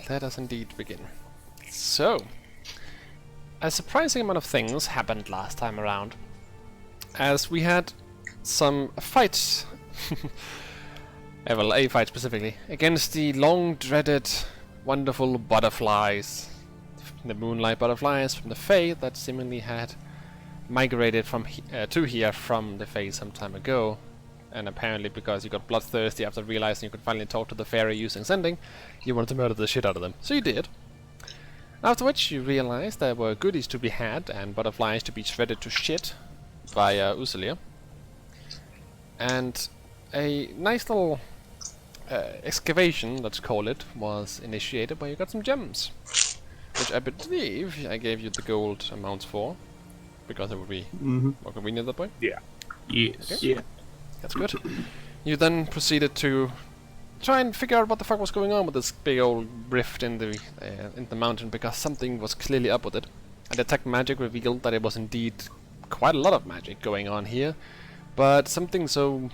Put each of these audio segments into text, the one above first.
Let us indeed begin. So, a surprising amount of things happened last time around, as we had some fights, well, a fight specifically, against the long-dreaded, wonderful butterflies, the moonlight butterflies from the Fae that seemingly had migrated from to here from the Fae some time ago, and apparently because you got bloodthirsty after realizing you could finally talk to the fairy using sending, you wanted to murder the shit out of them. So you did. After which you realized there were goodies to be had and butterflies to be shredded to shit via Usilia. And a nice little excavation, let's call it, was initiated where you got some gems. Which I believe I gave you the gold amounts for, because it would be more convenient at that point. Yeah. Yes. Okay. Yeah. That's good. You then proceeded to try and figure out what the fuck was going on with this big old rift in the mountain, because something was clearly up with it. And detect magic revealed that it was indeed quite a lot of magic going on here, but something so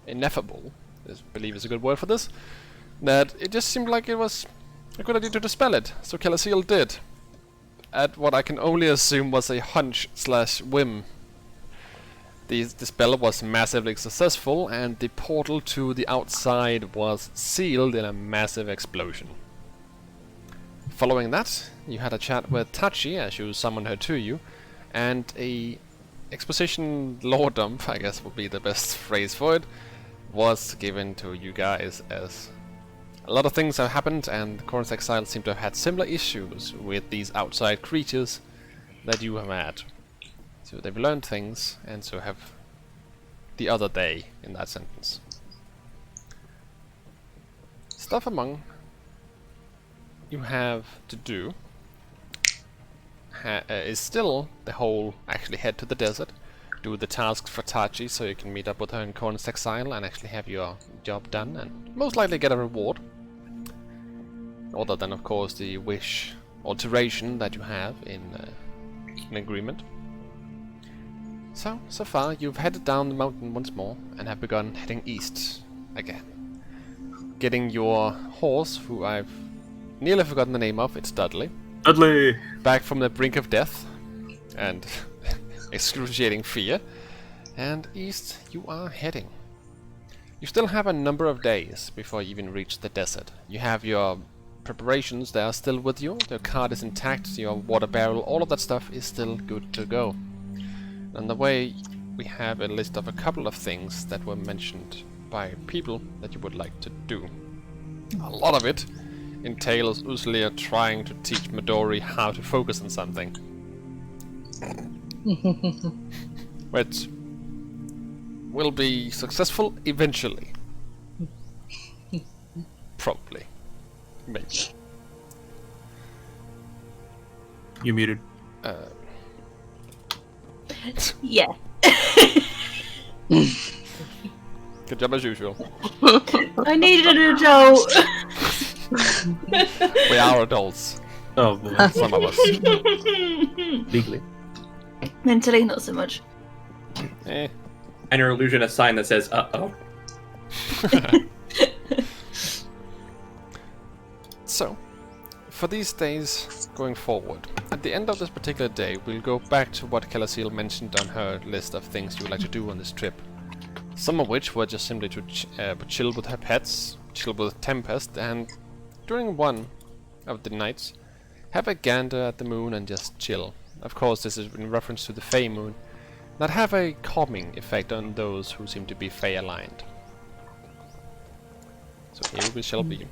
ineffable, I believe is a good word for this, that it just seemed like it was a good idea to dispel it. So Kelasiel did, at what I can only assume was a hunch/whim. The spell was massively successful, and the portal to the outside was sealed in a massive explosion. Following that, you had a chat with Tachi as you summoned her to you, and a exposition lore dump, I guess would be the best phrase for it, was given to you guys, as a lot of things have happened, and Corn's Exile seem to have had similar issues with these outside creatures that you have had. So they've learned things, and so have the other day in that sentence. Stuff among you have to do is still the whole actually head to the desert, do the tasks for Tachi so you can meet up with her in Corn's Exile and actually have your job done and most likely get a reward. Other than of course the wish alteration that you have in an agreement. So far you've headed down the mountain once more and have begun heading east again. Getting your horse, who I've nearly forgotten the name of, it's Dudley. Dudley! Back from the brink of death and excruciating fear. And east you are heading. You still have a number of days before you even reach the desert. You have your preparations there still with you, your cart is intact, your water barrel, all of that stuff is still good to go. On the way, we have a list of a couple of things that were mentioned by people that you would like to do. A lot of it entails Usilia trying to teach Midori how to focus on something. Which will be successful eventually. Probably. Maybe. You muted. Yeah. Good job as usual. I needed an adult. We are adults. Oh boy. Some of us. Legally. Mentally, not so much. Eh. And your illusion a sign that says "uh-oh." So, for these days going forward, at the end of this particular day, we'll go back to what Kelasiel mentioned on her list of things you would like to do on this trip. Some of which were just simply to chill with her pets, chill with Tempest, and during one of the nights, have a gander at the moon and just chill. Of course, this is in reference to the Fey moon, that have a calming effect on those who seem to be Fey aligned. So here we shall be.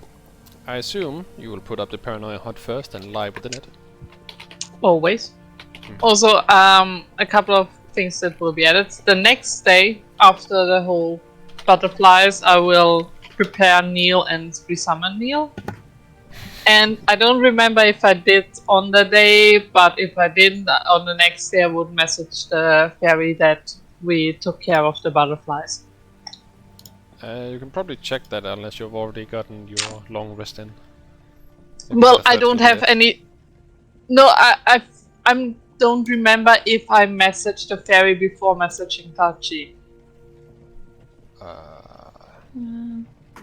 I assume you will put up the paranoia hut first and lie within it. Always. Also, a couple of things that will be added. The next day, after the whole butterflies, I will prepare Neil and resummon Neil. And I don't remember if I did on the day, but if I didn't, on the next day I would message the fairy that we took care of the butterflies. You can probably check that unless you've already gotten your long rest in. Well, I don't have any. No, I don't remember if I messaged the fairy before messaging Tachi.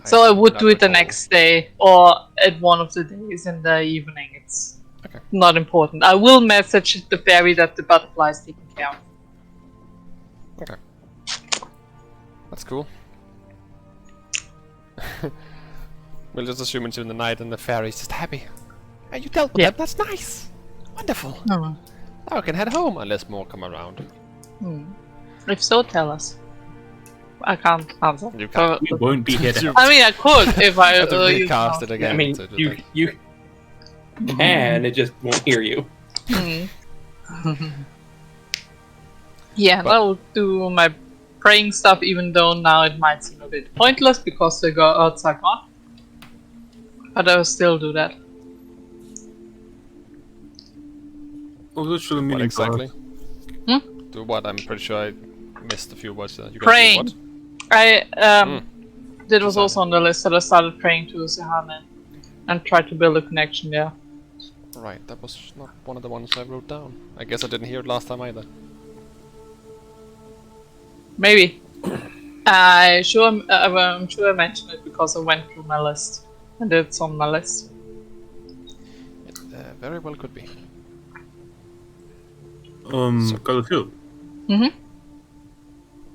So I would not do it the recall. next day or at one of the days in the evening. It's Okay. not important. I will message the fairy that the butterfly is taken care of. Okay. That's cool. We'll just assume it's in the night and the fairy's just happy. Hey, you dealt with Yeah. them, that's nice! Wonderful! Hmm. Now I can head home unless more come around. If so, tell us. I can't answer. You can't. We won't be here to help. I mean, I could if I have to use recast mouse. it again. I mean, to do you that. you can, it just won't hear you. Yeah, But- I'll do my praying stuff, even though now it might seem a bit pointless because the gods are gone. But I'll still do that. I was actually What meaning exactly? to ask. Do what? I'm pretty sure I missed a few words there. You guys do Praying. what? I that was Susanne. also on the list that I started praying to Sahane and tried to build a connection there. Right, that was not one of the ones I wrote down. I guess I didn't hear it last time either. Maybe. I'm sure I mentioned it because I went through my list and it's on my list. It very well could be. Calafil, Mhm.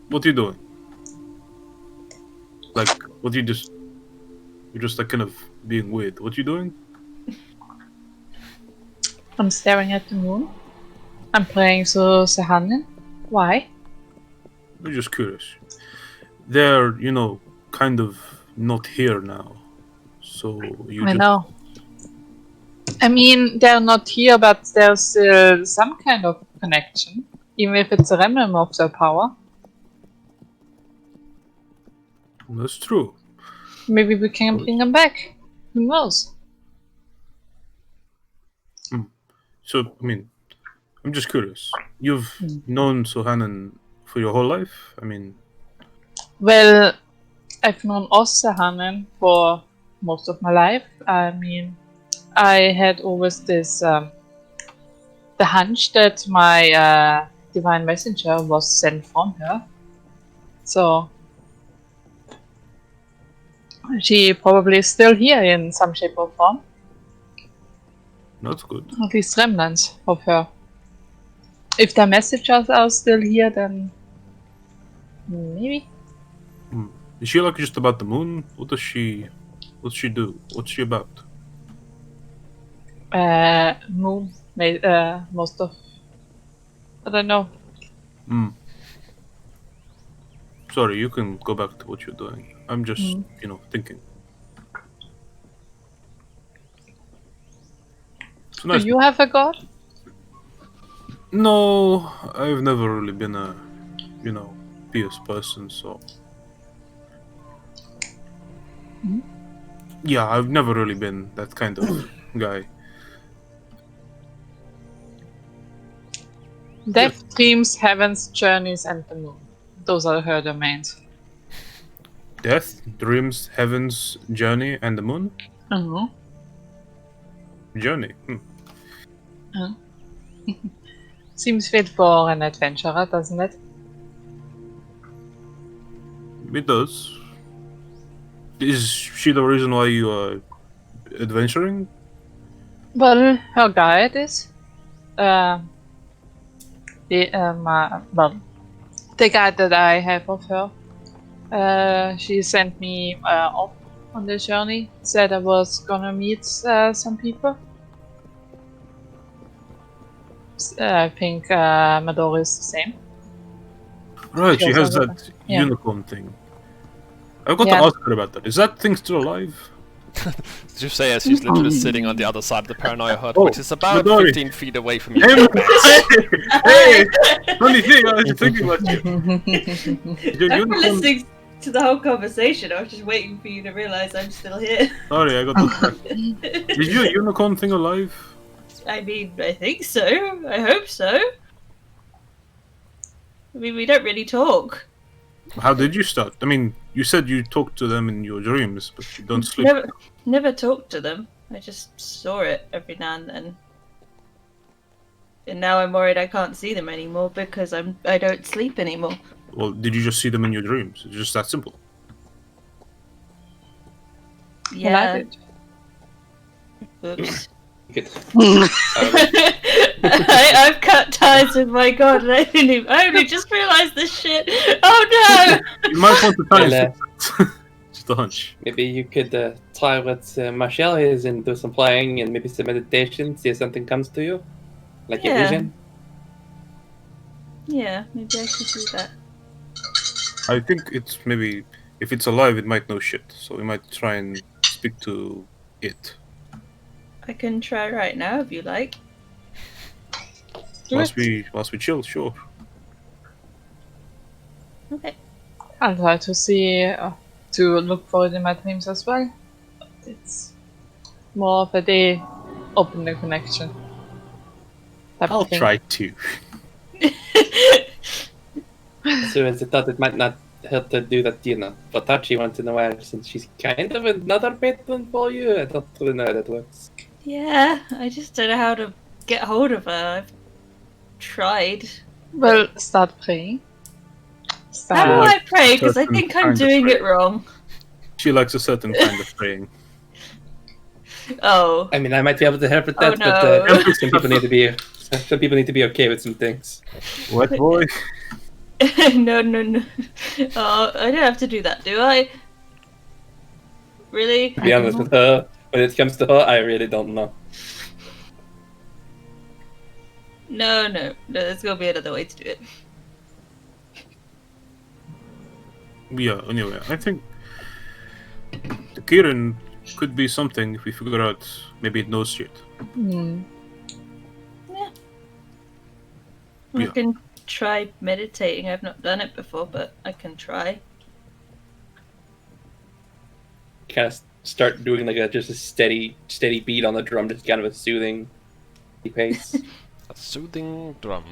what are you doing? Like, what you just... You're just like kind of being weird. What you doing? I'm staring at the moon. I'm praying to Sahane. Why? I'm just curious. They're, kind of not here now. So you I just... know. I mean, they're not here, but there's still some kind of connection, even if it's a remnant of their power. That's true. Maybe we can bring them back. Who knows? So, I mean, I'm just curious. You've known Sohanan for your whole life? I mean, Well, I've known Sahane for most of my life. I mean, I had always this the hunch that my divine messenger was sent from her. So she probably is still here in some shape or form. that's good. At least remnants of her. If the messengers are still here, then maybe. Is she like just about the moon? What's she do? What's she about? Moon, most of. I don't know. Sorry, you can go back to what you're doing. I'm just, thinking. It's Do nice. you have a god? No, I've never really been a, pious person, so. Yeah, I've never really been that kind of guy. Death, dreams, heavens, journeys, and the moon. Those are her domains. Death, dreams, heavens, journey, and the moon? Uh-huh. Journey. Seems fit for an adventurer, doesn't it? It does. Is she the reason why you are adventuring? Well, her guide is. The guide that I have of her. She sent me off on the journey. Said I was gonna meet some people. I think Madora is the same. Right, she Yes, has I know that Yeah. unicorn thing. I've got Yeah. to ask her about that. Is that thing still alive? Did you say as she's literally sitting on the other side of the paranoia hut, Oh, which is about Midori. 15 feet away from you? Hey, Max? hey! Funny thing, I was thinking about you. Your I'm unicorn... listening to the whole conversation. I was just waiting for you to realise I'm still here. Sorry, I got distracted. Is your unicorn thing alive? I mean, I think so. I hope so. I mean, we don't really talk. How did you start? I mean, you said you talked to them in your dreams, but you don't sleep. Never talked to them. I just saw it every now and then. And now I'm worried I can't see them anymore because I don't sleep anymore. Well, did you just see them in your dreams? It's just that simple. And I Yeah. did. Oops. You could, I've cut ties with my god, and I only just realised this shit. Oh You might want to try Well, and fix that. Just a hunch. maybe you could try what Marshall is and do some playing and maybe some meditation, see if something comes to you. Like a Yeah. vision. no! Yeah, maybe I should do that. I think it's maybe if it's alive, it might know shit. So we might try and speak to it. I can try right now if you like. Do Whilst it. we chill, sure. Okay. I'll try to see, to look for it in my dreams as well. But it's more of a day open the connection. type of I'll thing. try to. So as I thought it might not help to do that, but Tachi wants to know why, since she's kind of another patron for you. I don't really know how that works. Yeah, I just don't know how to get hold of her. I've tried. Well, start praying. How do like I pray? Because I certain think I'm kind of doing it prayer. wrong. She likes a certain kind of praying. Oh. I mean, I might be able to help with Oh, that, no. but some people need to be okay with some things. What boy? No. Oh, I don't have to do that, do I? Really? To be honest with her, when it comes to her, I really don't know. No, there's gonna be another way to do it. Yeah, anyway, I think the Kirin could be something if we figure out maybe it knows shit. Hmm. I Yeah. can try meditating. I've not done it before, but I can try. Kind of start doing like just a steady beat on the drum, just kind of a soothing pace. A soothing drum.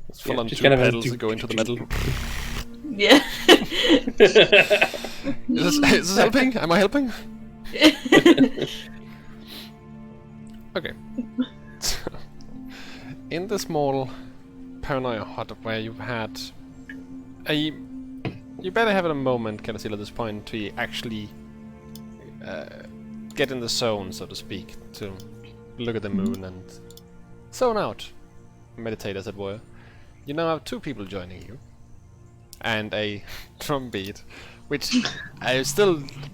It's full Yeah, on just two kind of a pedals do- that go into the metal. Yeah. Is this helping? Am I helping? Okay. In the small paranoia hut where you've had a... You better have a moment, Kenazil, at this point to actually get in the zone, so to speak, to look at the moon and zone out, meditate as it were. You now have two people joining you, and a drum beat, which I'm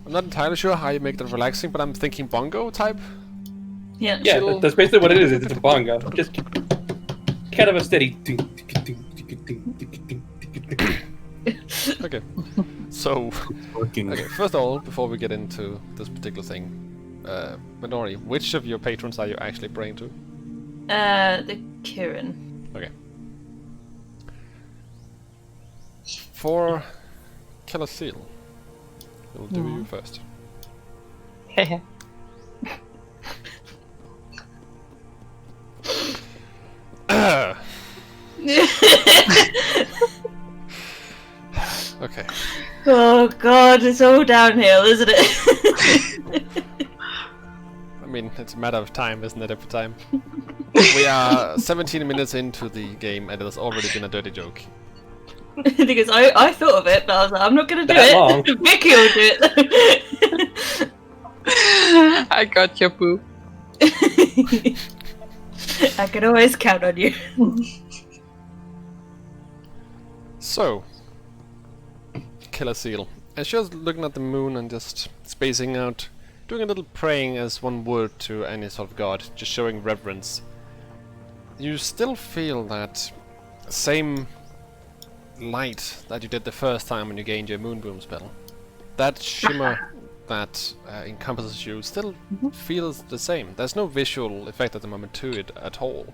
not entirely sure how you make that relaxing, but I'm thinking bongo type. Yeah. Yeah, Chill. that's basically what it is. It's a bongo, just kind of a steady. Okay. So, Working. okay, first of all, before we get into this particular thing, Minori, which of your patrons are you actually praying to? The Kirin. Okay. For Kelacil, we'll do you first. Okay. Oh god, it's all downhill, isn't it? I mean, it's a matter of time, isn't it, every time? We are 17 minutes into the game and it has already been a dirty joke. Because I thought of it, but I was like, I'm not gonna do That it. long? Vicky will do it. I got your boo. I can always count on you. So, Killer Seal. As she was looking at the moon and just spacing out, doing a little praying as one would to any sort of god, just showing reverence, you still feel that same light that you did the first time when you gained your Moonboom spell. That shimmer that encompasses you still feels the same. There's no visual effect at the moment to it at all,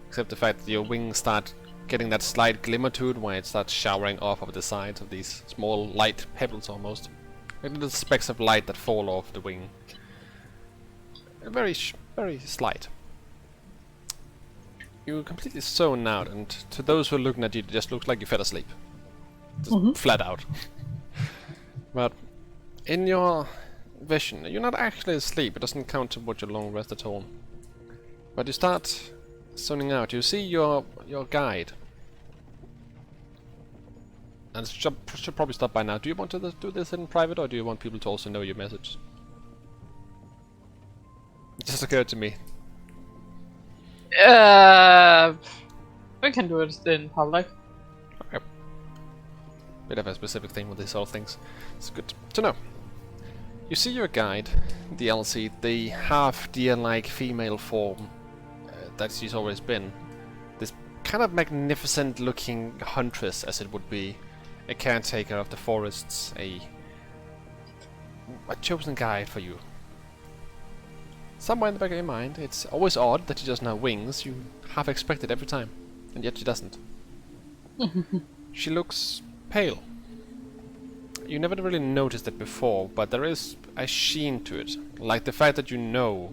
except the fact that your wings start getting that slight glimmer to it when it starts showering off of the sides of these small light pebbles almost. Like little specks of light that fall off the wing. Very slight. You're completely zoned out, and to those who are looking at you, it just looks like you fell asleep. Just flat out. But in your vision, you're not actually asleep. It doesn't count towards your long rest at all. But you start zoning out. You see your guide. And should probably stop by now. Do you want to do this in private, or do you want people to also know your message? It just occurred to me. We can do it in public. Okay. Bit of a specific thing with these sort of things. It's good to know. You see your guide, the Elsie, the half deer-like female form that she's always been. This kind of magnificent-looking huntress, as it would be, a caretaker of the forests, a chosen guide for you. Somewhere in the back of your mind, it's always odd that she doesn't have wings. You half expect it every time, and yet she doesn't. She looks pale. You never really noticed it before, but there is a sheen to it. Like the fact that you know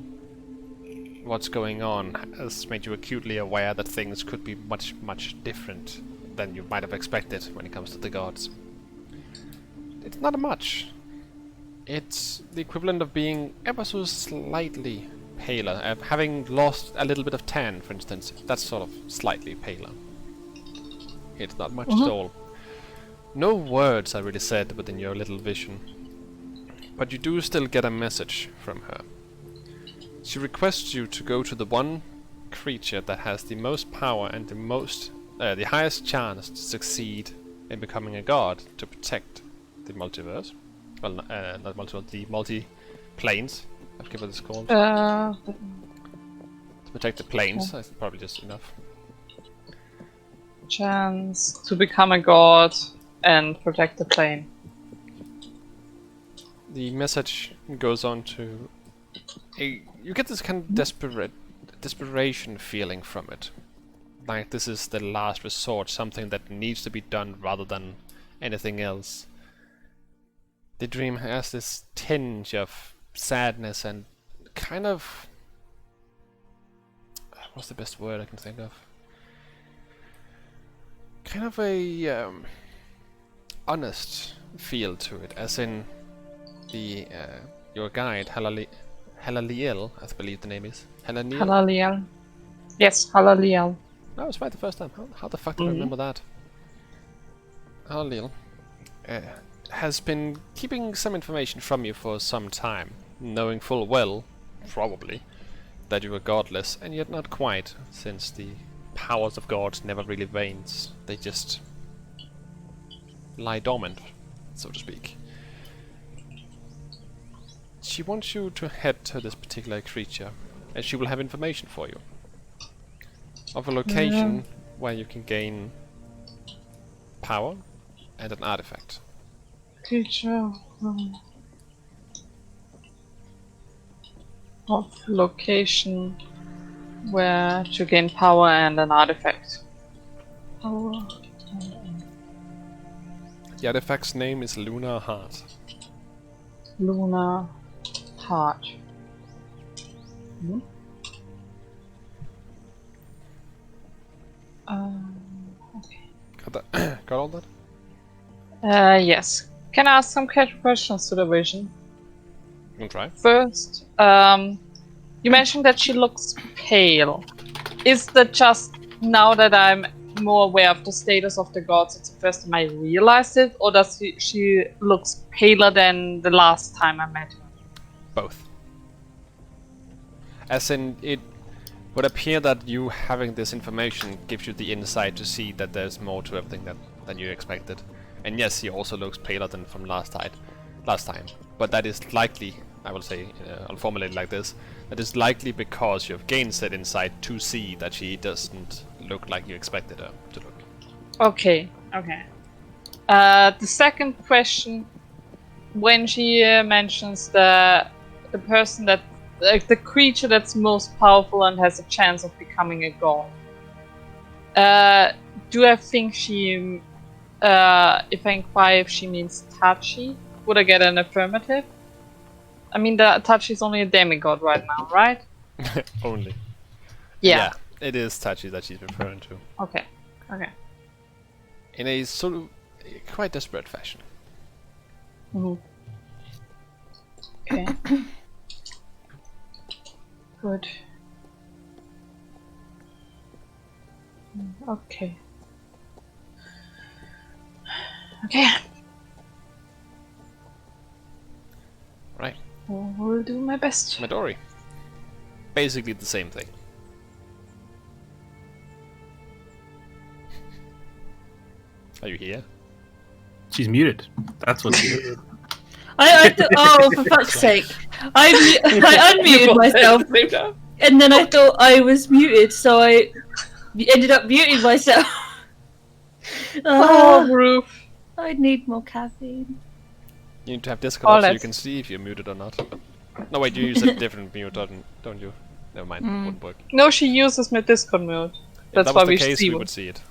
what's going on has made you acutely aware that things could be much, much different than you might have expected when it comes to the gods. It's not a much. It's the equivalent of being ever so slightly paler. Having lost a little bit of tan, for instance. That's sort of slightly paler. It's not much at all. No words are really said within your little vision, but you do still get a message from her. She requests you to go to the one creature that has the most power and the highest chance to succeed in becoming a god to protect the multiverse. Well, not multiverse, the multi-planes. I forget what it's called. To protect the planes, that's probably just enough. Chance to become a god and protect the plane. The message goes on to... you get this kind of desperation feeling from it. Like this is the last resort, something that needs to be done rather than anything else. The dream has this tinge of sadness and kind of... what's the best word I can think of? Kind of a honest feel to it, as in the your guide, Halaliel, I believe the name is. Halaliel. Yes, Halaliel. That was right the first time. How the fuck do I remember that? Halaliel has been keeping some information from you for some time, knowing full well, probably, that you were godless, and yet not quite, since the powers of gods never really wanes. They just lie dormant, so to speak. She wants you to head to this particular creature, and she will have information for you. Of a location where you can gain power and an artifact. Creature of location where to gain power and an artifact. Power. The artifact's name is Lunar Heart. Lunar Heart. Okay. Got that? Got all that? Yes. Can I ask some questions to the vision? You can try. First, you mentioned that she looks pale. Is that just now that I'm more aware of the status of the gods, it's the first time I realized it, or does she looks paler than the last time I met her? Both. As in, it would appear that you having this information gives you the insight to see that there's more to everything than you expected. And yes, he also looks paler than from last time. But that is likely, I will say, I'll formulate it like this, that is likely because you have gained said insight to see that she doesn't look like you expected her to look. Okay, okay. The second question, when she mentions the person that, like the creature that's most powerful and has a chance of becoming a god, do I think she, if I inquire if she means Tachi, would I get an affirmative? I mean, the Tachi is only a demigod right now, right? Only. Yeah. It is Tachi that she's referring to. Okay, okay. In a sort of quite desperate fashion. Okay. Good. Okay. Okay. Right. We'll do my best. Midori. Basically the same thing. Are you here? She's muted. That's what she is. I thought, oh, for fuck's sake. I unmuted myself, and then I thought I was muted, so I ended up muting myself. Oh, Ruth. I need more caffeine. You need to have Discord off so you let's- can see if you're muted or not. No, wait, you use a different mute, don't you? Never mind, wouldn't work. No, she uses my Discord mode. If That's that why was we the case, see we one. would see it.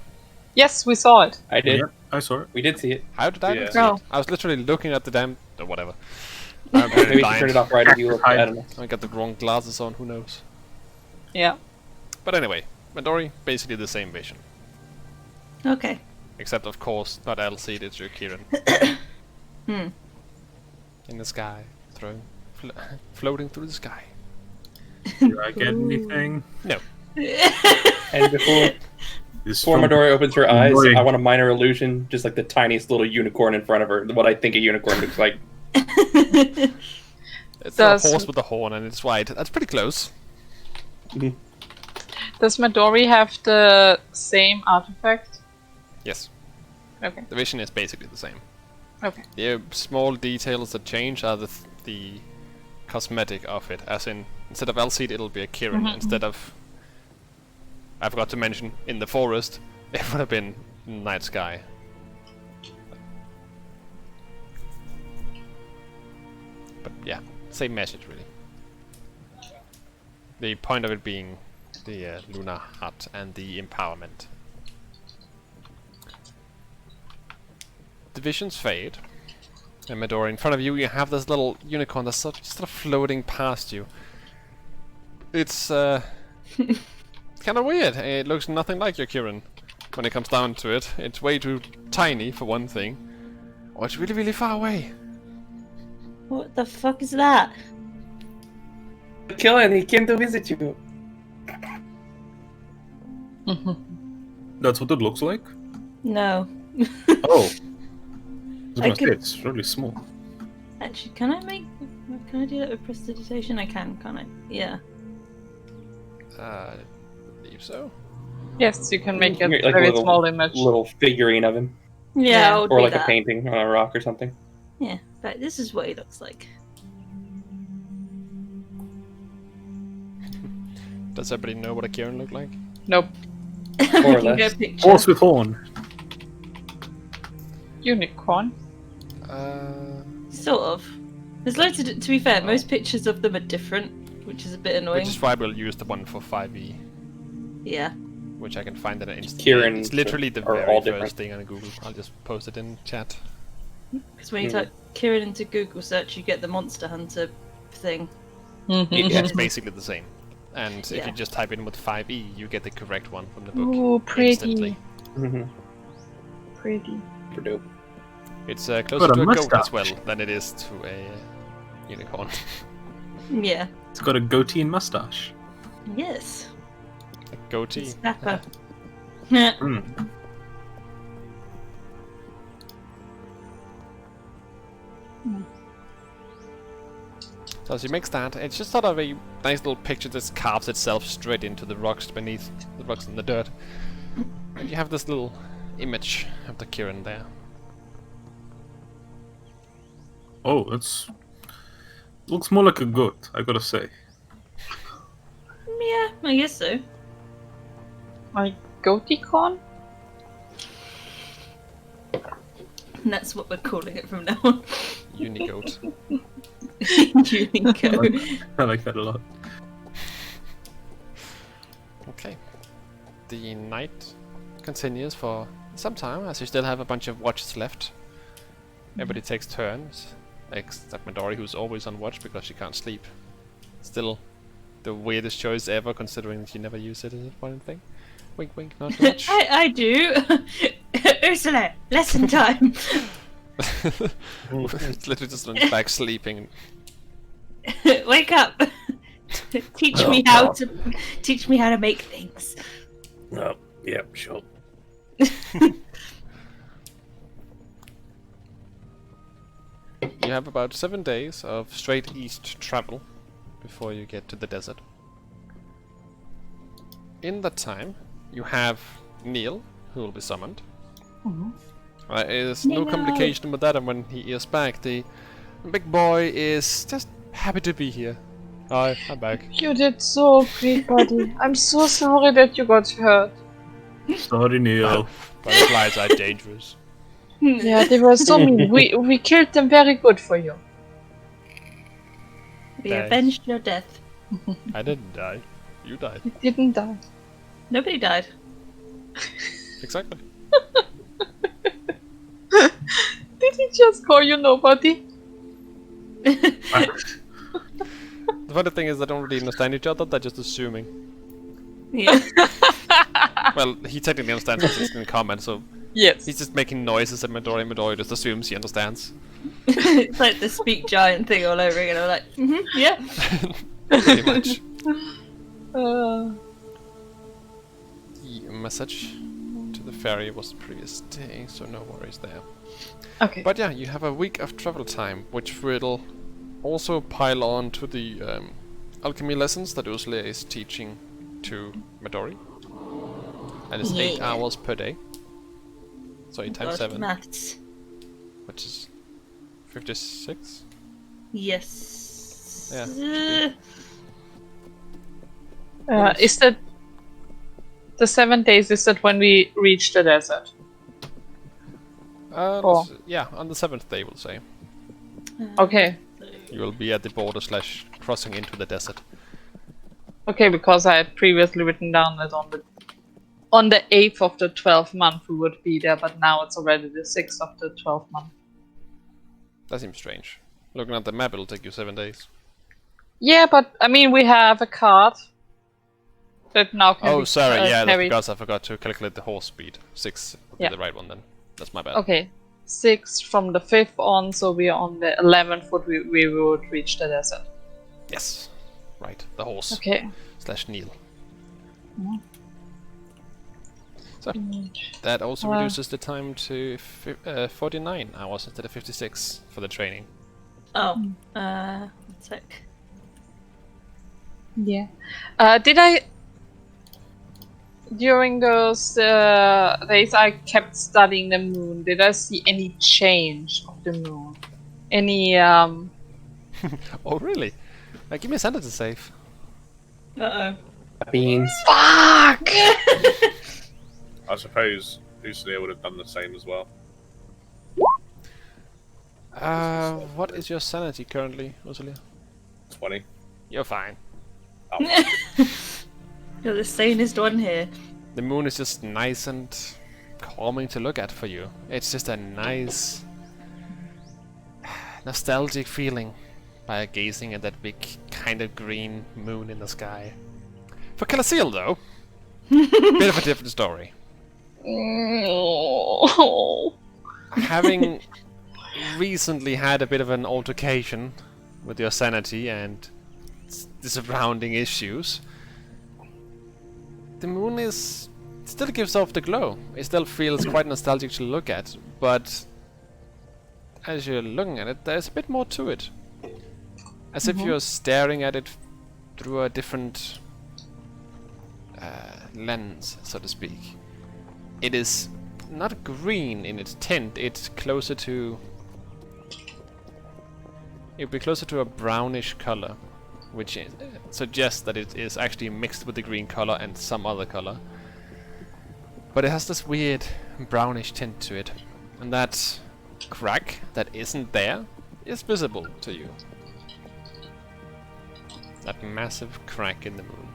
Yes, we saw it. I did. Yep, I saw it. We did see it. How did I Yeah. not see Oh. it? I was literally looking at the damn... or whatever. I'm Maybe you blind. turned it off right as you looked. I don't know. I got the wrong glasses on, who knows. Yeah. But anyway, Midori, basically the same vision. Okay. Except, of course, not Elsie, it's your Kieran. Hmm. In the sky, floating through the sky. Did I get anything? No. And before This Midori opens her eyes, Annoying. I want a minor illusion, just like the tiniest little unicorn in front of her. What I think a unicorn looks like. It's Does- a horse with a horn and it's white. That's pretty close. Does Midori have the same artifact? Yes. Okay. The vision is basically the same. Okay. The small details that change are the cosmetic of it. As in, instead of Elsie, it'll be a Kieran. Instead of... I forgot to mention, in the forest, it would have been night sky. But yeah, same message really. The point of it being the lunar hut and the empowerment. The visions fade. And Midori, in front of you, you have this little unicorn that's sort of floating past you. It's kind of weird. It looks nothing like your Kieran when it comes down to it. It's way too tiny for one thing. Oh, it's really, really far away. What the fuck is that? Killen, he came to visit you. That's what it looks like? No. Oh. I was I gonna say, could- it's really small. Actually, can I do that with prestidigitation? I can, can't I? Yeah. I believe so. Yes, you can make a Like a very little- small image. Little figurine of him. Yeah, Yeah. I'll Or do like that. a painting on a rock or something. Yeah, but this is what he looks like. Does everybody know what a Kieran looked like? Nope. More or I can go less. picture. Horse with horn. Unicorn. Sort of. There's loads of. To be fair, most pictures of them are different, which is a bit annoying. Which is why we'll use the one for 5e, Yeah. which I can find in an instant. Kieran It's literally the are very all first different. thing on Google. I'll just post it in chat. Because when you type Kieran into Google search, you get the Monster Hunter thing. Yeah. It's basically the same. And if Yeah. you just type in with 5e, you get the correct one from the book. Ooh, pretty. Instantly. Mm-hmm. Pretty. For dope. It's closer Got a to a goat as mustache. well than it is to a unicorn. Yeah. It's got a goatee and mustache. Yes. A goatee. It's dapper. Yeah. Mm. So as you mix that, it's just sort of a nice little picture that carves itself straight into the rocks beneath the rocks in the dirt. And you have this little image of the Kieran there. Oh, it's... Looks more like a goat, I gotta say. Yeah, I guess so. My goatee corn? And that's what we're calling it from now on. Unigoat. Unico. I like that a lot. Okay. The night continues for some time, as you still have a bunch of watches left. Everybody takes turns, except Midori, who's always on watch because she can't sleep. Still the weirdest choice ever, considering that you never use it as a one thing. Wink wink, not too much. I do. Ursula, lesson time. It's literally just on back sleeping. Wake up. teach me how to make things. No. Yeah, sure. You have about 7 days of straight east travel before you get to the desert. In that time, you have Neil, who will be summoned. There's no Neil. complication with that, and when he is back, the big boy is just happy to be here. Hi, I'm back. You did so great, buddy. I'm so sorry that you got hurt. Sorry, Neil. Butterflies are dangerous. Yeah, they were so mean. We killed them very good for you. We Thanks. avenged your death. I didn't die. You died. You didn't die. Nobody died. Exactly. Did he just call you nobody? The funny thing is, they don't really understand each other. They're just assuming. Yeah. Well, he technically understands because it's in common, so Yes. he's just making noises at Midori. Midori just assumes he understands. It's like the speak giant thing all over again. I'm like, yeah. Pretty much. Uh, The message to the ferry was the previous day, so no worries there. okay. But yeah, you have a week of travel time, which will also pile on to the alchemy lessons that Ursula is teaching to Midori. And it's 8 Yeah. hours per day. So 8 times Gosh, 7, Maths. which is 56? Yes. Yeah. Is that the 7 days? Is that when we reach the desert? Oh. Yeah, on the 7th day, we'll say. Okay. You will be at the border / crossing into the desert. Okay, because I had previously written down that on the 8th of the 12th month we would be there, but now it's already the 6th of the 12th month. That seems strange. Looking at the map, it'll take you 7 days. Yeah, but I mean we have a card that now can Oh, be sorry, yeah, that's carried. because I forgot to calculate the horse speed. 6 would be Yeah. the right one then. That's my bad. Okay, 6 from the 5th on, so we are on the 11th we would reach the desert. Yes. Right, the horse. Okay. / Neil. So, that also Well. reduces the time to 49 hours instead of 56 for the training. Oh, one sec. Yeah. Did I... During those days I kept studying the moon, did I see any change of the moon? Any, Oh, really? Give me a sanity save. Uh Beans. Fuck! I suppose Ursula would have done the same as well. What is your sanity currently, Rosalia? 20. You're fine. Oh, You're the sanest one here. The moon is just nice and calming to look at for you. It's just a nice, nostalgic feeling by gazing at that big, kind of green moon in the sky. For Calasil, though, bit of a different story. Oh. Having recently had a bit of an altercation with your sanity and the surrounding issues, the moon still gives off the glow. It still feels quite nostalgic to look at, but as you're looking at it, there's a bit more to it. As if you're staring at it through a different lens, so to speak. It is not green in its tint, it's closer to... It would be closer to a brownish color, which suggests that it is actually mixed with the green color and some other color. But it has this weird brownish tint to it, and that crack that isn't there is visible to you. That massive crack in the moon.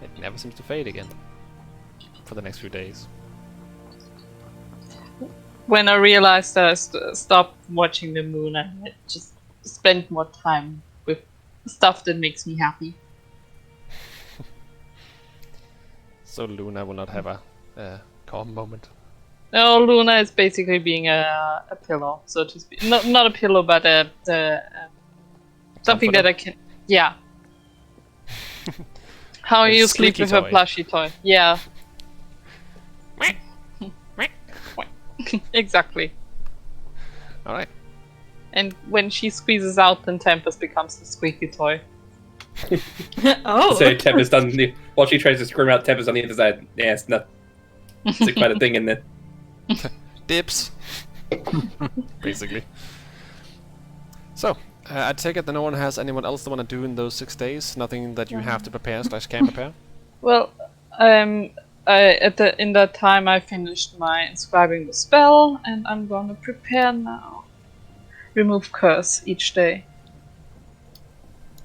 It never seems to fade again for the next few days. When I realized that I stopped watching the moon, I just spent more time with stuff that makes me happy. So Luna will not have a calm moment. No, Luna is basically being a pillow, so to speak. Not a pillow, but something that I can... Yeah. How A you sleep squeaky with a toy. plushie toy. Yeah. Exactly. Alright. And when she squeezes out, then Tempest becomes the squeaky toy. Oh. So Tempest on the while she tries to scream out Tempest on the other side. Yeah, it's not. It's quite a thing, isn't it? Dips. Basically. So, I take it that no one has anyone else they want to do in those 6 days? Nothing that you have to prepare / can prepare? Well, in that time I finished my inscribing the spell, and I'm gonna prepare now. Remove curse each day.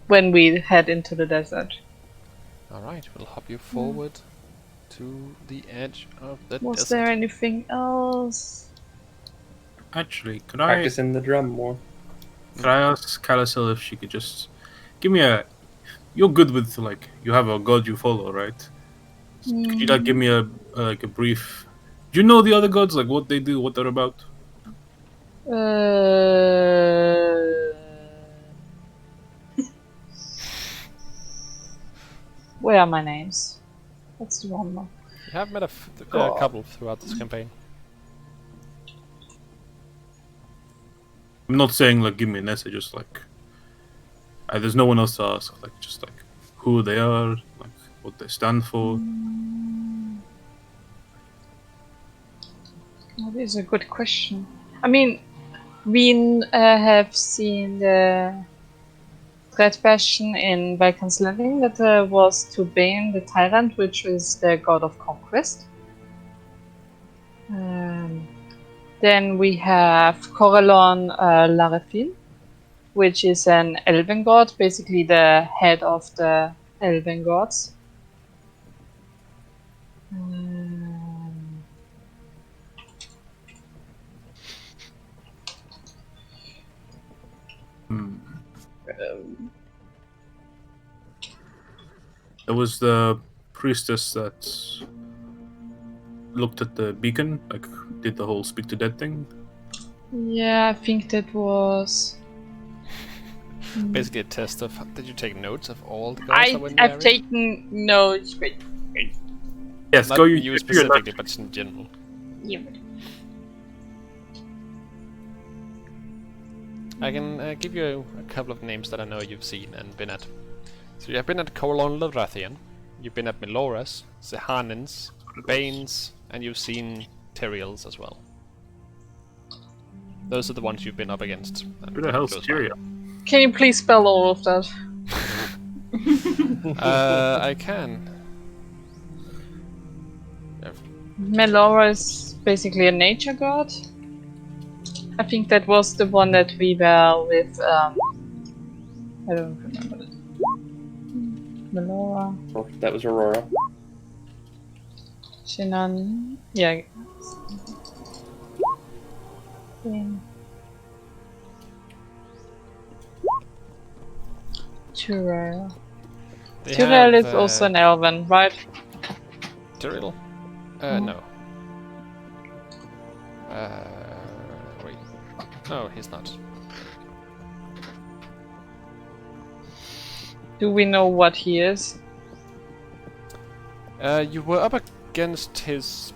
When we head into the desert. Alright, we'll hop you forward to the edge of the Was desert. there anything else? Actually, Practicing the drum more. could I ask Calisil if she could just give me a... You're good with, like, you have a god you follow, right? Could you, like, give me a brief... Do you know the other gods, like, what they do, what they're about? Where are my names? That's the one more. You have met a couple throughout this campaign. I'm not saying, like, give me an essay, just, like... there's no one else to ask, like, just, like, who they are, like, what they stand for. That is a good question. I mean, we have seen the Dread Bastion in Valkan's Landing that was to Bane the Tyrant, which is the god of conquest. Then we have Corellon Larefin, which is an elven god, basically the head of the elven gods. There was the priestess that looked at the beacon, like, did the whole speak to dead thing. Yeah, I think that was. Basically a test of... Did you take notes of all the gods that were in the I've area? taken notes, but Yes, Not go you you your specifically, but just in general. yeah. I can give you a couple of names that I know you've seen and been at. So you have been at Corellon Latrathian, you've been at Meloras, Zehanins, Banes, and you've seen Tyraels as well. Those are the ones you've been up against. Who the hell's Tyria? Can you please spell all of that? I can. Melora is basically a nature god. I think that was the one that we were with. I don't remember it. Melora, Oh, that was Aurora. Shinan. Yeah. Tyrael. They Tyrael have, is also an elven, right? Tyrael? No. Wait. No, he's not. Do we know what he is? You were up against his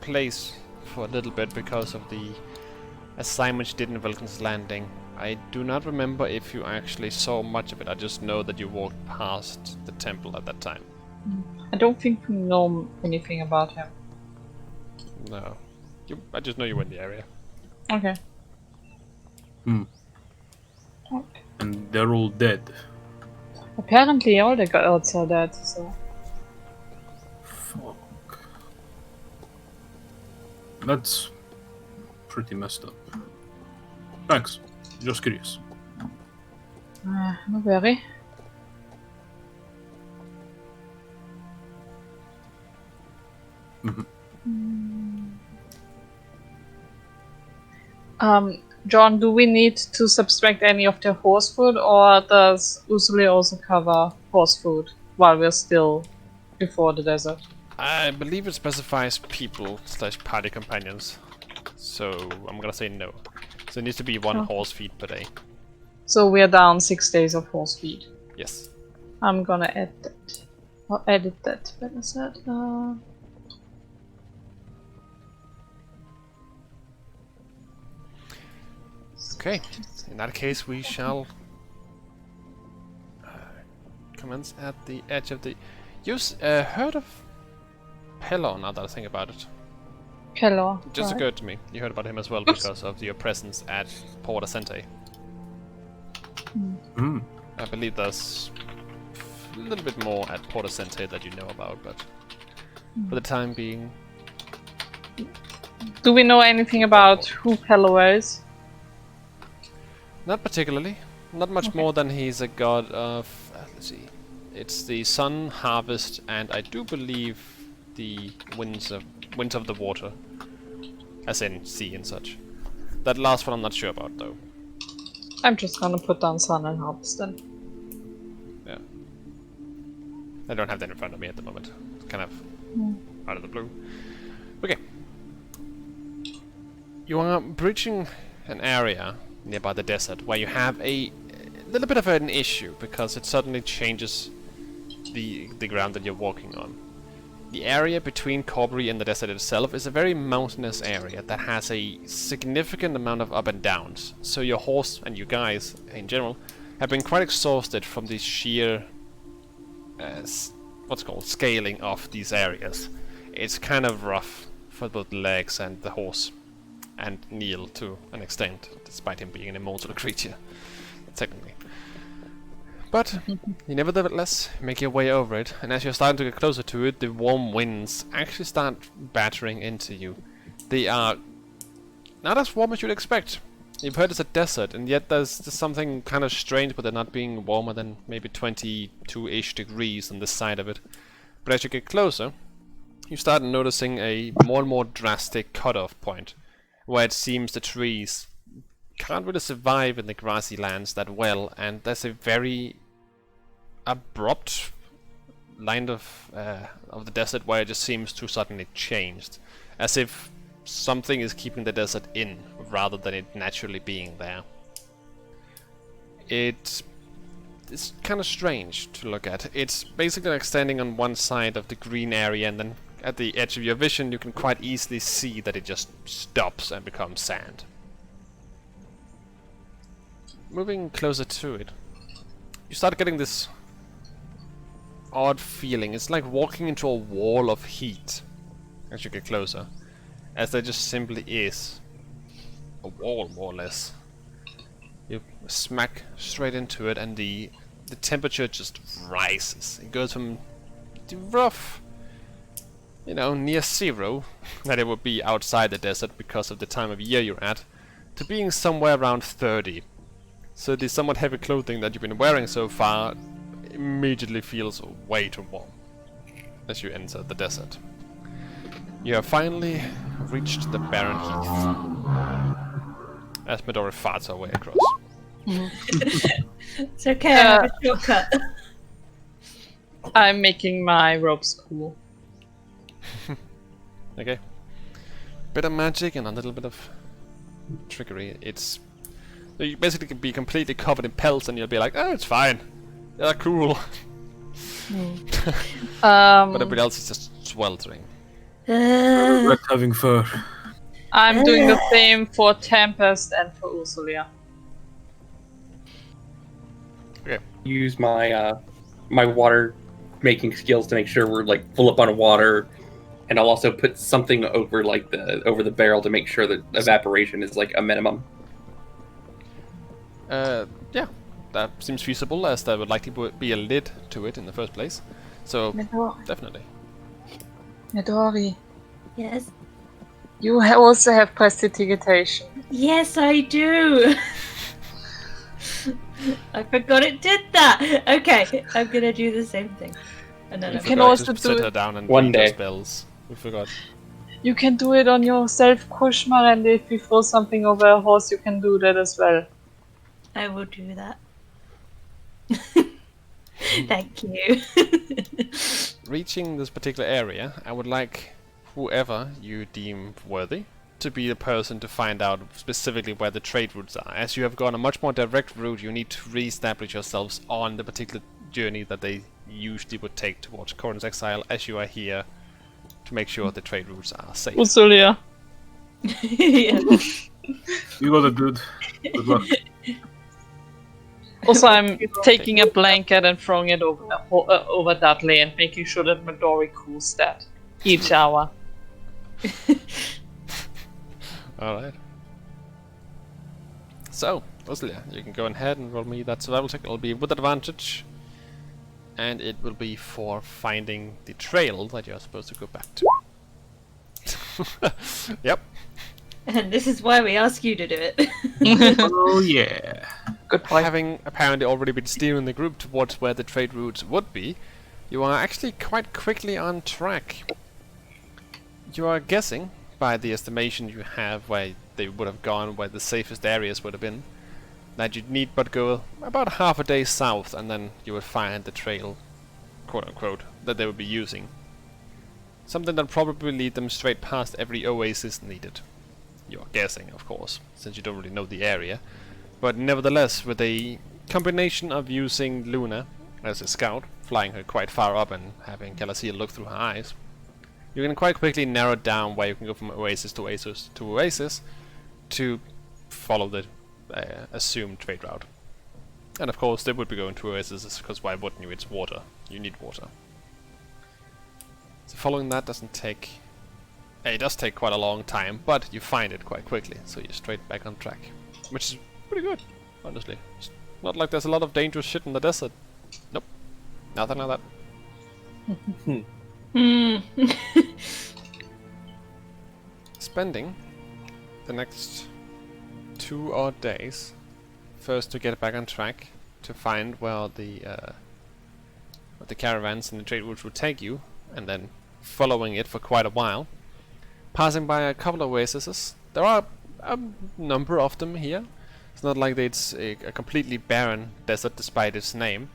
place for a little bit because of the assignment you did in Vulcan's Landing. I do not remember if you actually saw much of it. I just know that you walked past the temple at that time. I don't think we know anything about him. No. I just know you were in the area. Okay. And they're all dead. Apparently all the gods are dead, so... Fuck. That's pretty messed up. Thanks. Just curious. No worry. John, do we need to subtract any of the horse food, or does Usuli also cover horse food while we're still before the desert? I believe it specifies people / party companions. So I'm gonna say no. So it needs to be one horse feed per day. So we're down 6 days of horse feed. Yes. I'm gonna add that. I'll edit that. What is that? Okay, in that case we shall commence at the edge of the... You've heard of Pelor, now that I think about it. Pelor. It just right. occurred to me. You heard about him as well Oops. because of your presence at Port Ascente. Hmm. I believe there's a little bit more at Port Ascente that you know about, but for the time being... Do we know anything about who Pelor is? Not particularly. Not much more than he's a god of... let's see. It's the sun, harvest, and I do believe the winds of the water. As in sea and such. That last one I'm not sure about though. I'm just gonna put down sun and harvest then. Yeah. I don't have that in front of me at the moment. It's kind of out of the blue. Okay. You are breaching an area nearby the desert where you have a little bit of an issue because it suddenly changes the ground that you're walking on. The area between Corbury and the desert itself is a very mountainous area that has a significant amount of up and downs. So your horse and you guys in general have been quite exhausted from the sheer scaling of these areas. It's kind of rough for both the legs and the horse, and Neil to an extent, despite him being an immortal creature, technically. But you nevertheless make your way over it, and as you're starting to get closer to it, the warm winds actually start battering into you. They are not as warm as you'd expect. You've heard it's a desert, and yet there's something kind of strange with it not being warmer than maybe 22-ish degrees on this side of it. But as you get closer, you start noticing a more and more drastic cutoff point, where it seems the trees can't really survive in the grassy lands that well, and there's a very abrupt line of the desert where it just seems to suddenly changed, as if something is keeping the desert in rather than it naturally being there. It's kind of strange to look at. It's basically extending on one side of the green area, and then at the edge of your vision you can quite easily see that it just stops and becomes sand. Moving closer to it, you start getting this odd feeling. It's like walking into a wall of heat as you get closer, as there just simply is a wall, more or less. You smack straight into it, and the temperature just rises. It goes from the rough, near zero that it would be outside the desert because of the time of year you're at, to being somewhere around 30. So the somewhat heavy clothing that you've been wearing so far immediately feels way too warm as you enter the desert. You have finally reached the barren heath, as Midori farts her way across. It's okay, I have a shortcut. I'm making my ropes cool. Okay. Bit of magic and a little bit of trickery. So you basically can be completely covered in pelts and you'll be like, oh, it's fine. Yeah, cool. But everybody else is just sweltering. Like having fur. I'm doing the same for Tempest and for Ursulia. Okay. Use my my water making skills to make sure we're like full up on water, and I'll also put something over over the barrel to make sure that evaporation is like a minimum. Yeah, that seems feasible, as there would likely be a lid to it in the first place. So, definitely. Midori, Yes. you also have prestidigitation. Yes, I do. I forgot it did that. Okay, I'm gonna do the same thing. And then We I'm can forgot also to do sit it- her down and One read her day. spells. We forgot. You can do it on yourself, Kushmar, and if you throw something over a horse, you can do that as well. I will do that. Thank you. Reaching this particular area, I would like whoever you deem worthy to be the person to find out specifically where the trade routes are. As you have gone a much more direct route, you need to re-establish yourselves on the particular journey that they usually would take towards Corin's exile, as you are here to make sure the trade routes are safe. Usulia. Yeah. You got it, dude. Good luck. Also, I'm taking a blanket and throwing it over Dudley and making sure that Midori cools that each hour. Alright. So, Usulia, you can go ahead and roll me that survival check. It'll be with advantage. And it will be for finding the trail that you're supposed to go back to. Yep. And this is why we ask you to do it. Oh yeah. Good point. Having apparently already been steering the group towards where the trade routes would be, you are actually quite quickly on track. You are guessing, by the estimation you have where they would have gone, where the safest areas would have been, that you'd need but go about half a day south and then you would find the trail, quote unquote, that they would be using. Something that probably lead them straight past every oasis needed. You're guessing, of course, since you don't really know the area. But nevertheless, with a combination of using Luna as a scout, flying her quite far up and having Calacia look through her eyes, you can quite quickly narrow down where you can go from oasis to oasis to oasis to follow the assumed trade route. And of course they would be going to oasis because why wouldn't you? It's water. You need water. So following that doesn't take... it does take quite a long time, but you find it quite quickly, so you're straight back on track. Which is pretty good, honestly. It's not like there's a lot of dangerous shit in the desert. Nope. Nothing like that. Spending the next 2 odd days, first to get back on track, to find where the caravans and the trade routes would take you, and then following it for quite a while, passing by a couple of oases. There are a number of them here. It's not like it's a completely barren desert despite its name.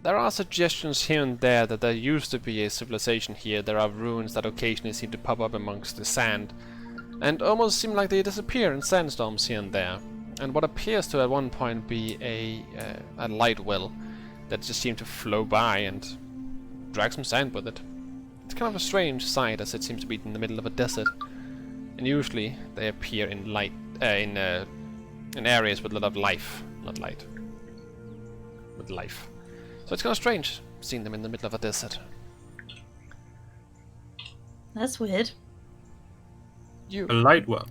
There are suggestions here and there that there used to be a civilization here. There are ruins that occasionally seem to pop up amongst the sand, and almost seem like they disappear in sandstorms here and there. And what appears to at one point be a light well that just seemed to flow by and drag some sand with it. It's kind of a strange sight, as it seems to be in the middle of a desert, and usually they appear in light in areas with a lot of life, not light, with life. So it's kind of strange seeing them in the middle of a desert. That's weird. A light well.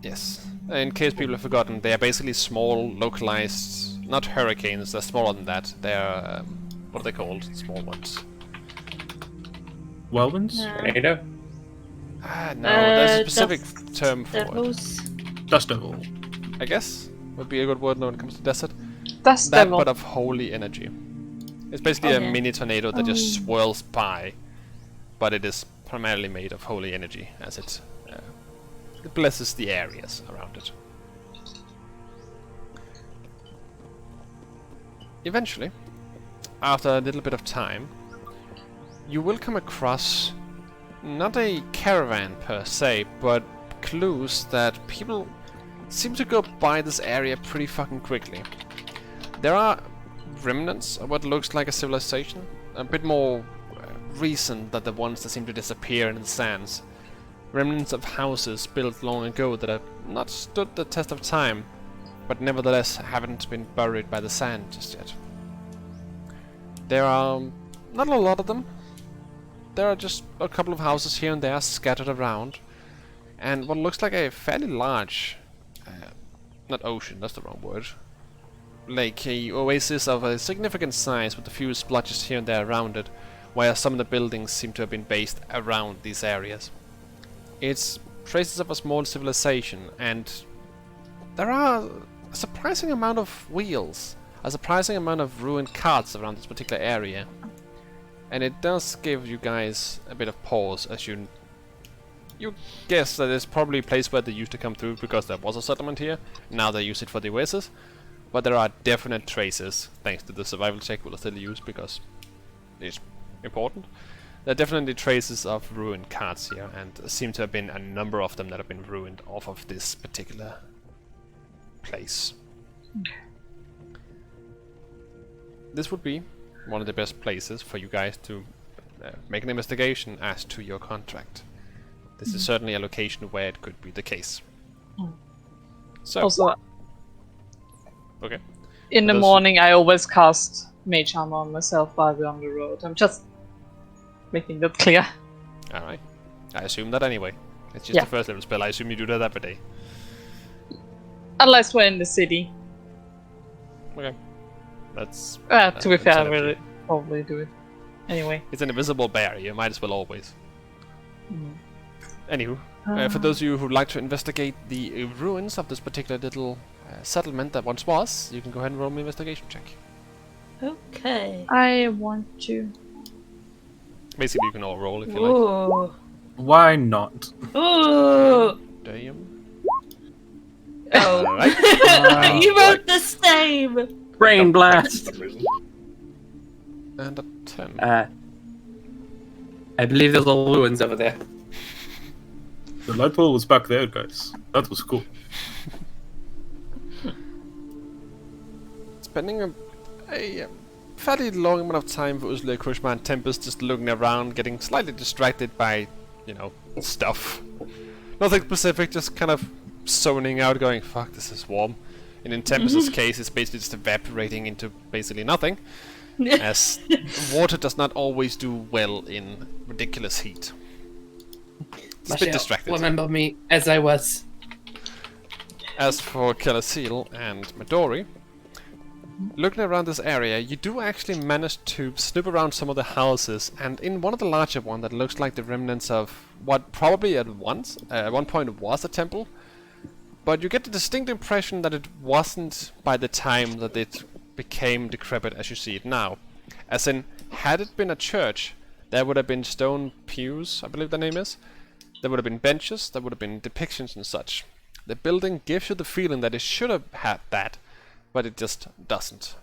Yes. In case people have forgotten, they are basically small, localized, not hurricanes, they're smaller than that. They're, what are they called? Small ones. Whirlwinds? Tornado? No, there's a specific term for it. Devils. Dust devil. I guess would be a good word when it comes to desert. That's That, devil. but of holy energy. It's basically a Okay. mini tornado that just swirls by, but it is primarily made of holy energy, as it blesses the areas around it. Eventually, after a little bit of time, you will come across not a caravan per se, but clues that people seem to go by this area pretty fucking quickly. There are remnants of what looks like a civilization, a bit more recent than the ones that seem to disappear in the sands. Remnants of houses built long ago that have not stood the test of time, but nevertheless haven't been buried by the sand just yet. There are not a lot of them. There are just a couple of houses here and there scattered around, and what looks like a fairly large, not ocean, that's the wrong word, like a oasis of a significant size with a few splotches here and there around it, where some of the buildings seem to have been based around these areas. It's traces of a small civilization, and there are a surprising amount of wheels, a surprising amount of ruined carts around this particular area. And it does give you guys a bit of pause, as you guess that it's probably a place where they used to come through because there was a settlement here. Now they use it for the oasis, but there are definite traces, thanks to the survival check we'll still use because it's important. There are definitely traces of ruined carts here, and seem to have been a number of them that have been ruined off of this particular place. this would be one of the best places for you guys to make an investigation as to your contract. This is certainly a location where it could be the case. So, Also, okay. in the those- morning, I always cast Mage Armor on myself while we're on the road. I'm just making that clear. Alright. I assume that anyway. It's just Yeah. a first level spell. I assume you do that every day. Unless we're in the city. Okay. That's... To be fair, I entirely up to will you. probably do it. Anyway. It's an invisible barrier. You might as well always. Mm. Anywho, for those of you who'd like to investigate the ruins of this particular little settlement that once was, you can go ahead and roll me an investigation check. Okay. I want to. Basically, you can all roll if you like. Ooh. Why not? Ooh. Damn. Oh. Alright. You wrote the same. Brain blast. And a 10. I believe there's all ruins over there. The light pole was back there, guys. That was cool. Spending a fairly long amount of time with Ursula, Krushma, and Tempest just looking around, getting slightly distracted by, you know, stuff. Nothing specific, just kind of zoning out, going, fuck, this is warm. And in Tempest's case, it's basically just evaporating into basically nothing, as water does not always do well in ridiculous heat. It's a bit distracted. Remember me as I was. As for Kelasil and Midori, looking around this area, you do actually manage to snoop around some of the houses, and in one of the larger one that looks like the remnants of what probably at one point was a temple, but you get the distinct impression that it wasn't by the time that it became decrepit as you see it now. As in, had it been a church, there would have been stone pews, I believe the name is. There would have been benches, there would have been depictions and such. The building gives you the feeling that it should have had that, but it just doesn't,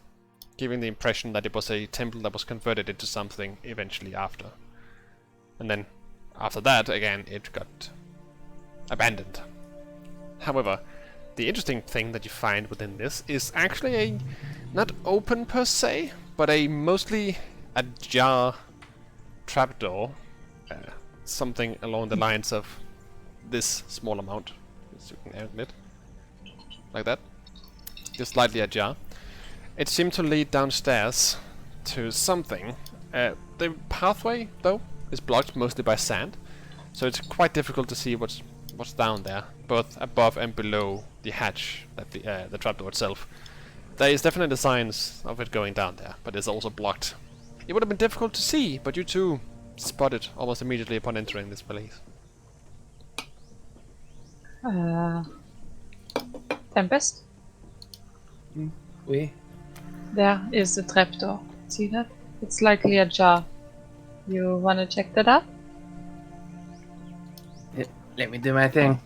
giving the impression that it was a temple that was converted into something eventually after. And then, after that, again, it got abandoned. However, the interesting thing that you find within this is actually a, not open per se, but a mostly ajar trapdoor. Something along the lines of this small amount. As you can angle it. Like that. Just slightly ajar. It seemed to lead downstairs to something. The pathway, though, is blocked mostly by sand, so it's quite difficult to see what's down there, both above and below the hatch, that the trapdoor itself. There is definitely signs of it going down there, but it's also blocked. It would have been difficult to see, but you two spot it almost immediately upon entering this place. Tempest? We. There is the trapdoor. See that? It's likely ajar. You wanna check that out? Let me do my thing.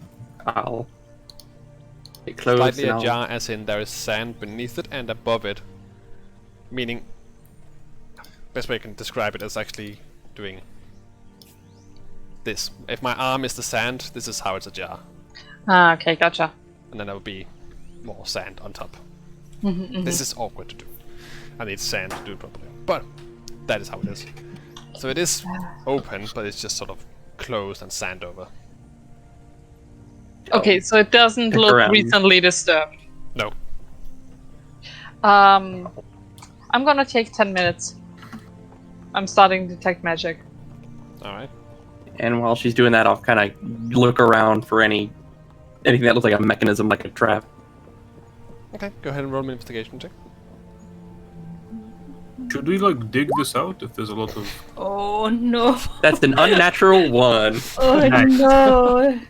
I'll get close. Slightly and I'll- ajar, as in there is sand beneath it and above it. Meaning, best way I can describe it is actually doing this. If my arm is the sand, this is how it's ajar. Ah, okay, gotcha. And then there will be more sand on top. This is awkward to do. I need sand to do it properly. But that is how it is. So it is open, but it's just sort of closed and sand over. Okay, so it doesn't Look look around. recently disturbed. No. I'm gonna take 10 minutes. I'm starting to detect magic. Alright. And while she's doing that, I'll kind of look around for anything that looks like a mechanism, like a trap. Okay, go ahead and roll me an investigation check. Should we like dig this out if there's a lot of? Oh no. That's an unnatural one. Oh Nice. no.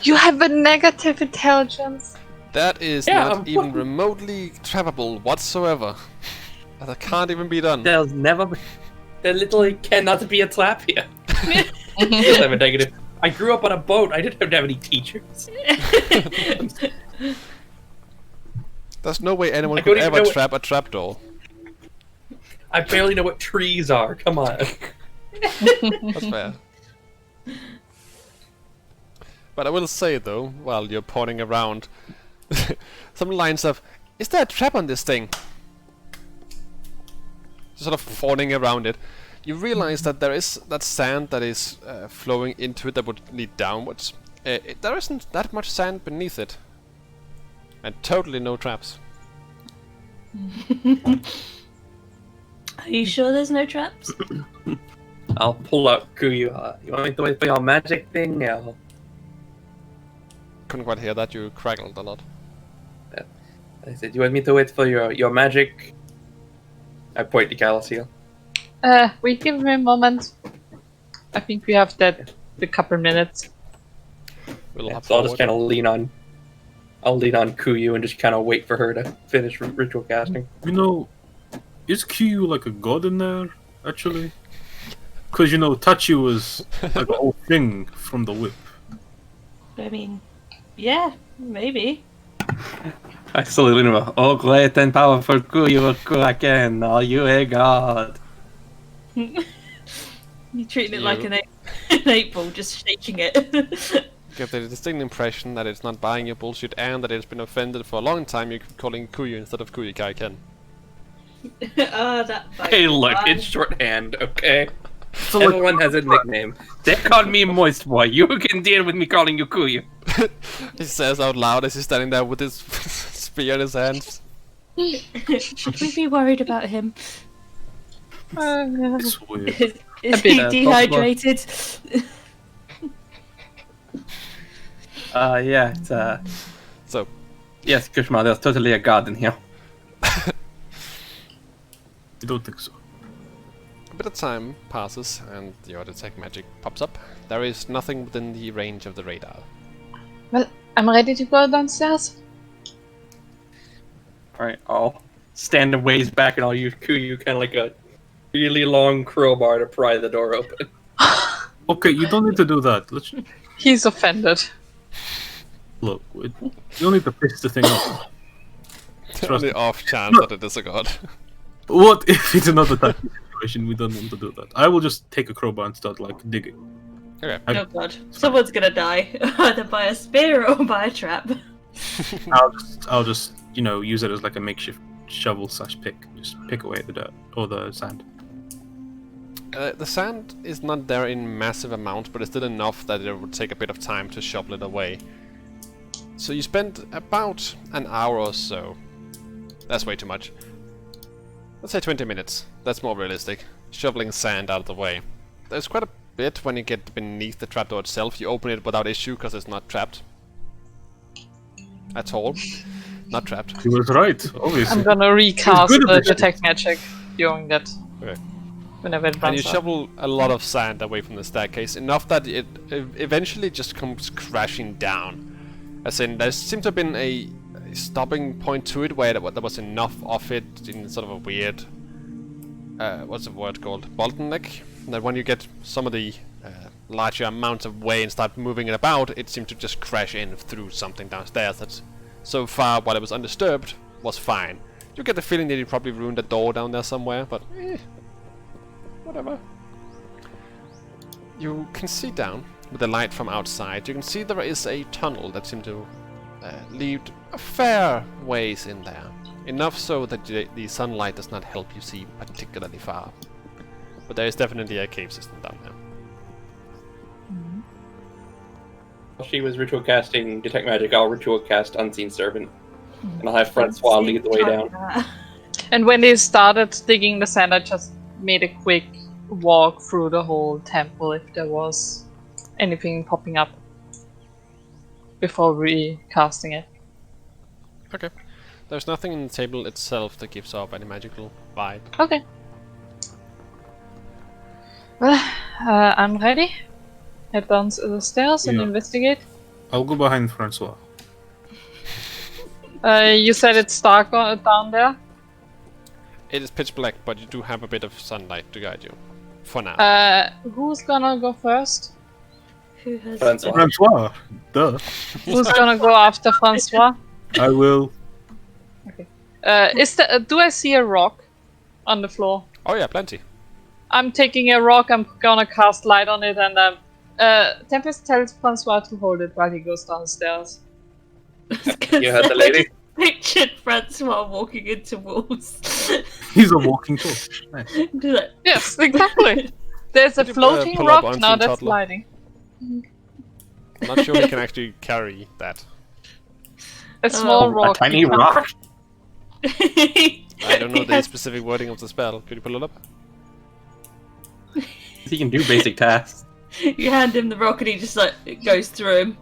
You have a negative intelligence. That is Yeah, not even remotely trappable whatsoever. That can't even be done. There literally cannot be a trap here. Just have a negative. I grew up on a boat. I didn't have any teachers. There's no way anyone I could don't even ever know what- trap a trapdoor. I barely know what trees are. Come on. That's fair. But I will say though, while you're pointing around, some lines of, "Is there a trap on this thing?" sort of fawning around it. You realize that there is that sand that is flowing into it that would lead downwards. There isn't that much sand beneath it. And totally no traps. Are you sure there's no traps? I'll pull out Kuyu. You want me to wait for your magic thing? Yeah. Couldn't quite hear that, you crackled a lot. I said, you want me to wait for your magic? I point to Calasil. We give me a moment. I think we have the couple minutes. We'll Yeah, hop so I'll just forward. kind of lean on. I'll lean on Kuyu and just kind of wait for her to finish ritual casting. You know, is Q like a god in there, actually? Because, you know, Tachi was like a whole thing from the whip. I mean, yeah, maybe. I salute him. Oh, great and powerful Kuyu Kraken, are you a god? You're treating it like You- an 8-ball, just shaking it. Get the distinct impression that it's not buying your bullshit and that it's been offended for a long time. You're calling Kuyu instead of Kuyu Kaiken. That. Hey, look, it's shorthand, okay? So, like, Everyone has a nickname. They call me Moist Boy. You can deal with me calling you Kuyu. He says out loud as he's standing there with his spear in his hands. Should we be worried about him? it's weird. Is bit, he possible. dehydrated? Yeah, it's, So, yes, Kushma, there's totally a god in here. I don't think so. a bit of time passes and your detect magic pops up. There is nothing within the range of the radar. Well, I'm ready to go downstairs. Alright, I'll stand a ways back and I'll use Kuyu kind of like a really long crowbar to pry the door open. Okay, you don't need to do that. Let's He's offended. look. You don't need to piss the thing up. On the off chance that it is a god. What if it's another type of situation? We don't want to do that. I will just take a crowbar and start like digging. Okay. Oh god, someone's gonna die either by a spear or by a trap. I'll just you know use it as like a makeshift shovel / pick. Just pick away the dirt or the sand. The sand is not there in massive amounts, but it's still enough that it would take a bit of time to shovel it away. So you spend about an hour or so. That's way too much. Let's say 20 minutes. That's more realistic. Shoveling sand out of the way. There's quite a bit when you get beneath the trapdoor itself. You open it without issue because it's not trapped. At all. Not trapped. He was right, obviously. I'm gonna recast good at the this. detect magic during that. Okay. Whenever it And runs you out. shovel a lot of sand away from the staircase, enough that it eventually just comes crashing down. As in, there seemed to have been a stopping point to it where there was enough of it in sort of a weird, what's the word called? Bottleneck? That when you get some of the larger amounts of weight and start moving it about, it seemed to just crash in through something downstairs that, so far, while it was undisturbed, was fine. You get the feeling that you probably ruined a door down there somewhere, but whatever. You can see down with the light from outside. You can see there is a tunnel that seems to lead a fair ways in there. Enough so that the sunlight does not help you see particularly far. But there is definitely a cave system down there. While she was ritual casting Detect Magic, I'll ritual cast Unseen Servant. And I'll have Francois lead the way down. And when they started digging the sand, I just made a quick walk through the whole temple if there was anything popping up before recasting it. Okay. There's nothing in the table itself that gives off any magical vibe. Okay. Well, I'm ready. Head down the stairs and Yeah. investigate. I'll go behind Francois. You said it's dark down there? It is pitch black, but you do have a bit of sunlight to guide you. For now. Who's gonna go first? Who has Francois. Francois, duh. Who's gonna go after Francois? I will. Do I see a rock on the floor? Oh yeah, plenty. I'm taking a rock, I'm gonna cast light on it, and Tempest tells Francois to hold it while he goes downstairs. You heard the lady? pictured Francois walking into walls. He's a walking tool. Nice. Do that. Yes, exactly. There's a Could you, floating pull up rock onto now the that's toddler? sliding. I'm not sure he can actually carry that. A small Oh, rock. A tiny you can't- rock. I don't know the Yes. specific wording of the spell. Could you pull it up? He can do basic tasks. You hand him the rock and he just like it goes through him.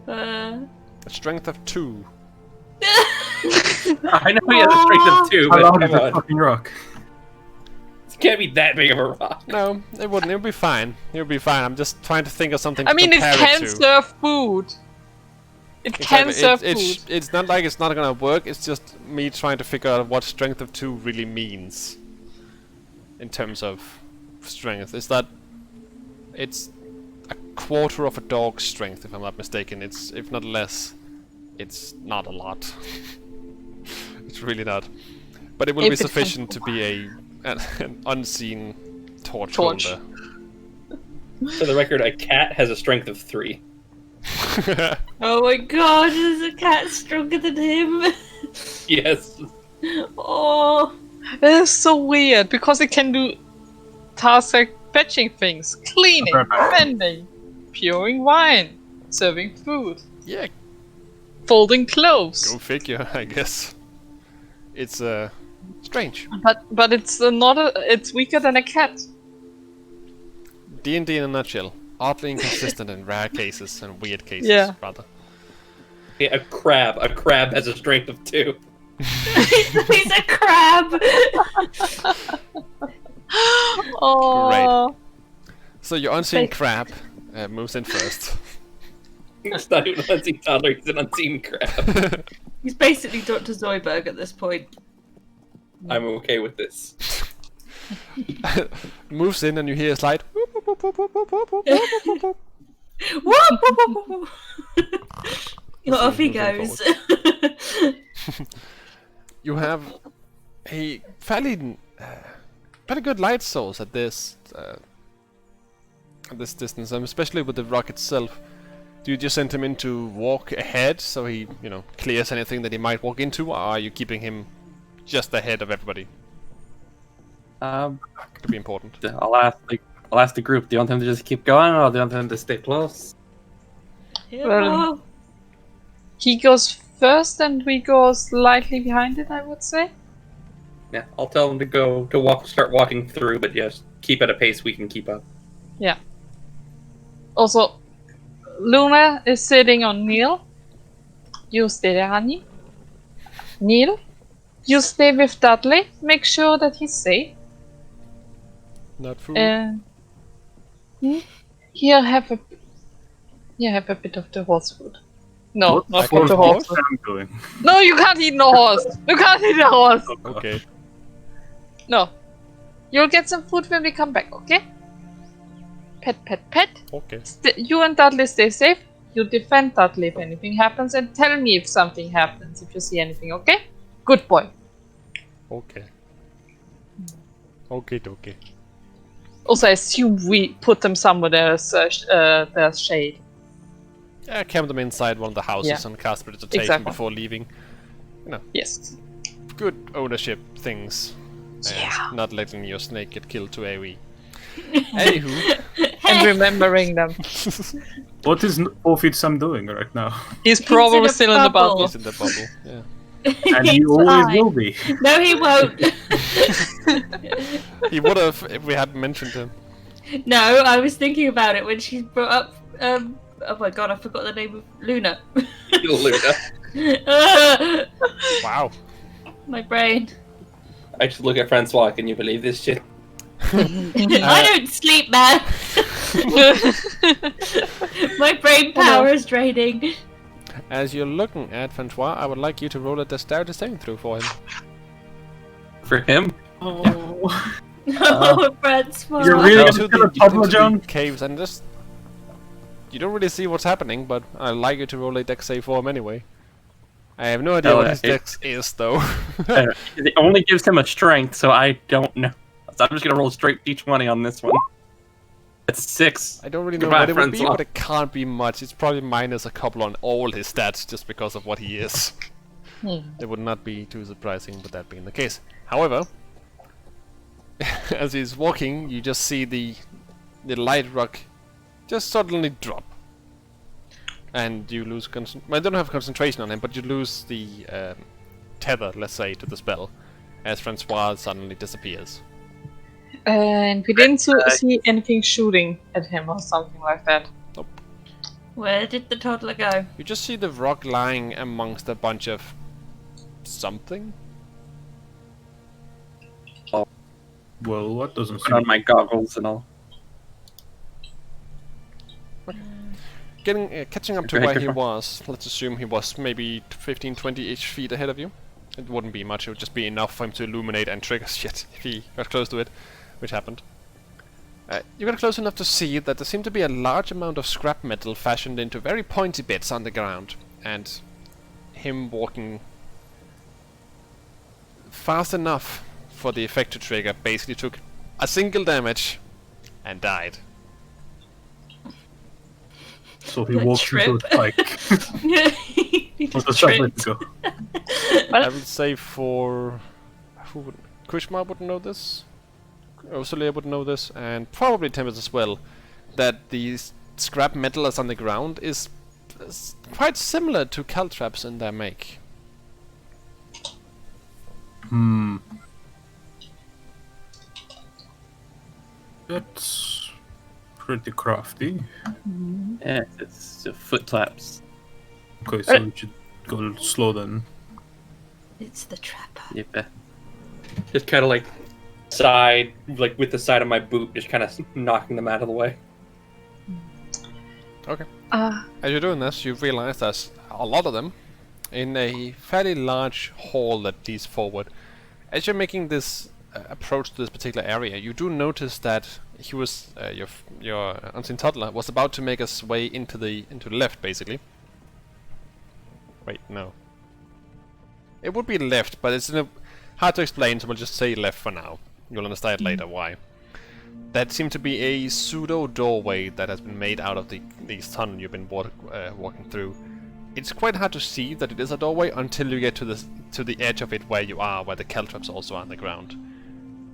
A strength of 2. I know he has a strength of 2, How but long is come that on. fucking rock? It can't be that big of a rock. No, it wouldn't. It'll be fine. It'll be fine. I'm just trying to think of something I to mean, it compare can it to. serve food. It can serve Exactly. food. It's not like it's not gonna work. It's just me trying to figure out what strength of 2 really means. In terms of strength. Is that... It's a quarter of a dog's strength, if I'm not mistaken. It's, if not less, it's not a lot. It's really not. But it will If be it can- sufficient to be an unseen torch Torch. holder. For the record, a cat has a strength of 3. Oh my god, there's a cat stronger than him. Yes. Oh. That is so weird because it can do tasks like fetching things, cleaning, mending, pouring wine, serving food, Yeah, folding clothes. go figure, I guess. It's strange. But it's not a, it's weaker than a cat. D&D in a nutshell. Oddly inconsistent in rare cases and weird cases, Yeah. rather. Yeah, a crab. A crab has a strength of 2. He's a crab. Oh, So your unseen Fake. crab moves in first. It's not even an unseen toddler, he's an unseen crab. He's basically Dr. Zoidberg at this point. I'm okay with this. Moves in and you hear a slide. Whoop, whoop, whoop, whoop. Off he Moving goes. You have a fairly good light source at this distance, especially with the rock itself. Do you just send him in to walk ahead so he, clears anything that he might walk into, or are you keeping him just ahead of everybody? Could be important. I'll ask the group. Do you want them to just keep going, or do you want them to stay close? Yeah. he goes first and we go slightly behind it, I would say. Yeah, I'll tell them to start walking through, but yes, keep at a pace we can keep up. Yeah. Also, Luna is sitting on Neil. You stay there, honey. Neil, you stay with Dudley. Make sure that he's safe. Not food. And here have a bit of the horse food. No, What not I from can the horse? horse. What's Sam doing? No, you can't eat no horse. You can't eat a horse. Okay. No. You'll get some food when we come back, okay? Pet, pet, pet. Okay. You and Dudley stay safe. You defend Dudley if anything happens, and tell me if something happens, if you see anything, okay? Good boy. Okay. Okay. Also, I assume we put them somewhere there's shade. Yeah, camp them inside one of the houses Yeah. and cast precipitation Exactly. before leaving. Yes. Good ownership things. Yeah. And not letting your snake get killed to AoE. Anywho, And remembering them. What is 4 feet Sam doing right now? He's in probably a still in the bubble. bubble. he's in the bubble. Yeah. And he He's always fine. will be. No, he won't. He would have if we hadn't mentioned him. No, I was thinking about it when she brought up. Oh my god, I forgot the name of Luna. Luna. Wow. My brain. I just look at Francois. Can you believe this shit? I don't sleep, man. My brain power is draining. As you're looking at Francois, I would like you to roll a dexterity saving throw for him. For him? Oh. Oh, Francois. You're really Into gonna kill a toddler, into the John? caves and just... You don't really see what's happening, but I'd like you to roll a dex save for him anyway. I have no idea what his dex is, though. It only gives him a strength, so I don't know. So I'm just gonna roll straight d20 on this one. That's 6. I don't really know Goodbye, what it would be, Francois. but it can't be much. It's probably minus a couple on all his stats just because of what he is. It would not be too surprising with that being the case. However, as he's walking, you just see the light rock just suddenly drop. And you lose I don't have concentration on him, but you lose the tether, let's say, to the spell, as Francois suddenly disappears. And we didn't see anything shooting at him or something like that. Where did the toddler go? You just see the rock lying amongst a bunch of something. Well, what doesn't Put on seem... my goggles and all. Catching up to Go ahead, where he Kishore. was, let's assume he was maybe 15, 20-ish feet ahead of you. It wouldn't be much, it would just be enough for him to illuminate and trigger shit if he got close to it, which happened. You got close enough to see that there seemed to be a large amount of scrap metal fashioned into very pointy bits on the ground, and him walking fast enough for the effect to trigger basically took a single damage and died. So he The walks into a trip. spike. He What's just the shot tripped. go? I would say for... who would... Krishma would know this, Solia would know this, and probably Tempest as well, that the scrap metal that's on the ground is quite similar to caltraps in their make. That's pretty crafty. Yeah, it's foot claps. Okay, so we should go slow then. It's the trapper. Yep. Just kind of like side, like with the side of my boot, just kind of knocking them out of the way. Okay. As you're doing this, you realize there's a lot of them in a fairly large hall that leads forward. As you're making this approach to this particular area, you do notice that he was your unseen toddler was about to make his way into the left, basically. Wait, no. It would be left, but it's hard to explain, so we'll just say left for now. You'll understand later why. That seemed to be a pseudo doorway that has been made out of these tunnel you've been walking through. It's quite hard to see that it is a doorway until you get to the edge of it where you are, where the caltraps also are on the ground.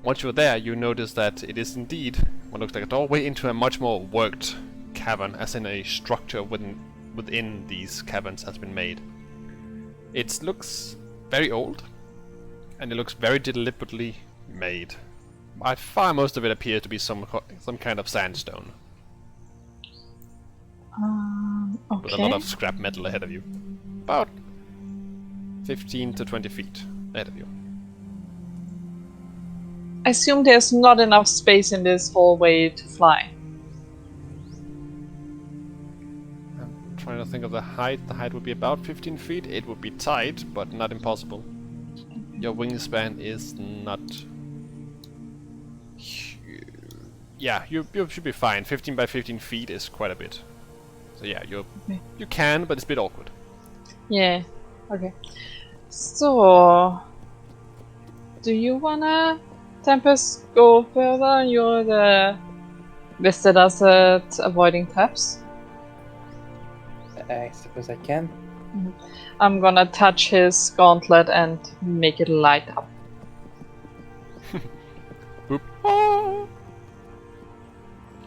Once you're there, you notice that it is indeed what looks like a doorway into a much more worked cavern, as in a structure within these caverns has been made. It looks very old, and it looks very deliberately made. By far, most of it appears to be some kind of sandstone, with a lot Okay. of scrap metal ahead of you. About 15 to 20 feet ahead of you. I assume there's not enough space in this hallway to fly. I'm trying to think of the height. The height would be about 15 feet. It would be tight, but not impossible. Your wingspan is not... Yeah, you should be fine. 15 by 15 feet is quite a bit. So yeah, you can, but it's a bit awkward. Yeah. Okay. So, do you wanna, Tempest, go further? You're the listed as at avoiding traps. I suppose I can. I'm gonna touch his gauntlet and make it light up. Boop. Ah!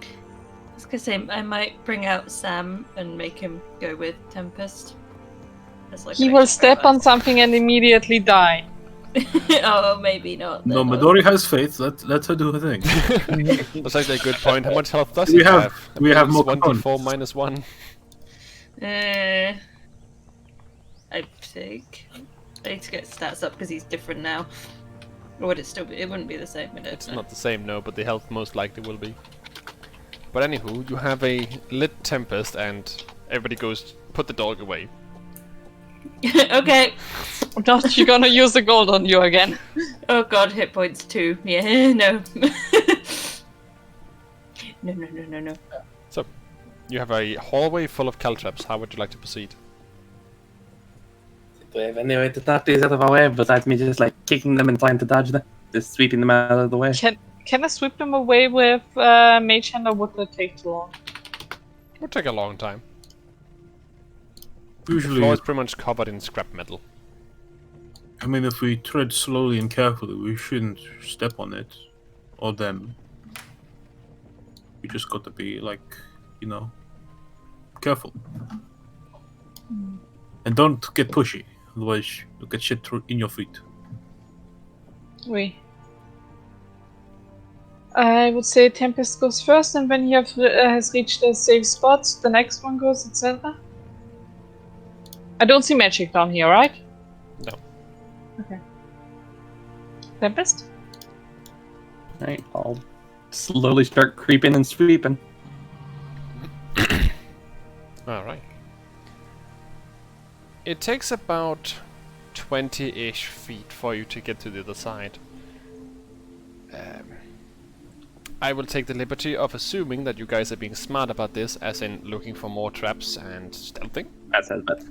I was gonna say I might bring out Sam and make him go with Tempest. As like He an will extra step on person. something and immediately die. Oh, maybe not. No, then. Midori has faith. Let her do her thing. That's actually a good point. How much health does We he have- have? we have more 1d4 components. minus 1. I think I need to get stats up because he's different now. Or would it still be? It wouldn't be the same, would it? It's not the same, no, but the health most likely will be. But anywho, you have a lit tempest and everybody goes, put the dog away. Okay. Not you gonna use the gold on you again. Oh god, hit points 2. Yeah, no. No. So, you have a hallway full of caltraps. How would you like to proceed? Do I have any way to knock these out of our way besides me just like kicking them and trying to dodge them? Just sweeping them out of the way? Can I sweep them away with Mage Hand, or would that take too long? It would take a long time. The Usually, floor is pretty much covered in scrap metal. I mean, if we tread slowly and carefully, we shouldn't step on it or them. We just got to be like, you know, careful. And don't get pushy, otherwise you'll get shit in your feet. Oui. I would say Tempest goes first, and when he has reached a safe spot, the next one goes, etc. I don't see magic down here, right? No. Okay. Tempest? Alright, I'll slowly start creeping and sweeping. Alright. It takes about 20-ish feet for you to get to the other side. I will take the liberty of assuming that you guys are being smart about this, as in looking for more traps and stealthing.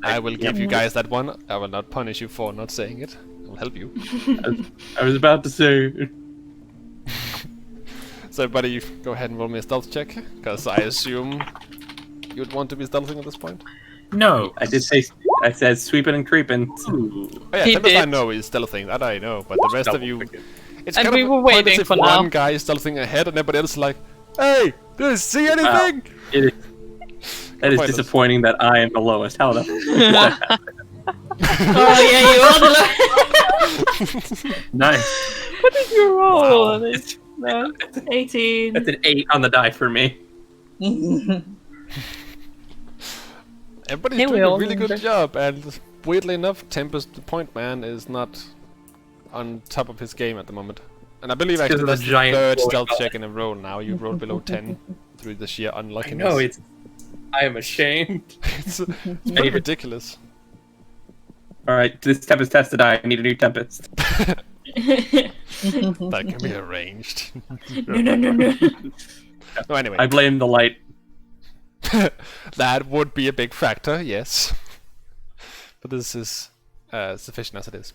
I will give you guys that one. I will not punish you for not saying it. I will help you. I was about to say. So everybody, go ahead and roll me a stealth check, because I assume you'd want to be stealthing at this point. No. I did say. I said sweeping and creeping. Oh yeah, He Tempest I did. know is stealthing, that I know, but the rest of you... It's And kind we of were pointless waiting if for one now. guy is stealthing ahead and everybody else is like, hey, do you see anything? It is. That is Pointless. disappointing that I am the lowest. How the? Oh yeah, you are the Nice. What did you roll? Wow. It's- No. 18. That's an 8 on the die for me. Everybody's Hey, we doing a all really good remember. job, and weirdly enough, Tempest, the point man, is not on top of his game at the moment. And I believe It's 'cause actually of the that's the giant third glowing stealth ball. check in a row now. You rolled below 10 through the sheer I unluckiness. know it's. I am ashamed. it's pretty ridiculous. All right, this Tempest has to die. I need a new Tempest. That can be arranged. No. No, anyway. I blame the light. That would be a big factor, yes. But this is sufficient as it is.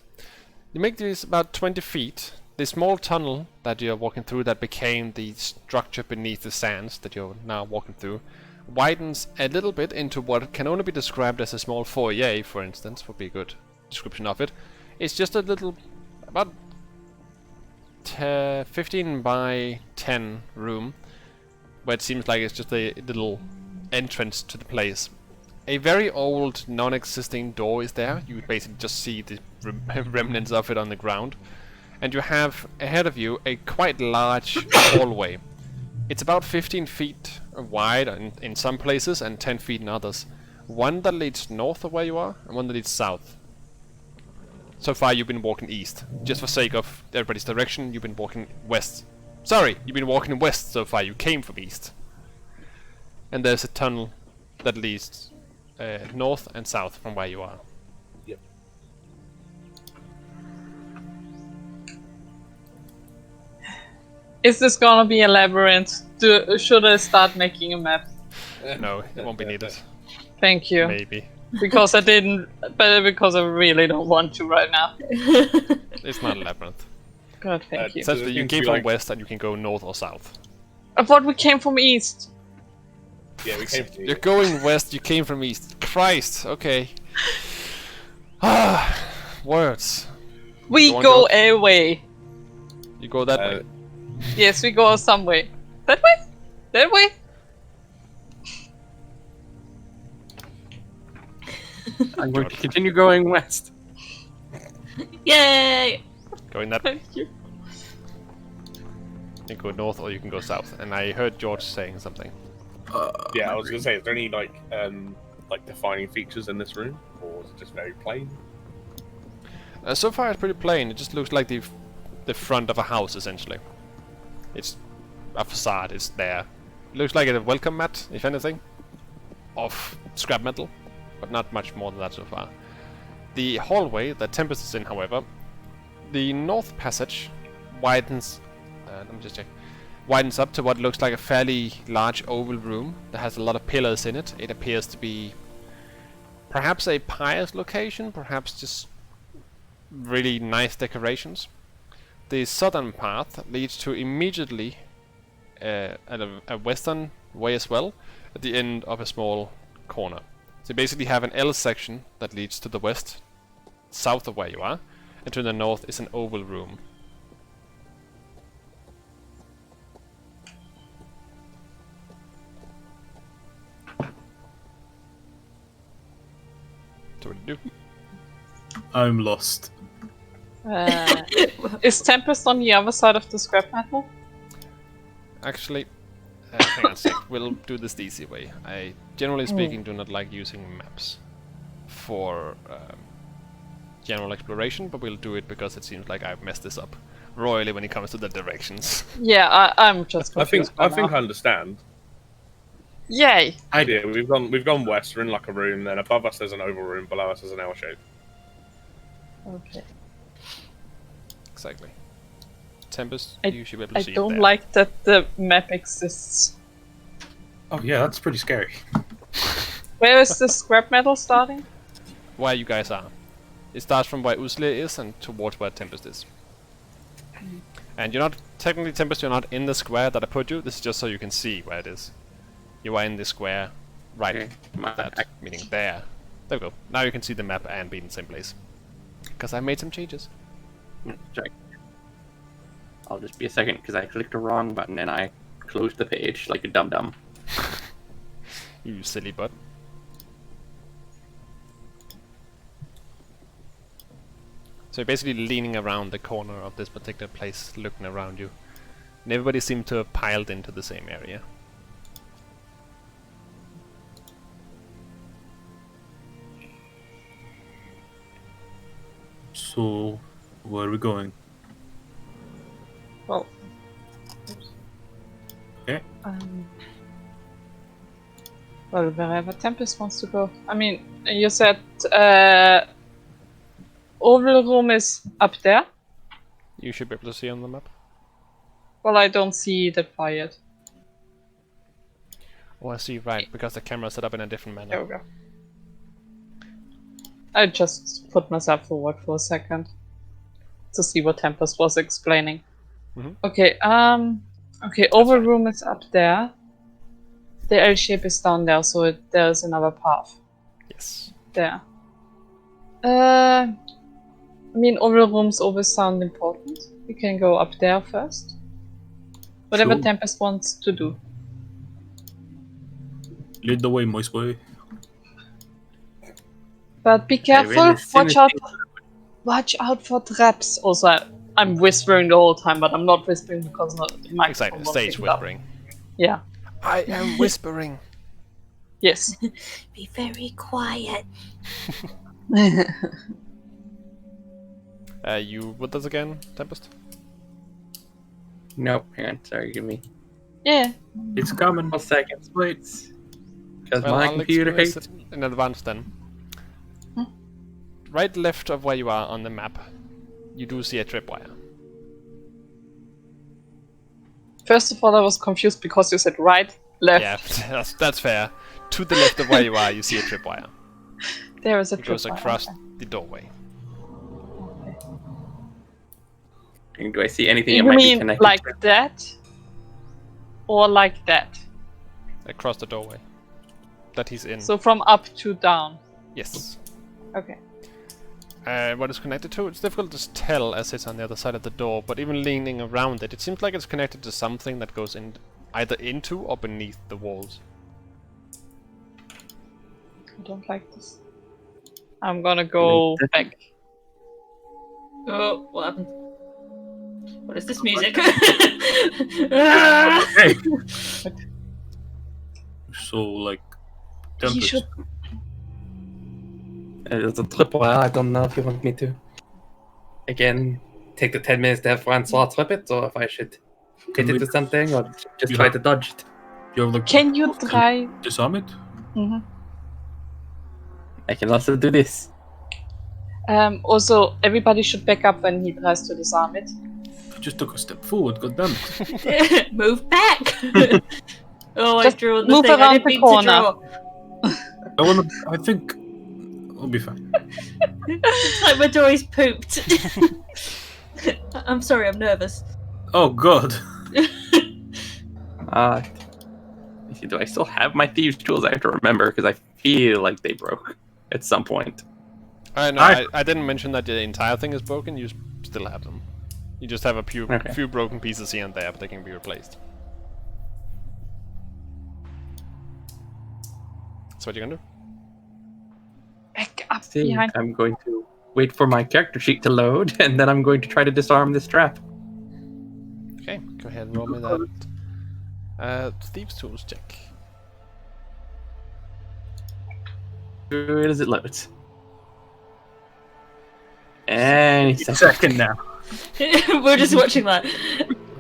You make this about 20 feet. The small tunnel that you're walking through that became the structure beneath the sands that you're now walking through widens a little bit into what can only be described as a small foyer, for instance, would be a good description of it. It's just a little, about 15 by 10 room, where it seems like it's just a little entrance to the place. A very old, non-existing door is there. You basically just see the remnants of it on the ground. And you have ahead of you a quite large hallway. It's about 15 feet wide in some places and 10 feet in others. One that leads north of where you are, and one that leads south. So far you've been walking east. Just for sake of everybody's direction, you've been walking west. Sorry, you've been walking west so far. You came from east. And there's a tunnel that leads north and south from where you are. Is this gonna be a labyrinth? Should I start making a map? No, it won't be needed. Thank you. Maybe. Because I didn't, but because I really don't want to right now. It's not a labyrinth. God, thank you. Essentially, you seems to came be from like- west and you can go north or south. I thought we came from east. Yeah, we came to You're going west, you came from east. Christ, okay. Ah, words. We You wanna go go? away. You go that way. Yes, we go some way. That way? That way? I'm going to continue going west. Yay! Going that way. Thank you. You can go north or you can go south. And I heard George saying something. Yeah, I was gonna say, is there any like defining features in this room, or is it just very plain? So far it's pretty plain. It just looks like the front of a house, essentially. It's a facade, it's there. It looks like a welcome mat, if anything, of scrap metal, but not much more than that so far. The hallway that Tempest is in, however, the north passage widens. Let me just check. Widens up to what looks like a fairly large oval room that has a lot of pillars in it. It appears to be perhaps a pious location, perhaps just really nice decorations. The southern path leads to immediately at a western way as well, at the end of a small corner. So you basically have an L section that leads to the west, south of where you are, and to the north is an oval room. So what do you do? I'm lost. Is Tempest on the other side of the scrap metal? Actually, hang on a sec. We'll do this the easy way. I, generally speaking, do not like using maps for general exploration, but we'll do it because it seems like I've messed this up royally when it comes to the directions. Yeah, I'm just I think confused by I now. understand. Yay! Idea. We've gone west. We're in like a room. Then above us there's an oval room. Below us is an L shape. Okay. Exactly. Tempest, I- you should be able to I see it don't there. like that the map exists. Oh yeah, that's pretty scary. Where is the scrap metal starting? Where you guys are. It starts from where Usle is and towards where Tempest is. And you're not, technically Tempest, you're not in the square that I put you. This is just so you can see where it is. You are in the square, right, Okay. that, meaning there. There we go. Now you can see the map and be in the same place. Because I made some changes. Check. I'll just be a second because I clicked the wrong button and I closed the page like a dum-dum. You silly butt. So you're basically leaning around the corner of this particular place, looking around you. And everybody seemed to have piled into the same area. So, where are we going? Well. Okay. Well, wherever Tempest wants to go. I mean, you said oval room is up there. You should be able to see on the map. Well, I don't see that far yet. Oh, I see, right, because the camera is set up in a different There manner. we go. I just put myself forward for a second to see what Tempest was explaining. Mhm. Okay, okay, oval room is up there. The L shape is down there, so there's another path Yes. there. I mean, oval rooms always sound important. We can go up there first. Whatever Sure. Tempest wants to do. Lead the way, moist boy. But be careful, watch out for traps. Also, I'm whispering the whole time, but I'm not whispering because the microphone Exactly, won't stage pick it up. whispering. Yeah. I am whispering. Yes. Be very quiet. You with us again, Tempest? Nope, hang on, sorry, give me Yeah. It's coming. 1 second. Wait. Because Well, my I'll computer express hates. it in advance then. Right left of where you are on the map, you do see a tripwire. First of all, I was confused because you said right, left. Yeah, that's fair. To the left of where you are, you see a tripwire. There is a It goes tripwire. across Okay. the doorway. Do I see anything it You might be mean connected like to? that? Or like that? Across the doorway. That he's in. So from up to down. Yes. Okay. What it's connected to, it's difficult to tell as it's on the other side of the door, but even leaning around it, it seems like it's connected to something that goes in either into or beneath the walls. I don't like this. I'm gonna go back. Oh, what happened? What is this music? Ah! Hey. So, like, He Tempest. should. There's a tripwire, I don't know if you want me to. Again, take the 10 minutes to have Francois trip it, or if I should hit it we- to something, or just You try have- to dodge it. You have, like, Can you try? disarm it? I can also do this. Also, everybody should back up when he tries to disarm it. I just took a step forward, goddammit. Move back. Oh, I Just drew on the move thing I around didn't the mean corner. to draw. I think I'll be fine. It's like my door is pooped. I'm sorry, I'm nervous. Oh god. Do I still have my thieves' tools? I have to remember because I feel like they broke at some point. I didn't mention that the entire thing is broken. You still have them. You just have a few broken pieces here and there, but they can be replaced. So what you gonna do? Back up behind. I'm going to wait for my character sheet to load, and then I'm going to try to disarm this trap. Okay, go ahead and roll me that. Thieves' tools check. Where does it load? Any Second now. We're just watching that.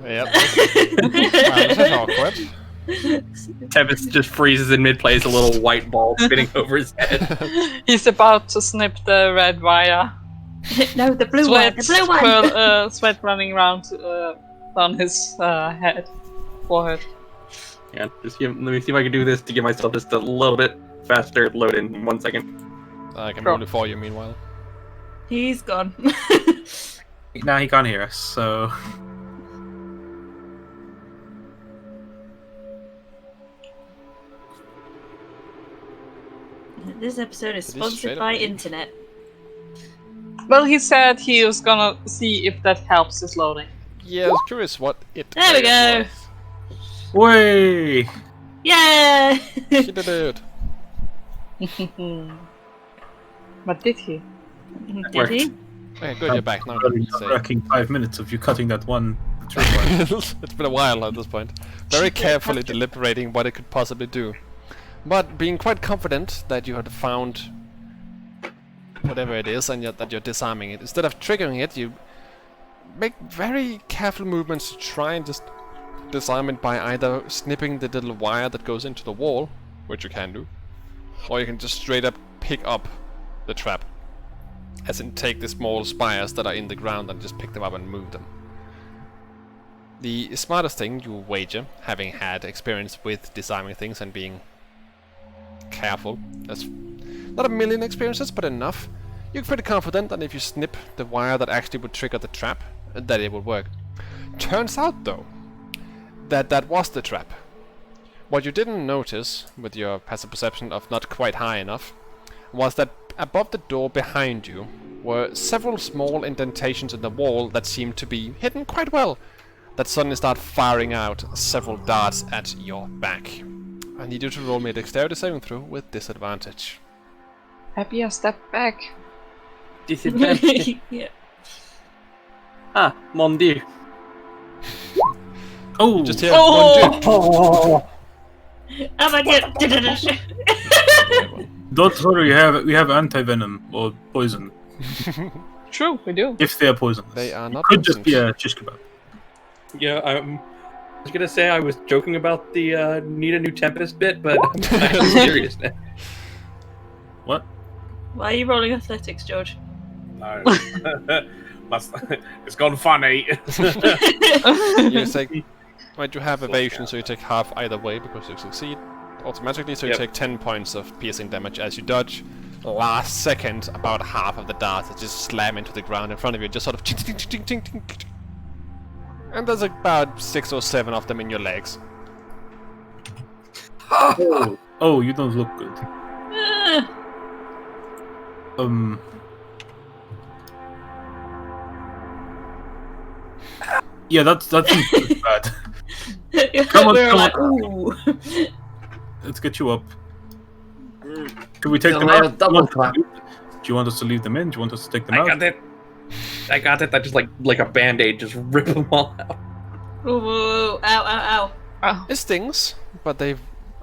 Yep. Wow, this is awkward. Tempest just freezes in mid-play as a little white ball spinning over his head. He's about to snip the red wire. No, the blue one. The blue one. Sweat running around on his forehead. Yeah, let me see if I can do this to give myself just a little bit faster load in 1 second. I can roll it for you meanwhile. He's gone. Now he can't hear us, so... This episode is It is straight sponsored up. by Internet. Well, he said he was gonna see if that helps his loading. Yeah, I was curious what it There we go. was. Way! Yeah! He did it. But did he? Did he? Okay, good, you're back now. Working 5 minutes of you cutting that one tree. It's been a while at this point. Very carefully deliberating what it could possibly do. But being quite confident that you had found whatever it is and that you're disarming it. Instead of triggering it, you make very careful movements to try and just disarm it by either snipping the little wire that goes into the wall, which you can do, or you can just straight up pick up the trap. As in take the small spires that are in the ground and just pick them up and move them. The smartest thing, you wager, having had experience with disarming things and being careful, that's not a million experiences, but enough. You're pretty confident that if you snip the wire that actually would trigger the trap, that it would work. Turns out, though, that was the trap. What you didn't notice, with your passive perception of not quite high enough, was that above the door behind you were several small indentations in the wall that seemed to be hidden quite well, that suddenly start firing out several darts at your back. I need you to roll me a dexterity saving throw with disadvantage. Happy I stepped back. Disadvantage. Yeah. Ah, mon dieu. Oh! Just hear one dude. Oh my god! Don't worry, we have anti-venom or poison. True, we do. If they are poison. They are not Could just be poisoned. a shish kebab. Yeah, I was gonna say I was joking about the need a new Tempest bit, but I'm serious now. What? Why are you rolling athletics, George? No. It's gone funny. You take, right, you have evasion, so you take half either way because you succeed automatically, so you Yep. take 10 points of piercing damage as you dodge. Last second, about half of the darts that just slam into the ground in front of you, just sort of ching, ching, ching, ching, ching, ching. And there's about 6 or 7 of them in your legs. Oh, you don't look good. Yeah, that's bad. Come on, We're come like, on. ooh. Let's get you up. Can we take them I'll out? double clap. Do you want us to leave them in? Do you want us to take them I out? got it. I got it. I just like a band-aid, just rip them all out. Ooh, ow, ow, ow. It stings, but they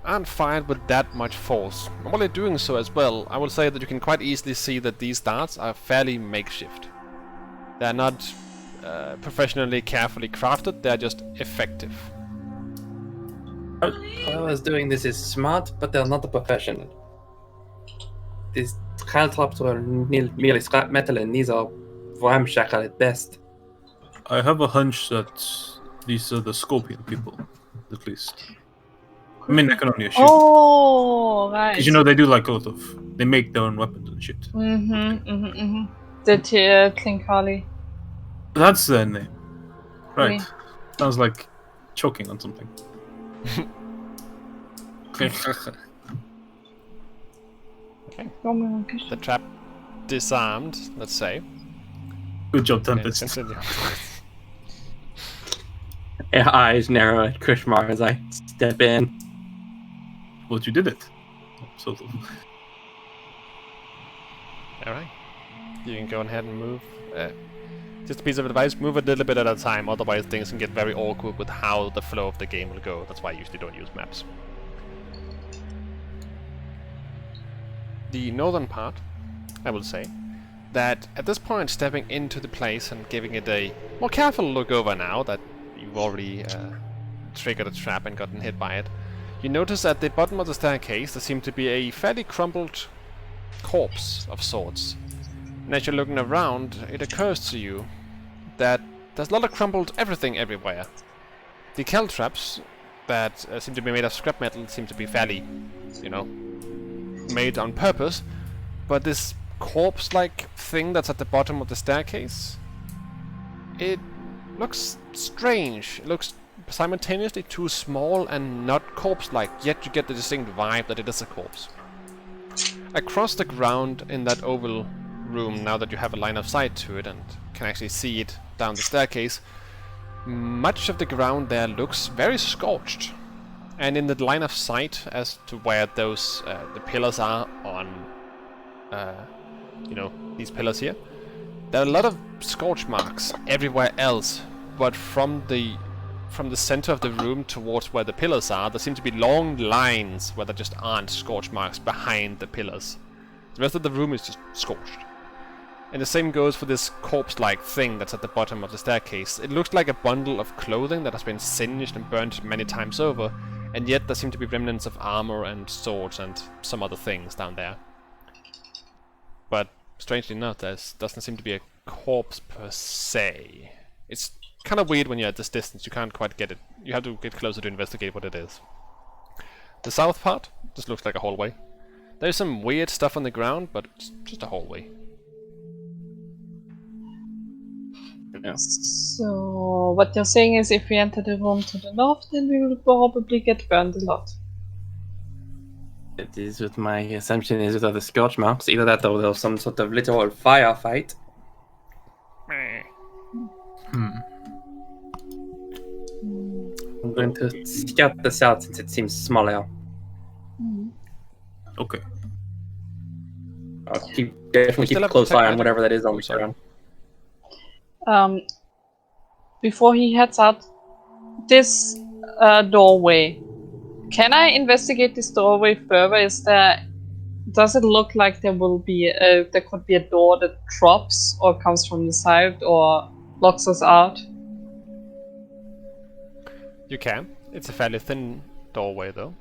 aren't fired with that much force. And while they're doing so as well, I will say that you can quite easily see that these darts are fairly makeshift. They're not professionally, carefully crafted, they're just effective. Whoever's doing this is smart, but they're not a professional. These caltrops were merely scrap metal, and these are ramshackle at best. I have a hunch that these are the Scorpion people, at least. I mean, I can only assume. Oh, right. Because you know, they do like a lot of... They make their own weapons and shit. The Cling Harley. That's the name. Right. Me. Sounds like choking on something. The trap disarmed, let's say. Good job, Okay, Tempest. continue. Yeah, eyes narrow at Krishmar as I step in. But you did it. Sort of. Alright. You can go ahead and move. Just a piece of advice, move a little bit at a time, otherwise things can get very awkward with how the flow of the game will go. That's why I usually don't use maps. The northern part, I will say, that at this point stepping into the place and giving it a more careful look over now that you've already triggered a trap and gotten hit by it, you notice at the bottom of the staircase there seems to be a fairly crumpled corpse of sorts. And as you're looking around, it occurs to you that there's a lot of crumpled everything everywhere. The caltraps that seem to be made of scrap metal seem to be fairly, you know, made on purpose, but this corpse-like thing that's at the bottom of the staircase, it looks strange. It looks simultaneously too small and not corpse-like, yet you get the distinct vibe that it is a corpse. Across the ground in that oval room, now that you have a line of sight to it and can actually see it down the staircase, much of the ground there looks very scorched. And in the line of sight as to where those the pillars are on, you know, these pillars here, there are a lot of scorch marks everywhere else. But from the center of the room towards where the pillars are, there seem to be long lines where there just aren't scorch marks behind the pillars. The rest of the room is just scorched. And the same goes for this corpse-like thing that's at the bottom of the staircase. It looks like a bundle of clothing that has been singed and burnt many times over, and yet there seem to be remnants of armor and swords and some other things down there. But strangely enough, there doesn't seem to be a corpse per se. It's kind of weird when you're at this distance, you can't quite get it. You have to get closer to investigate what it is. The south part just looks like a hallway. There's some weird stuff on the ground, but it's just a hallway. Yeah. So what you're saying is if we enter the room to the north, then we will probably get burned a lot. It is what my assumption is with other scorch marks. Either that or there's some sort of literal firefight. I'm going to scout this out since it seems smaller. Okay. I'll definitely keep a close eye on whatever that is on the ground. Before he heads out, this doorway. Can I investigate this doorway further? Does it look like there could be a door that drops or comes from the side or locks us out? You can. It's a fairly thin doorway though.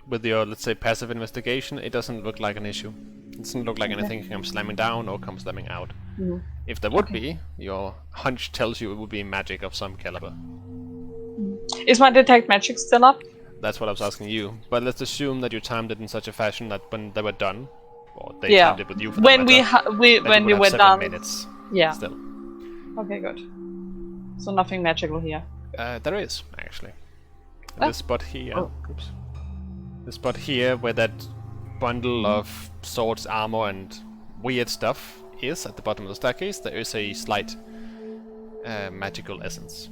With your, let's say, passive investigation, it doesn't look like an issue. It doesn't look like anything comes slamming down or comes slamming out. Mm. If there would be, your hunch tells you it would be magic of some caliber. Is my detect magic still up? That's what I was asking you. But let's assume that you timed it in such a fashion that when they were done, or they timed it with you for that when matter, when we were 7 done. minutes. Yeah. Still. Okay, good. So nothing magical here. There is, actually. This spot here. Oops. This spot here where that bundle of swords, armor, and weird stuff is at the bottom of the staircase, there is a slight magical essence.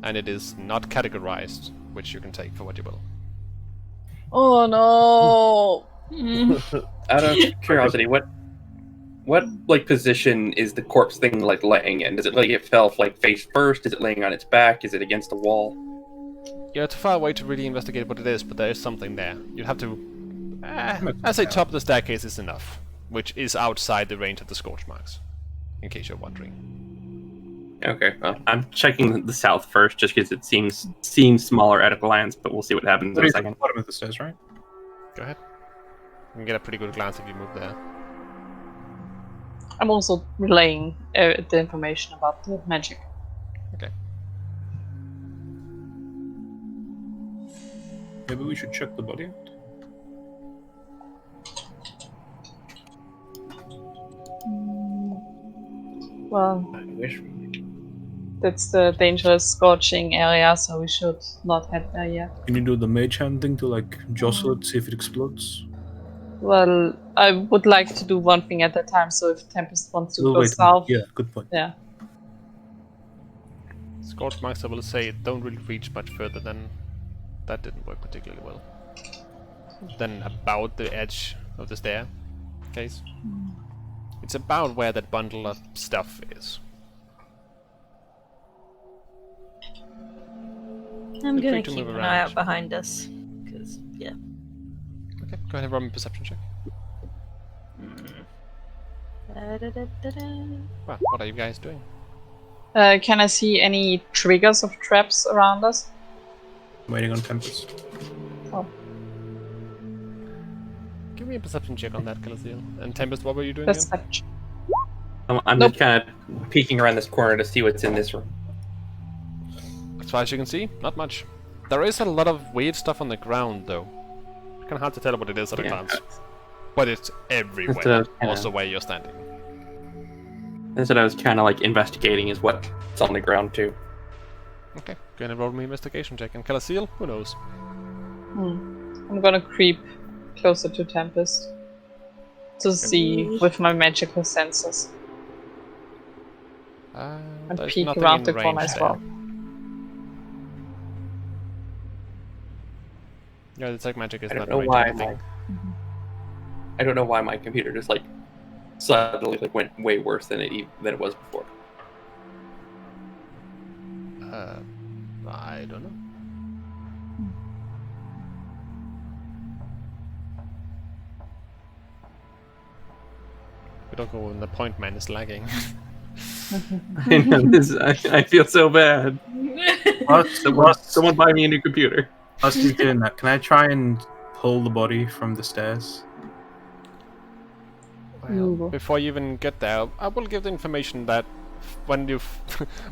And it is not categorized, which you can take for what you will. Oh no! Out of curiosity, what like position is the corpse thing like laying in? Does it like it fell like face first? Is it laying on its back? Is it against a wall? You're too far away to really investigate what it is, but there is something there. You'd have to... I'd say top of the staircase is enough, which is outside the range of the scorch marks, in case you're wondering. Okay, well, I'm checking the south first, just because it seems smaller at a glance, but we'll see what happens in a second. Bottom of the stairs, right? Go ahead. You can get a pretty good glance if you move there. I'm also relaying the information about the magic. Okay. Maybe we should check the body out. Well, I wish. That's the dangerous scorching area, so we should not head there yet. Can you do the mage hand thing to like jostle it, see if it explodes? Well, I would like to do one thing at a time, so if Tempest wants to We'll go wait. south... Yeah, good point. Yeah. Scorch marks, I will say, don't really reach much further than... That didn't work particularly well. Then about the edge of the stair case. It's about where that bundle of stuff is. I'm Feel gonna free to keep move an eye around. out behind us. Because, yeah. Okay, go ahead and roll me a perception check. Da-da-da-da-da. Well, what are you guys doing? Can I see any triggers of traps around us? Waiting on Tempest. Oh. Give me a perception check on that, Calasiel. And Tempest, what were you doing again? Perception. I'm Nope. just kind of peeking around this corner to see what's in this room. As far as you can see, not much. There is a lot of weird stuff on the ground, though. It's kind of hard to tell what it is at a Yeah. glance. But it's everywhere, That's what I was kinda- also where you're standing. That's what I was kind of like investigating is what's on the ground too. Okay, go ahead and roll me an investigation check. And Calasiel, who knows? I'm gonna creep closer to Tempest to see with my magical senses and There's peek nothing around in the corner range as there. well. Yeah, the detect magic is I not don't know range why anything. I don't know why my computer just like suddenly like went way worse than it was before. I don't know. We don't go when the point man is lagging. I know, I feel so bad. Someone buy me a new computer. Whilst he's doing that, can I try and pull the body from the stairs? Well, before you even get there, I will give the information that when you,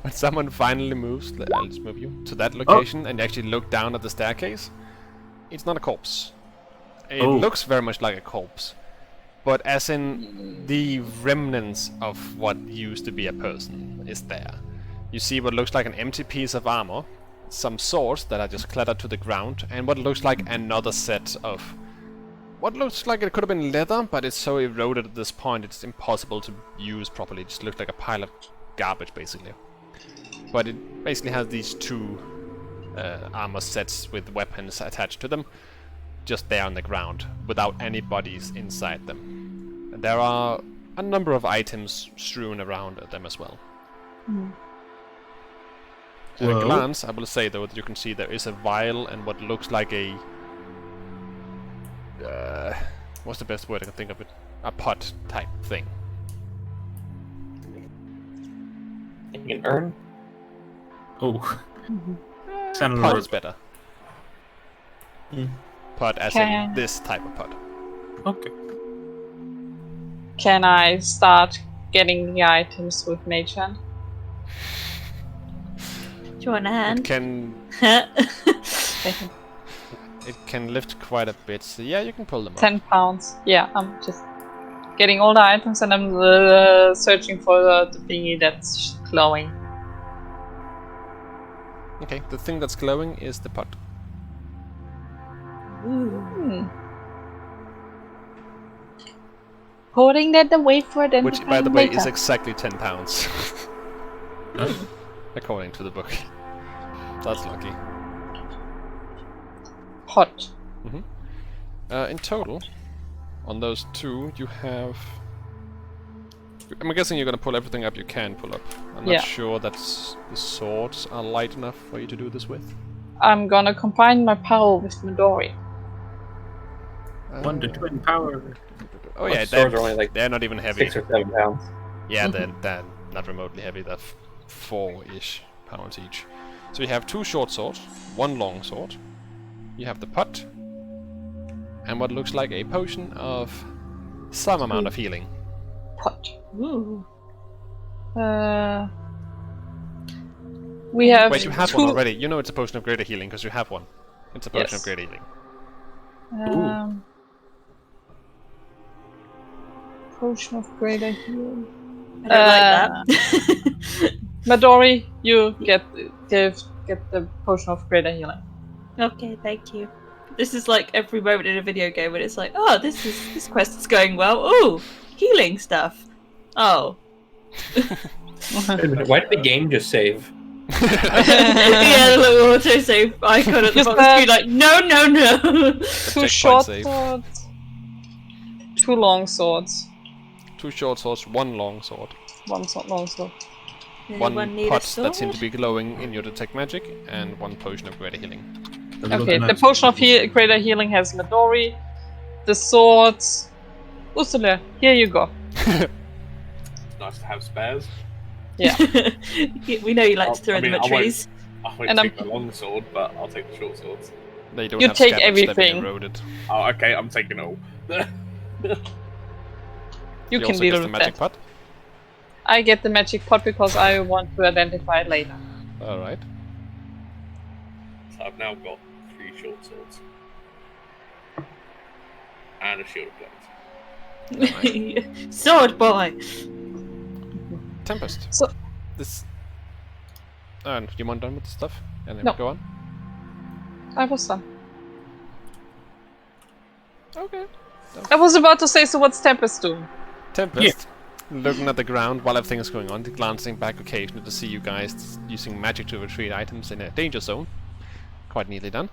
when someone finally moves, I'll just move you to that location and you actually look down at the staircase. It's not a corpse. It looks very much like a corpse, but as in the remnants of what used to be a person is there. You see what looks like an empty piece of armor, some swords that are just clattered to the ground, and what looks like another set of what looks like it could have been leather, but it's so eroded at this point it's impossible to use properly. It just looks like a pile of garbage, basically. But it basically has these two armor sets with weapons attached to them, just there on the ground, without any bodies inside them. And there are a number of items strewn around them as well. At a Well. glance, I will say though that you can see there is a vial and what looks like a what's the best word I can think of it? A pot type thing. Like an urn? Oh. Sounded Pot like is better. Hmm. Pot as in this type of pot. okay. Can I start getting the items with Mage Hand? Do you want a hand? It can lift quite a bit, so yeah, you can pull them up. 10 pounds. Yeah, I'm just getting all the items and I'm searching for the thingy that's glowing. Okay, the thing that's glowing is the pot. Putting that away for then Which, by the way, is exactly 10 pounds. According to the book. That's lucky. Hot. In total, on those two, you have... I'm guessing you're gonna pull everything up you can pull up. I'm Yeah. not sure that the swords are light enough for you to do this with. I'm gonna combine my power with Midori. Wonder Twin Power. Oh yeah, Swords are only like they're not even heavy. 6 or 7 pounds. Yeah, they're not remotely heavy. They're 4-ish pounds each. So you have 2 short swords, 1 long sword. You have the pot, and what looks like a potion of some amount of healing. Pot. Ooh. We have Wait, you have 2... one already. You know it's a potion of greater healing because you have one. It's a potion Yes. of greater healing. Potion of greater healing. I don't like that. Midori, you get the potion of greater healing. Okay, thank you. This is like every moment in a video game when it's like, oh, this quest is going well. Oh, healing stuff. Oh. Wait a minute, why did the game just save? Yeah, the little autosave icon at the Just bottom screen, like, no. Two checkpoint short save. swords. Two long swords. 2 short swords, 1 long sword. One long sword. One need a pot that seemed to sword? be glowing in your detect magic, and 1 potion of greater healing. Have you got Okay, the knives? potion of greater healing has Midori. The swords. Ursula, here you go. Nice to have spares. Yeah. We know you like to throw I them mean, at I won't- trees. I won't And take the long sword, but I'll take the short swords. They don't You have take scabbards that have been everything. eroded. Oh, okay, I'm taking all. You can also deal gets the with magic that. pot. I get the magic pot because I want to identify it later. Alright. So I've now got 3 short swords. And a shield of blades. Sword boy. Tempest. So- This. And you want done with the stuff? And then No. go on. I was done. Okay. I was about to say, so what's Tempest doing? Tempest. Looking at the ground while everything is going on, glancing back occasionally to see you guys using magic to retrieve items in a danger zone. Quite neatly done.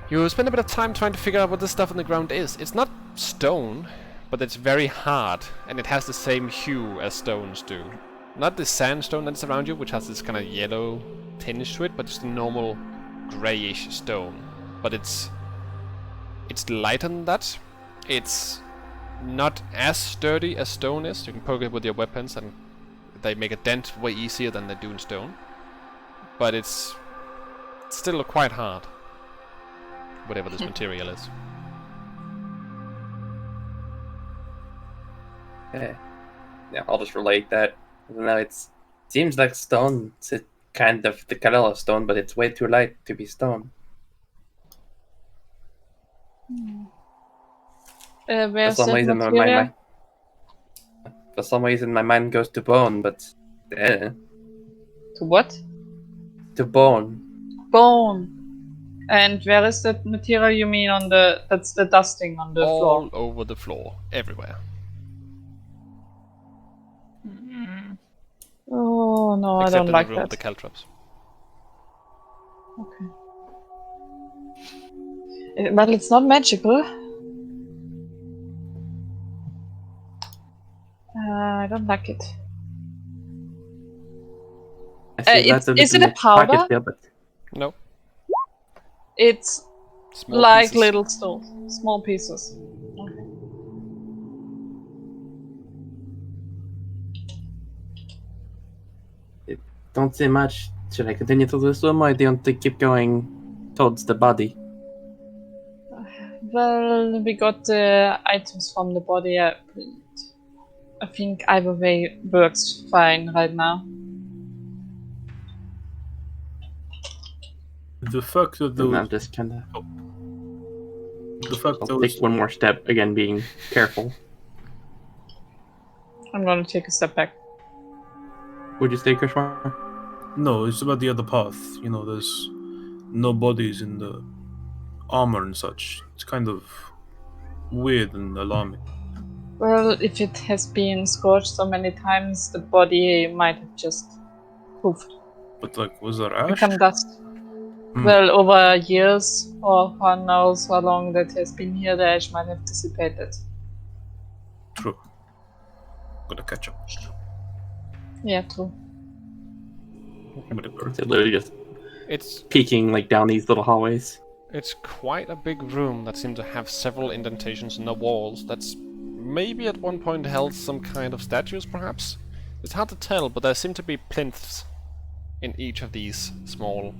You spend a bit of time trying to figure out what this stuff on the ground is. It's not stone, but it's very hard, and it has the same hue as stones do. Not the sandstone that's around you, which has this kind of yellow tinge to it, but just a normal greyish stone. But it's lighter than that. It's not as sturdy as stone is. You can poke it with your weapons and they make a dent way easier than they do in stone. But it's still quite hard. Whatever this material is. Yeah, I'll just relate that. I don't know, seems like stone. It's kind of the color of stone, but it's way too light to be stone. Where's some that reason, material? For some reason, my mind goes to bone, but To what? to bone. Bone. And where is that material you mean on the... That's the dusting on the All floor. over the floor. Everywhere. Oh no, I Except don't in like the room that. with the caltrops. Okay. But it's not magical. I don't like it. I see lots of is it little a powder? pockets there, but No. It's Small like pieces. little stones, small pieces. Okay. don't see much. Should I continue to this room, or do you want to keep going towards the body? Well, we got the items from the body. I think either way works fine right now. The fact that And I'm those, just kind of. the fact I'll those, take one more step again, being careful. I'm gonna take a step back. Would you stay, Kushmar? no, it's about the other path. You know, there's no bodies in the armor and such. It's kind of weird and alarming. Well, if it has been scorched so many times, the body might have just poofed, But like, was there ash? become dust. Hmm. Well, over years, or who knows how long that has been here, the ash might have dissipated. True. Gotta catch up. Yeah, true. But it It's literally just It's peeking like down these little hallways. It's quite a big room that seems to have several indentations in the walls that's maybe at one point held some kind of statues, perhaps? It's hard to tell, but there seem to be plinths in each of these small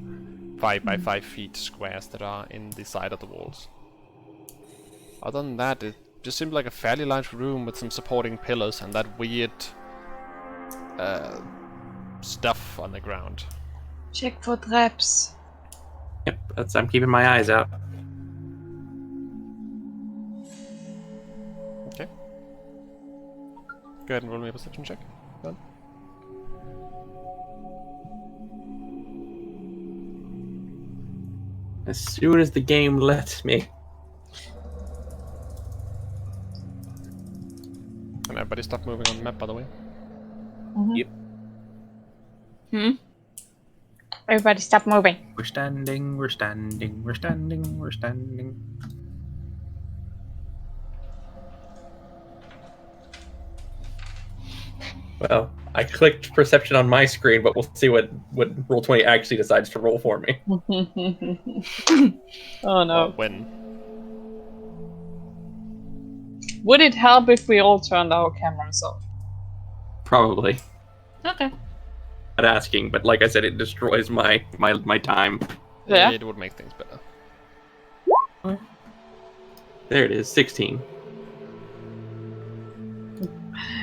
5 by 5 feet squares that are in the side of the walls. Other than that, it just seemed like a fairly large room with some supporting pillars and that weird stuff on the ground. Check for traps. Yep, I'm keeping my eyes out. Okay. Go ahead and roll me a perception check. Done. As soon as the game lets me. And everybody stop moving on the map, by the way. Everybody stop moving. We're standing, we're standing, we're standing, we're standing. Well, I clicked perception on my screen, but we'll see what Roll20 actually decides to roll for me. Oh no. Or when. Would it help if we all turned our cameras off? Probably. Okay. Not asking, but like I said, it destroys my time. Yeah. It would make things better. There it is, 16.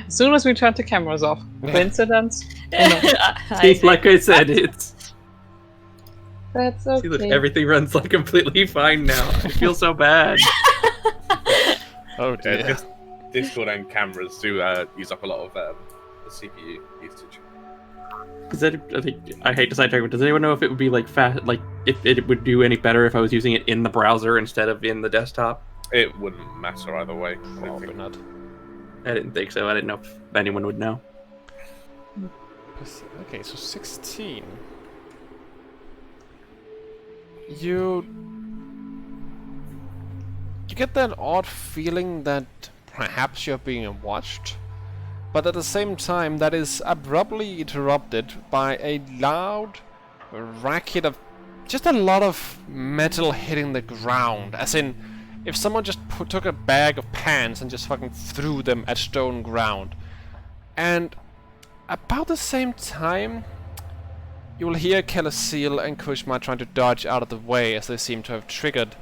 As soon as we turned the cameras off. Coincidence? See, like I said, it's... That's See, look, okay. everything runs like completely fine now. I feel so bad. Oh dear. Discord and cameras do use up a lot of the CPU usage. Is that, I hate to sidetrack, but does anyone know if it would be like fast, like if it would do any better if I was using it in the browser instead of in the desktop? It wouldn't matter either way. I don't Probably think. not. I didn't think so. I didn't know if anyone would know. Okay, so 16. You get that odd feeling that perhaps you're being watched, but at the same time that is abruptly interrupted by a loud racket of just a lot of metal hitting the ground, as in if someone just took a bag of pans and just fucking threw them at stone ground. And about the same time, you will hear Kellesil and Kushma trying to dodge out of the way as they seem to have triggered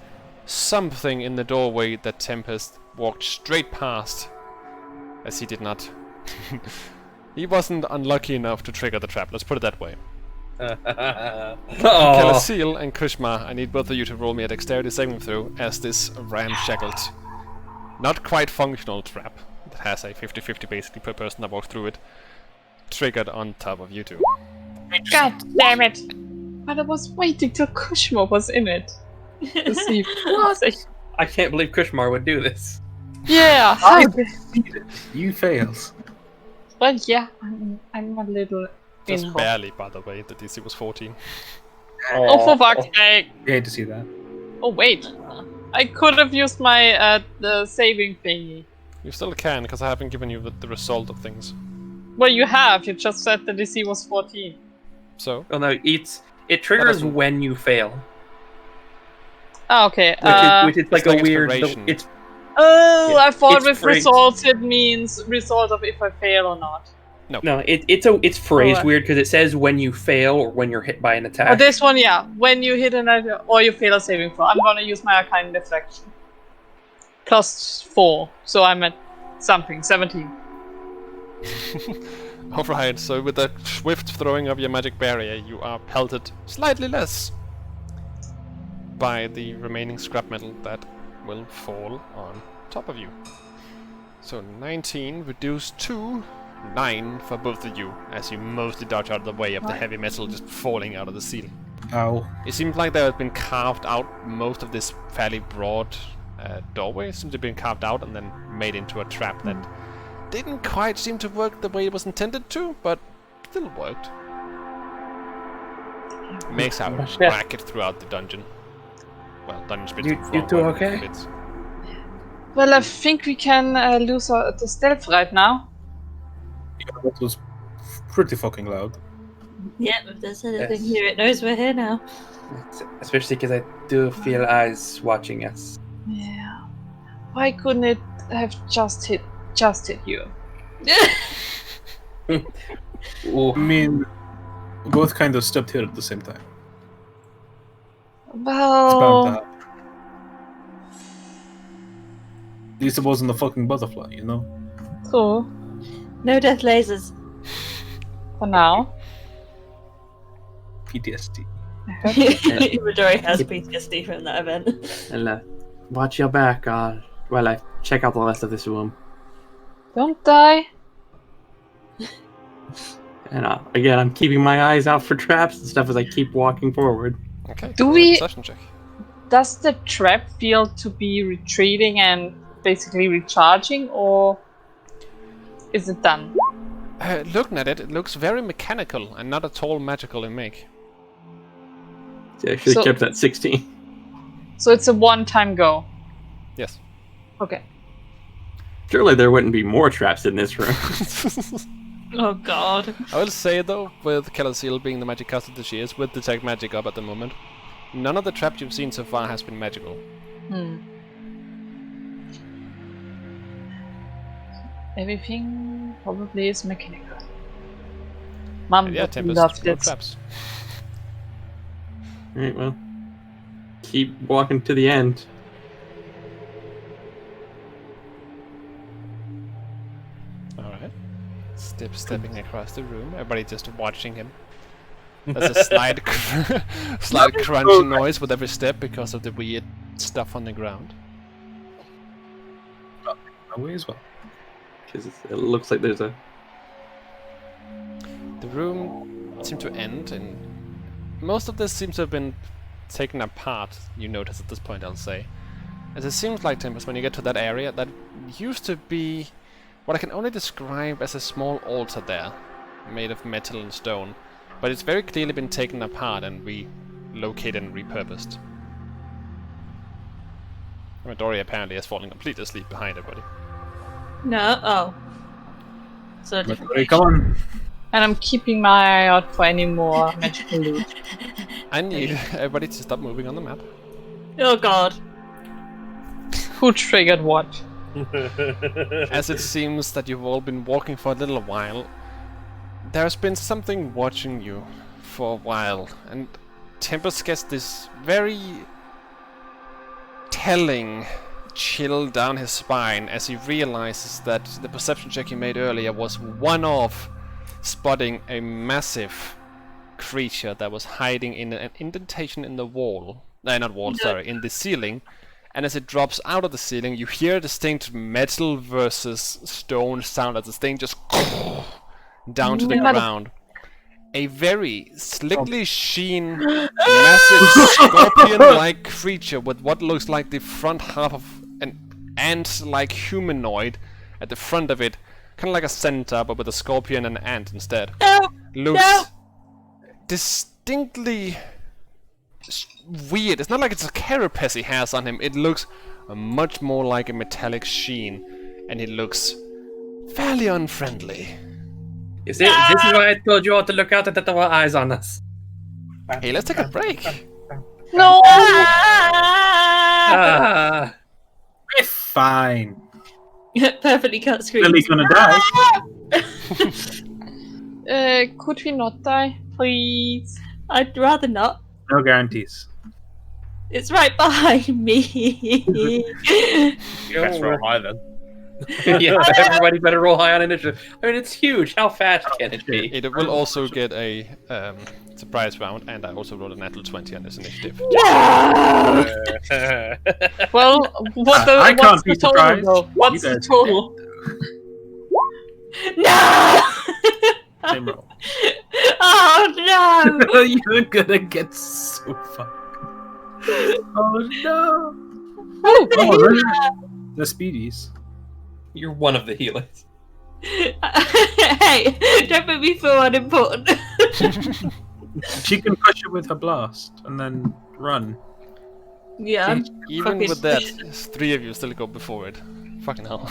something in the doorway that Tempest walked straight past, as he did not. He wasn't unlucky enough to trigger the trap, let's put it that way. Oh, Kellesil and Kushma, I need both of you to roll me a dexterity saving throw as this ramshackled, not quite functional trap that has a 50-50 basically per person that walks through it, triggered on top of you two. God damn it! But I was waiting till Kushma was in it. To see what? I can't believe Kushmar would do this. Yeah! You fails. But yeah, I'm a little... Just in- barely, by the way, the DC was 14. Oh, for fuck's sake! You hate to see that. Oh, wait. I could have used my the saving thingy. You still can, because I haven't given you the result of things. Well, you have. You just said the DC was 14. So, Oh no, it triggers doesn't- when you fail, Oh, okay. which is like like a weird. inspiration. It's Oh, yeah, I thought it's with phrased- results it means result of if I fail or not. no, it's phrased Alright. weird because it says when you fail or when you're hit by an attack. Oh, this one, yeah. When you hit an item or you fail a saving throw. I'm gonna use my Arcane Deflection. +4, so I'm at something, 17. alright, so with the swift throwing of your magic barrier, you are pelted slightly less by the remaining scrap metal that will fall on top of you. So 19 reduced to 9 for both of you, as you mostly dodge out of the way of the heavy metal just falling out of the ceiling. Ow. It seems like there had been carved out most of this fairly broad doorway. Seemed to have been carved out and then made into a trap that didn't quite seem to work the way it was intended to, but still worked. Makes a racket throughout the dungeon. Well, dungeon bits. You two okay? Bits. Well, I think we can lose the stealth right now. Yeah, that was pretty fucking loud. Yeah, if there's anything Yes. here, it knows we're here now. Especially because I do feel eyes watching us. Yeah. Why couldn't it have just hit you? Ooh. I mean, we both kind of stepped here at the same time. It's bound to Well, happen. At least it wasn't a fucking butterfly, you know? true. No death lasers. For now. PTSD. Midori has PTSD from that event. And watch your back while I check out the rest of this room. Don't die. And again, I'm keeping my eyes out for traps and stuff as I keep walking forward. Okay. Do roll a we- perception check. does the trap feel to be retreating and basically recharging, or is it done? Looking at it, it looks very mechanical and not at all magical in make. They actually So- kept that 16. So it's a one-time go. Yes. Okay. Surely there wouldn't be more traps in this room. Oh god. I will say though, with Calasil being the magic caster that she is, with Detect Magic up at the moment, none of the traps you've seen so far has been magical. Hmm. Everything probably is mechanical. Mom Yeah, would Tempest, love no this. traps. Alright, well. Keep walking to the end. Alright. Stepping across the room, everybody just watching him. There's a slight crunching noise with every step because of the weird stuff on the ground. Away as well. Because it looks like there's a... The room seemed to end, and most of this seems to have been taken apart, you notice at this point, I'll say. As it seems like, Tempest, when you get to that area, that used to be what I can only describe as a small altar there, made of metal and stone. But it's very clearly been taken apart and relocated and repurposed. Midori apparently has fallen completely asleep behind everybody. No. Oh. So different. Hey, come on. And I'm keeping my eye out for any more magical loot. I need everybody to stop moving on the map. Oh god. Who triggered what? As it seems that you've all been walking for a little while, there's been something watching you for a while, and Tempest gets this very telling chill down his spine as he realizes that the perception check he made earlier was one of spotting a massive creature that was hiding in an indentation in the wall. Not wall, sorry, in the ceiling. And as it drops out of the ceiling, you hear a distinct metal versus stone sound as the thing just down to the ground. A very slickly sheen, massive scorpion-like creature with what looks like the front half of an ant-like humanoid at the front of it, kind of like a centaur, but with a scorpion and an ant instead. No. Looks distinctly weird. It's not like it's a carapace he has on him. It looks much more like a metallic sheen, and it looks fairly unfriendly. This is why I told you all to look out, that there were eyes on us. Hey, let's take a break. No! Ah, We're fine. Perfectly cut screen. Lily's gonna die. Could we not die, please? I'd rather not. No guarantees. It's right behind me. Best roll high then. yeah, everybody better roll high on initiative. I mean, it's huge. How fast can it be? It will also get a surprise round, and I also rolled a natural 20 on this initiative. Well, what's I can't be the total surprised. though? What's You the guys total? No! Same roll. Oh no! You're gonna get so fucked. Oh no! Oh, Oh, the speedies. You're one of the healers. Hey, don't make me feel unimportant. She can push it with her blast and then run. Yeah, I'm Even fucking- with that, 3 of you still go before it. Fucking hell.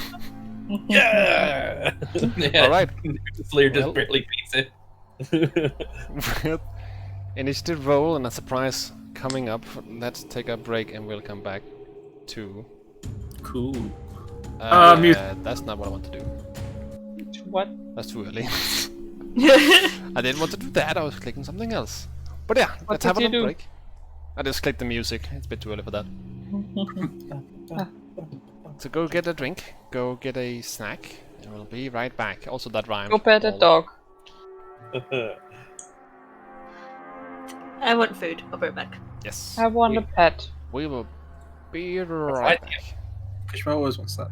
Yeah. Alright. Slayer just Well. barely beats it. Initiative roll and a surprise coming up. Let's take a break and we'll come back to... Cool. Mute. That's not what I want to do. what? That's too early. I didn't want to do that, I was clicking something else. But yeah, let's have a did you little do? break. I just clicked the music, it's a bit too early for that. So go get a drink, go get a snack, and we'll be right back. Also that rhyme. Go pet a dog. I want food. I'll be right back. Yes. I want a pet. We will be right right. back. Kishma always wants that.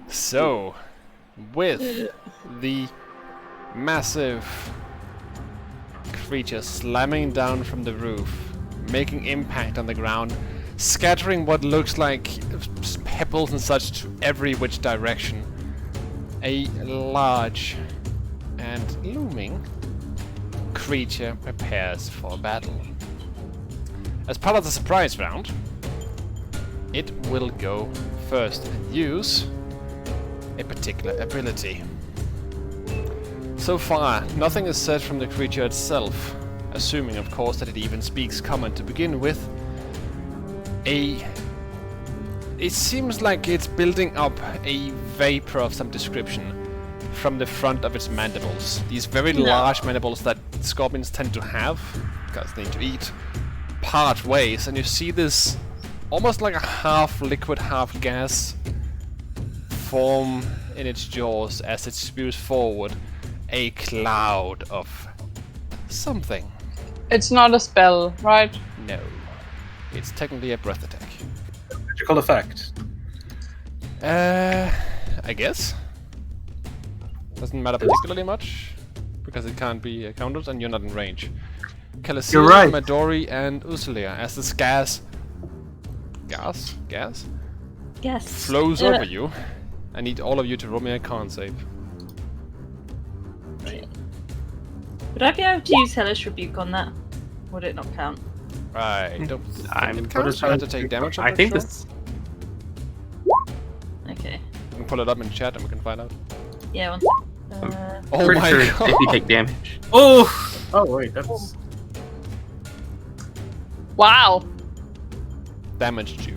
So, with the massive creature slamming down from the roof, making impact on the ground, scattering what looks like pebbles and such to every which direction, a large and looming creature prepares for battle. As part of the surprise round, it will go first and use a particular ability. So far, nothing is said from the creature itself, assuming of course that it even speaks common to begin with. It seems like it's building up a vapor of some description from the front of its mandibles. These very large mandibles that scorpions tend to have, because they need to eat, part ways, and you see this almost like a half liquid, half gas form in its jaws as it spews forward a cloud of something. It's not a spell, right? No. It's technically a breath attack. Magical effect. I guess. Doesn't matter particularly much, because it can't be countered and you're not in range. Calasil, You're right. Midori, and Usulia, as this gas Yes. flows over you. I need all of you to roll me a con save. Would I be able to use Hellish Rebuke on that? Would it not count? I don't I'm think it counts. You have to take damage. I'm I not think sure. this. Okay. We can pull it up in chat and we can find out. Yeah, one sec. Oh Pretty my sure god! if you take damage. Oh! Oh, wait, that's... Wow. Damaged you.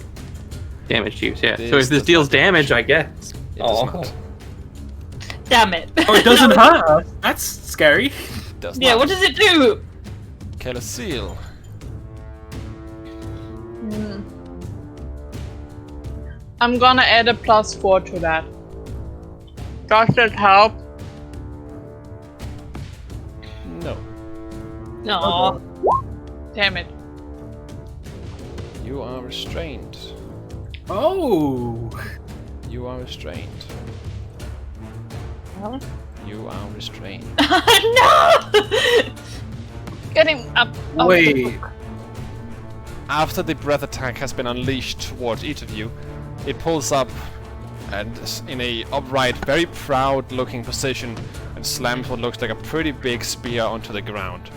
Damage use, yeah. This So if this does deals not damage damage, I guess. It does Oh. not. Damn it. Oh, it doesn't hurt us. That's scary. It does Yeah, not. what does it do? Calasil. I'm gonna add a +4 to that. Does that help? No. No. Damn it. You are restrained. Oh! You are restrained. Huh? You are restrained. No! Get him up. out of the Wait. book. After the breath attack has been unleashed towards each of you, it pulls up and in a upright, very proud looking position and slams what looks like a pretty big spear onto the ground.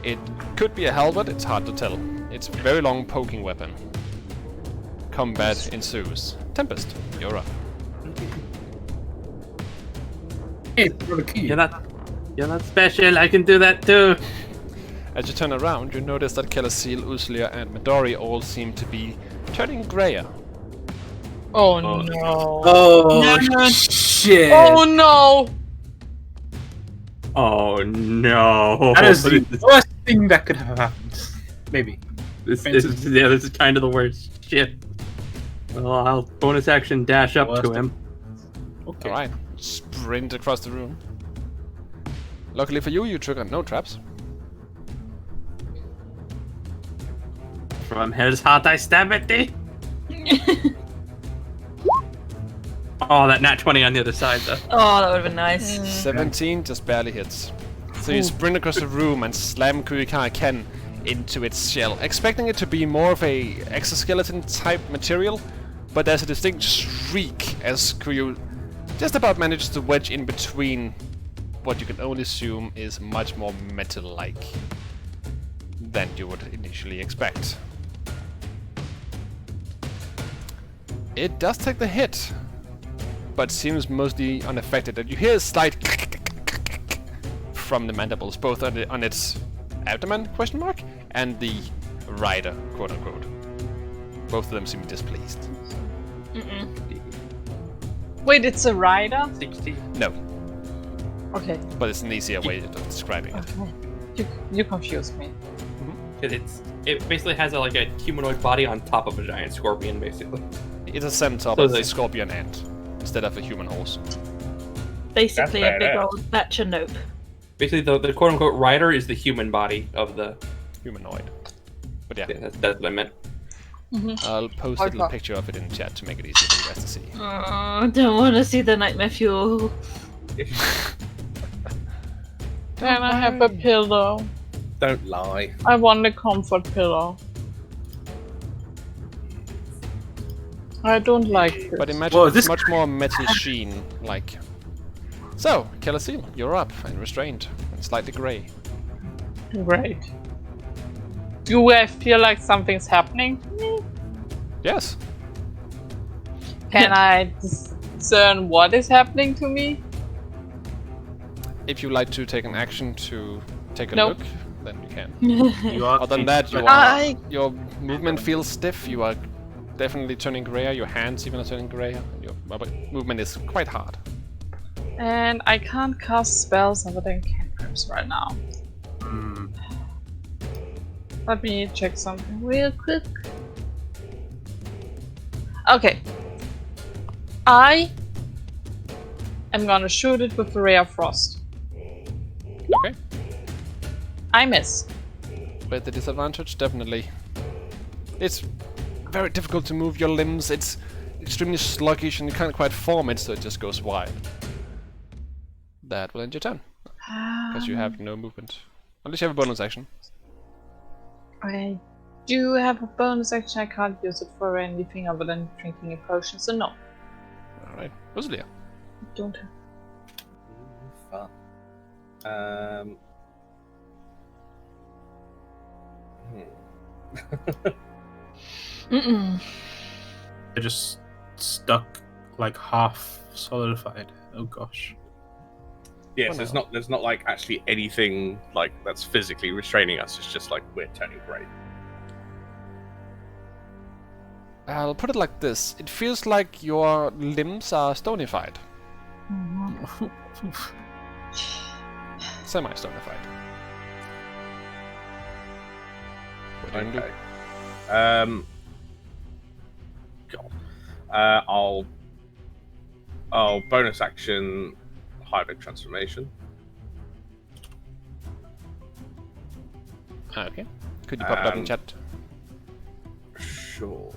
It could be a halberd, it's hard to tell. It's a very long poking weapon. Combat ensues. Tempest, you're up. Hey, for the key. You're not special. I can do that too. As you turn around, you notice that Calasil, Usulia, and Midori all seem to be turning grayer. Oh no. Oh, No. shit. Oh no. Oh no. That is the worst thing that could have happened. Maybe. This is kind of the worst. Shit. Well, I'll bonus action dash up to him. Okay. Alright, sprint across the room. Luckily for you, you triggered no traps. From his heart I stab at thee. Oh, that nat 20 on the other side though. Oh, that would have been nice. 17 just barely hits. So you sprint across the room and slam Kurikara Ken into its shell, expecting it to be more of a exoskeleton type material, but there's a distinct shriek as Kuryu just about manages to wedge in between what you can only assume is much more metal-like than you would initially expect. It does take the hit, but seems mostly unaffected. And you hear a slight from the mandibles, both on its abdomen, question mark, and the rider, quote unquote. Both of them seem displeased. Wait, it's a rider? 60. No, Okay. but it's an easier way of describing it. Okay. You confused me. It basically has like a humanoid body on top of a giant scorpion, basically. It's a centaur, So but it's they- a scorpion ant instead of a human horse. Basically a big badass. old batch of nope. Basically, the quote unquote rider is the human body of the. Humanoid. But yeah, Yeah, that's what I meant. I'll post a little picture of it in chat to make it easier for you guys to see. Oh, I don't want to see the nightmare fuel. Can I have a pillow? Don't lie. I want a comfort pillow. I don't like this. But imagine it's much more metal sheen, like. So, Killer Seal, you're up and restrained and slightly grey. Great. Do I feel like something's happening? Yes. Can I discern what is happening to me? If you like to take an action to take a Nope. look, then you can. You are Other than that, your movement feels stiff. You are definitely turning grayer. Your hands even are turning grayer. Your movement is quite hard. And I can't cast spells other than cantrips right now. Let me check something real quick. Okay. I am gonna shoot it with a ray of frost. Okay. I miss. With the disadvantage, definitely. It's very difficult to move your limbs. It's extremely sluggish and you can't quite form it, so it just goes wide. That will end your turn. Because you have no movement. Unless you have a bonus action. I do have a bonus action. I can't use it for anything other than drinking a potion, so no. Alright. Rosalia. I don't have. Fun. They're just stuck, like half solidified. Oh gosh. Yes, there's not like actually anything like that's physically restraining us. It's just like we're turning grey. I'll put it like this. It feels like your limbs are stonified. Semi-stonified. What do you do? God. I'll bonus action hybrid transformation. Okay. Could you pop it up in chat? Sure.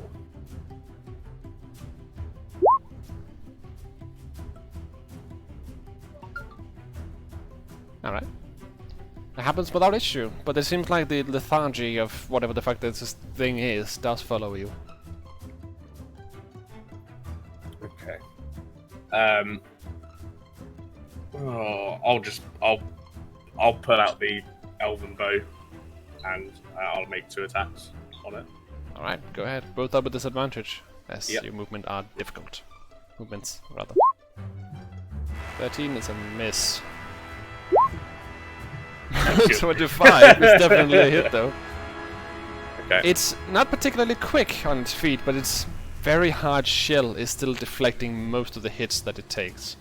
Alright. It happens without issue, but it seems like the lethargy of whatever the fuck this thing is does follow you. Okay. I'll pull out the elven bow, and I'll make 2 attacks on it. Alright, go ahead. Both are with disadvantage, as Yep. your movement are difficult. Movements, rather. 13 is a miss. 25 is definitely a hit, though. Okay. It's not particularly quick on its feet, but its very hard shell is still deflecting most of the hits that it takes.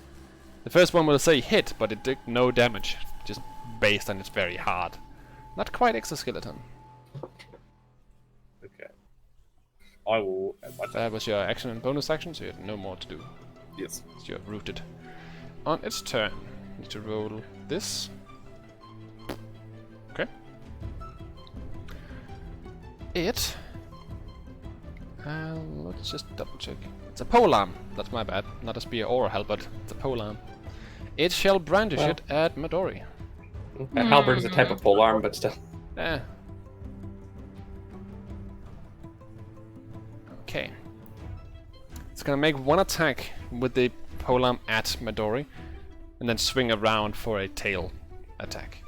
The first one will say hit, but it did no damage, just based on its very hard. Not quite exoskeleton. Okay. I will. That was your action and bonus action, so you had no more to do. Yes. So you're rooted. On its turn, need to roll this. Okay. It. Let's just double check. It's a polearm. That's my bad. Not a spear or a halberd. It's a polearm. It shall brandish it at Midori. A halberd is a type of polearm, but still. Eh. Okay. It's gonna make one attack with the polearm at Midori, and then swing around for a tail attack.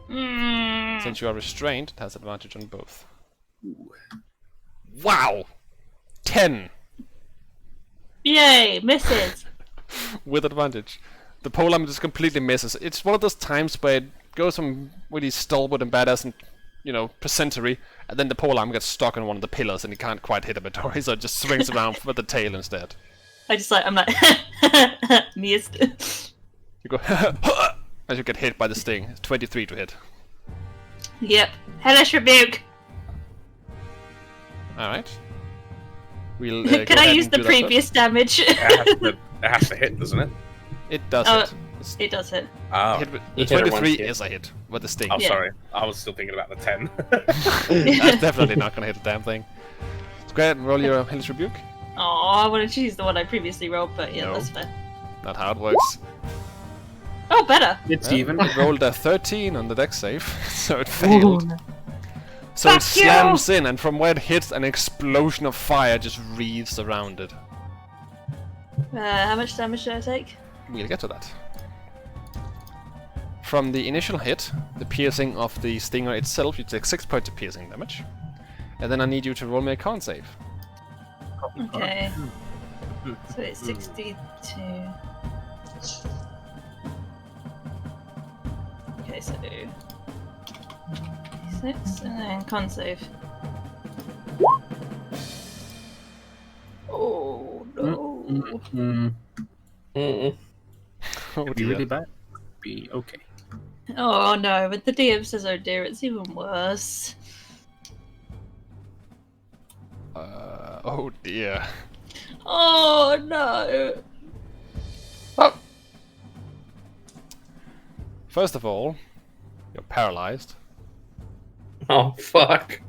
Since you are restrained, it has advantage on both. Ooh. Wow! 10! Yay, misses. With advantage. The polearm just completely misses. It's one of those times where it goes from really stalwart and badass and, you know, presentory, and then the polearm gets stuck on one of the pillars and he can't quite hit a Midori, so it just swings around with the tail instead. I'm like, missed. You go as you get hit by the sting. It's 23 to hit. Yep. Hellish rebuke. Alright. We'll Can I use the previous damage? It has to hit, doesn't it? It does Oh, hit. it does hit. Oh, Hit with, You hit it 23 once, yeah. is a hit with the sting. I'm Yeah. sorry. I was still thinking about the 10. That's definitely not gonna hit the damn thing. It's Go ahead and roll your Hellish Rebuke. Oh, I wanted to use the one I previously rolled, but yeah, No. that's fair. Not how it works. Oh, better. It's Well, even. It rolled a 13 on the dex save, so it failed. So it Fuck you! slams in, and from where it hits, an explosion of fire just wreaths around it. How much damage did I take? We'll get to that. From the initial hit, the piercing of the stinger itself, you take 6 points of piercing damage. And then I need you to roll me a con save. Okay. So it's 62. Okay, so 6 and then con save. Oh no. Mm. Oh Be dear. really bad. Be okay. Oh no, but the DM says, oh dear, it's even worse. Oh dear. Oh no. First of all, you're paralyzed. Oh fuck.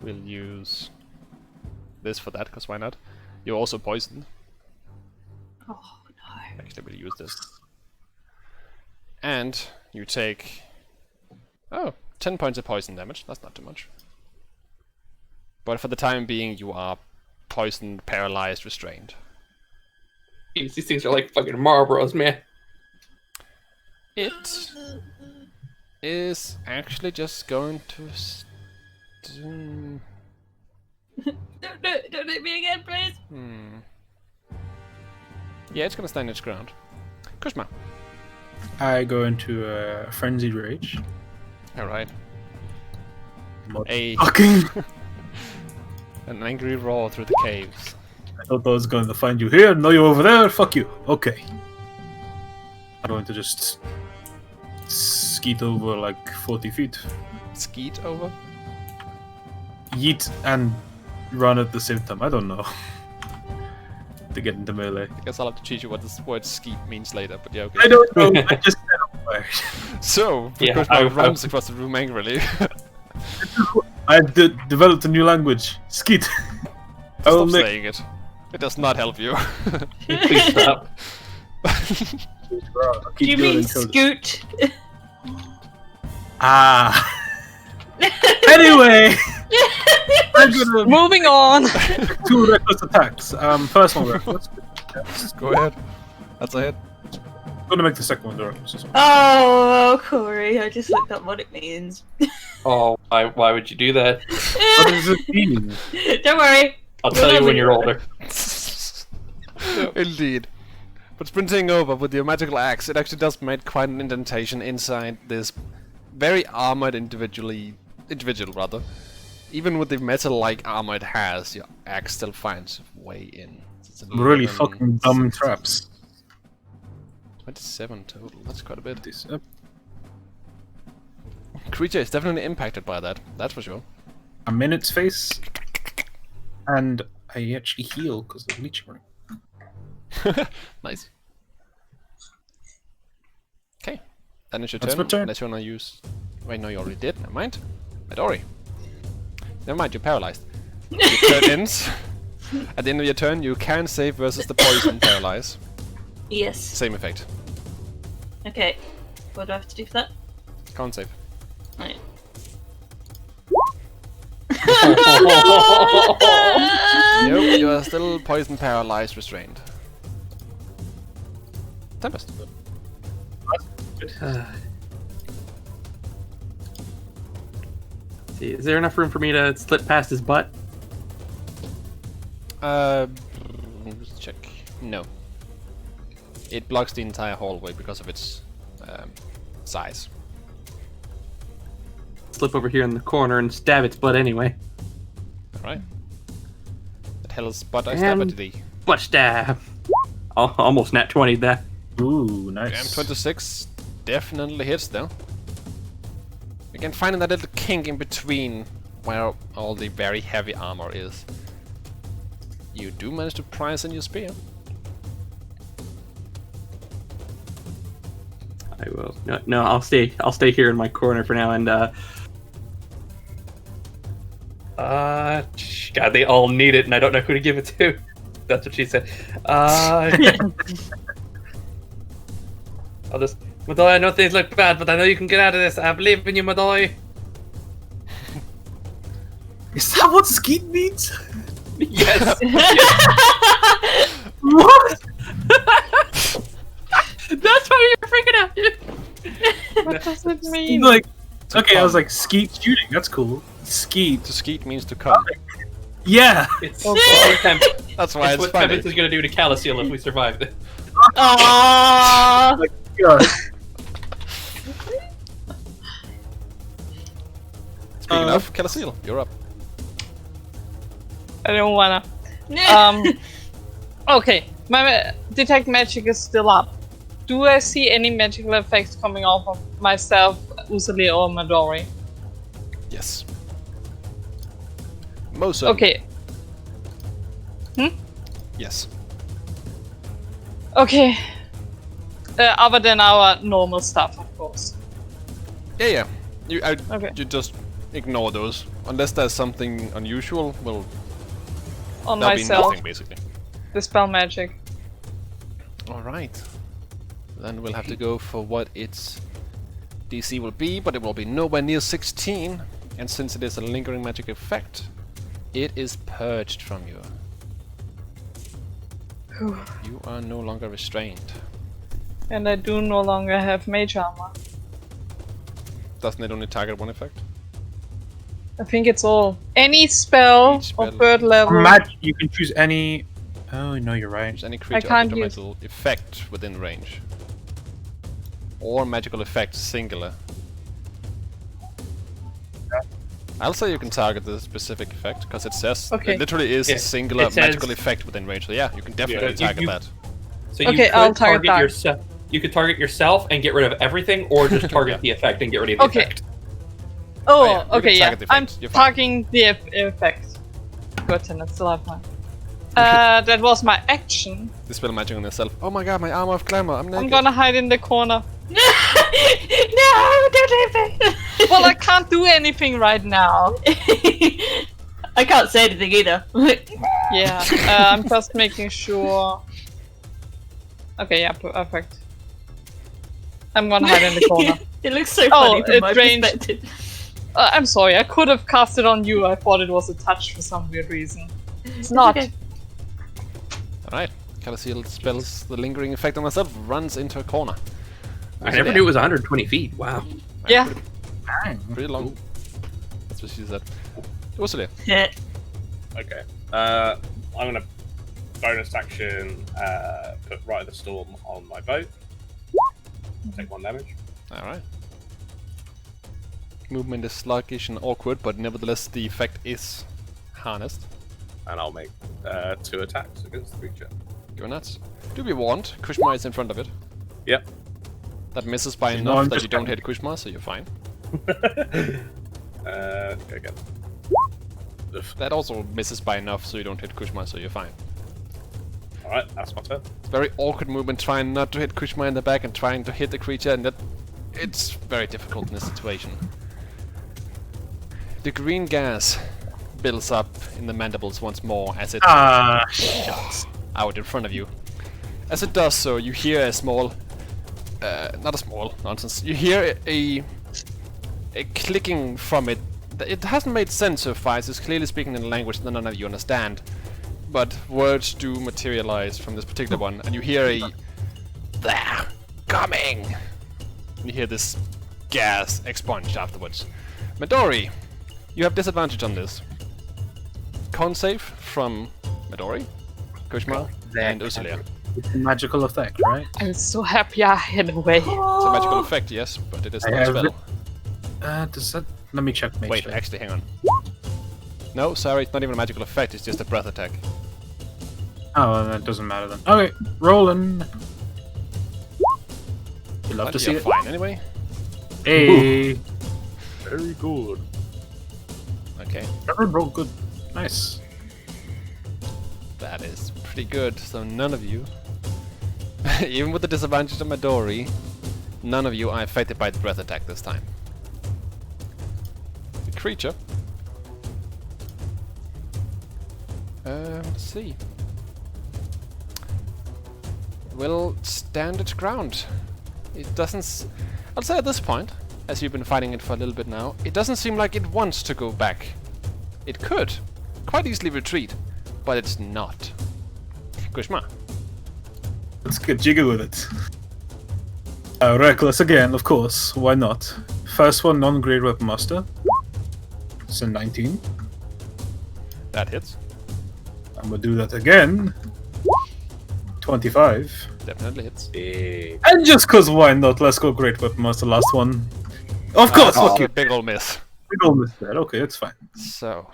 We'll use this for that, because why not? You're also poisoned. Oh no. Actually, we'll use this. And you take... 10 points of poison damage. That's not too much. But for the time being, you are poisoned, paralyzed, restrained. Jeez, these things are like fucking Marlboros, man. It is actually just going to... Don't hit me again, please. Yeah, it's gonna stand its ground. Kushma. I go into a frenzied rage. Alright. Fucking! An angry roar through the caves. I thought I was going to find you here. No, you're over there. Fuck you. Okay. I'm going to just skeet over like 40 feet. Skeet over? Yeet and run at the same time. I don't know. To get into melee. I guess I'll have to teach you what this word skeet means later, but yeah, okay. I don't know. I just said a word. So, Yeah, Kushma runs across the room angrily. I developed a new language. Skeet. I will Stop make. saying it. It does not help you. Please stop. I'll keep Do you going mean until- scoot? Ah. Anyway, I'm gonna Moving on. make 2 reckless attacks. First one reckless. Go ahead. That's a hit. I'm gonna make the second one the reckless as well. Oh, Corey, I just looked up what it means. Oh, why would you do that? What does it mean? Don't worry. I'll tell you when you're older. Indeed. But sprinting over with your magical axe, it actually does make quite an indentation inside this very armored individual. Even with the metal-like armor it has, your axe still finds its way in. It's a Really 11, fucking dumb traps. 27 total. That's quite a bit. This Creature is definitely impacted by that. That's for sure. I'm in its face, and I actually heal because of leech ring. Nice. Okay. Then it's your That's turn. my turn. Unless you wanna use... Wait, no, you already did. Never mind. Midori. Never mind, you're paralyzed. Your turn ends. At the end of your turn, you can save versus the poison paralyze. Yes. Same effect. Okay. What do I have to do for that? Can't save. Right. Nope, you are still poison paralyzed, restrained. Tempest. See, is there enough room for me to slip past his butt? Let's check. No. It blocks the entire hallway because of its size. Slip over here in the corner and stab its butt anyway. Alright. That hell's butt I stab And- at thee. Butt stab. Almost nat 20 that. Ooh, nice. M26 definitely hits though. Again, finding that little kink in between where all the very heavy armor is. You do manage to prise in your spear. I will. No, I'll stay. I'll stay here in my corner for now. And God, they all need it, and I don't know who to give it to. That's what she said. I'll just. Madoy, I know things look bad, but I know you can get out of this. I believe in you, Madoy. Is that what skeet means? Yes. What? That's why you're freaking out. What does it mean? Like, To okay, I was come. like, skeet shooting. That's cool. Skeet. To skeet means to come. Yeah. It's what Tempest That's why it's what funny. Tempest is going to do to Calisil if we survive this. Aww. God. Speaking of, Calasil, you're up. I don't wanna. Okay, my detect magic is still up. Do I see any magical effects coming off of myself, Usali, or Midori? Yes. Most of Okay. Yes. Okay. Other than our normal stuff, of course. Yeah. Okay. You just ignore those. Unless there's something unusual, well, On there'll be myself, nothing basically. the spell magic. Alright. Then we'll have to go for what its DC will be, but it will be nowhere near 16. And since it is a lingering magic effect, it is purged from you. You are no longer restrained. And I do no longer have mage armor. Doesn't it only target one effect? I think it's all. Any spell, Each spell. of third level. You can choose any. Oh no, you're right. Use any creature or can't use- magical effect within range. Or magical effect singular. I'll say you can target the specific effect, because it says Okay. it literally is Yeah, a singular it says- magical effect within range. So yeah, you can definitely Yeah, target you- that. So you Okay, could I'll target that. yourself. You could target yourself and get rid of everything, or just target the effect and get rid of the Okay. effect. Oh, yeah, you can okay, yeah. target the I'm effect, you're fine. targeting the effect. Good, and I still have one. That was my action. Dispel magic on yourself. Oh my god, my armor of glamour, I'm naked. I'm gonna hide in the corner. No, don't leave me. Well, I can't do anything right now. I can't say anything either. Yeah, I'm just making sure. Okay, yeah, perfect. I'm gonna hide in the corner. It looks so Oh, funny from it my ranged- perspective. I'm sorry, I could have cast it on you. I thought it was a touch for some weird reason. It's not. okay. Alright, Calasil spells the lingering effect on myself, runs into a corner. I never knew it was 120 feet. Wow. Yeah. Pretty long. That's what she said. Ursula. Yeah. Okay. I'm gonna bonus action put Rite of the Storm on my boat. Take 1 damage. Alright. Movement is sluggish and awkward, but nevertheless the effect is harnessed. And I'll make 2 attacks against the creature. Go nuts. Do be warned, Kushma is in front of it. Yep. That misses by No, enough I'm that just you don't trying- hit Kushma, so you're fine. Go again. That also misses by enough so you don't hit Kushma, so you're fine. Alright, that's my turn. It's very awkward movement trying not to hit Kushma in the back and trying to hit the creature, and that it's very difficult in this situation. The green gas builds up in the mandibles once more as it shots out in front of you. As it does so, you hear a small, not a small nonsense. You hear a clicking from it. It hasn't made sense so far. It's clearly speaking in a language that none of you understand, but words do materialize from this particular one, and you hear a "They're coming." And you hear this gas expunge afterwards. Midori, you have disadvantage on this. Con save from Midori, Kushma, and Ursula. It's a magical effect, right? I'm so happy I hid away. It's a magical effect, yes, but it is I not a have spell. Does that? Let me check. Make Wait, sure. actually, hang on. No, sorry, it's not even a magical effect, it's just a breath attack. Oh, well, that doesn't matter then. Okay, rolling. You love But to see you're it. fine anyway. Hey, Very good. Okay, everyone rolled good. Nice. that is pretty good. So none of you, even with the disadvantage of Midori, None of you are affected by the breath attack this time. The creature... let's see. Will stand its ground. It doesn't... I'll say at this point, as you've been fighting it for a little bit now, it doesn't seem like it wants to go back. It could quite easily retreat, but it's not. Kushma. Let's get jiggy with it. Reckless again, of course. Why not? First one, non-grade weapon master. It's a 19. That hits. I'm gonna do that again. 25. Definitely hits. And just cause why not? Let's go great weapon master. Last one. Of course. That's Fuck a you. big old miss. We all missed that. Okay, it's fine. So...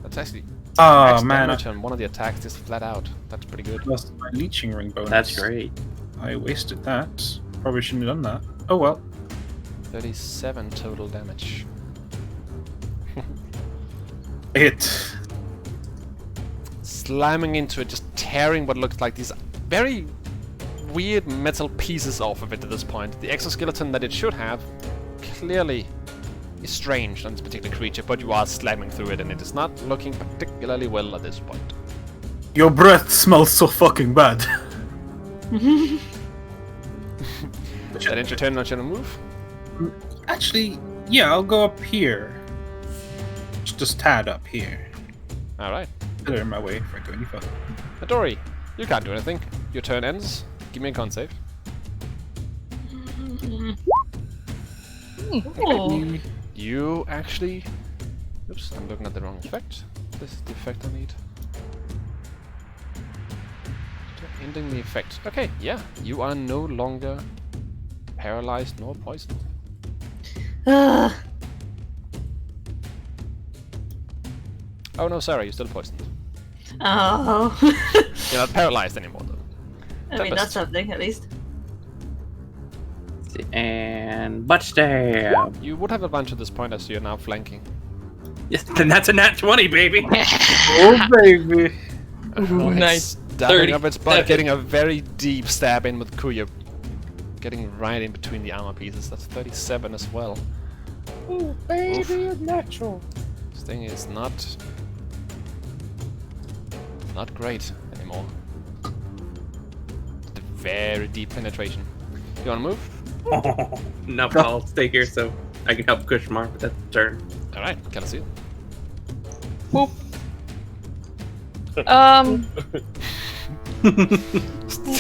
That's actually... Ah max man, damage on one of the attacks just flat out. That's pretty good. lost my leeching ring bonus. That's great. I wasted that. Probably shouldn't have done that. Oh well. 37 total damage. Hit. Slamming into it, just tearing what looks like these very weird metal pieces off of it at this point. The exoskeleton that it should have clearly is strange on this particular creature, but you are slamming through it and it is not looking particularly well at this point. Your breath smells so fucking bad. That ends your turn, not your move? Actually, yeah, I'll go up here. Just tad up here. Alright. Clear my way if I go any further. Adori, you can't do anything. Your turn ends. Give me a con save. Oh. You actually... Oops, I'm looking at the wrong effect. This is the effect I need. Ending the effect. Okay, yeah. You are no longer paralyzed nor poisoned. Ugh. Oh no, Sarah, you're still poisoned. Oh. You're not paralyzed anymore, though. I mean, that's something at least. And butt stab. You would have advantage at this point as you're now flanking. Yes, then that's a nat 20, baby. Oh baby. Nice. Stabbing up its butt, 37. getting a very deep stab in with Kuya. Getting right in between the armor pieces. That's 37 as well. Ooh, baby, it's natural. This thing is not great anymore. The very deep penetration. You wanna move? No, I'll stay here so I can help Kushmar with that turn. Alright, Calacil. Boop.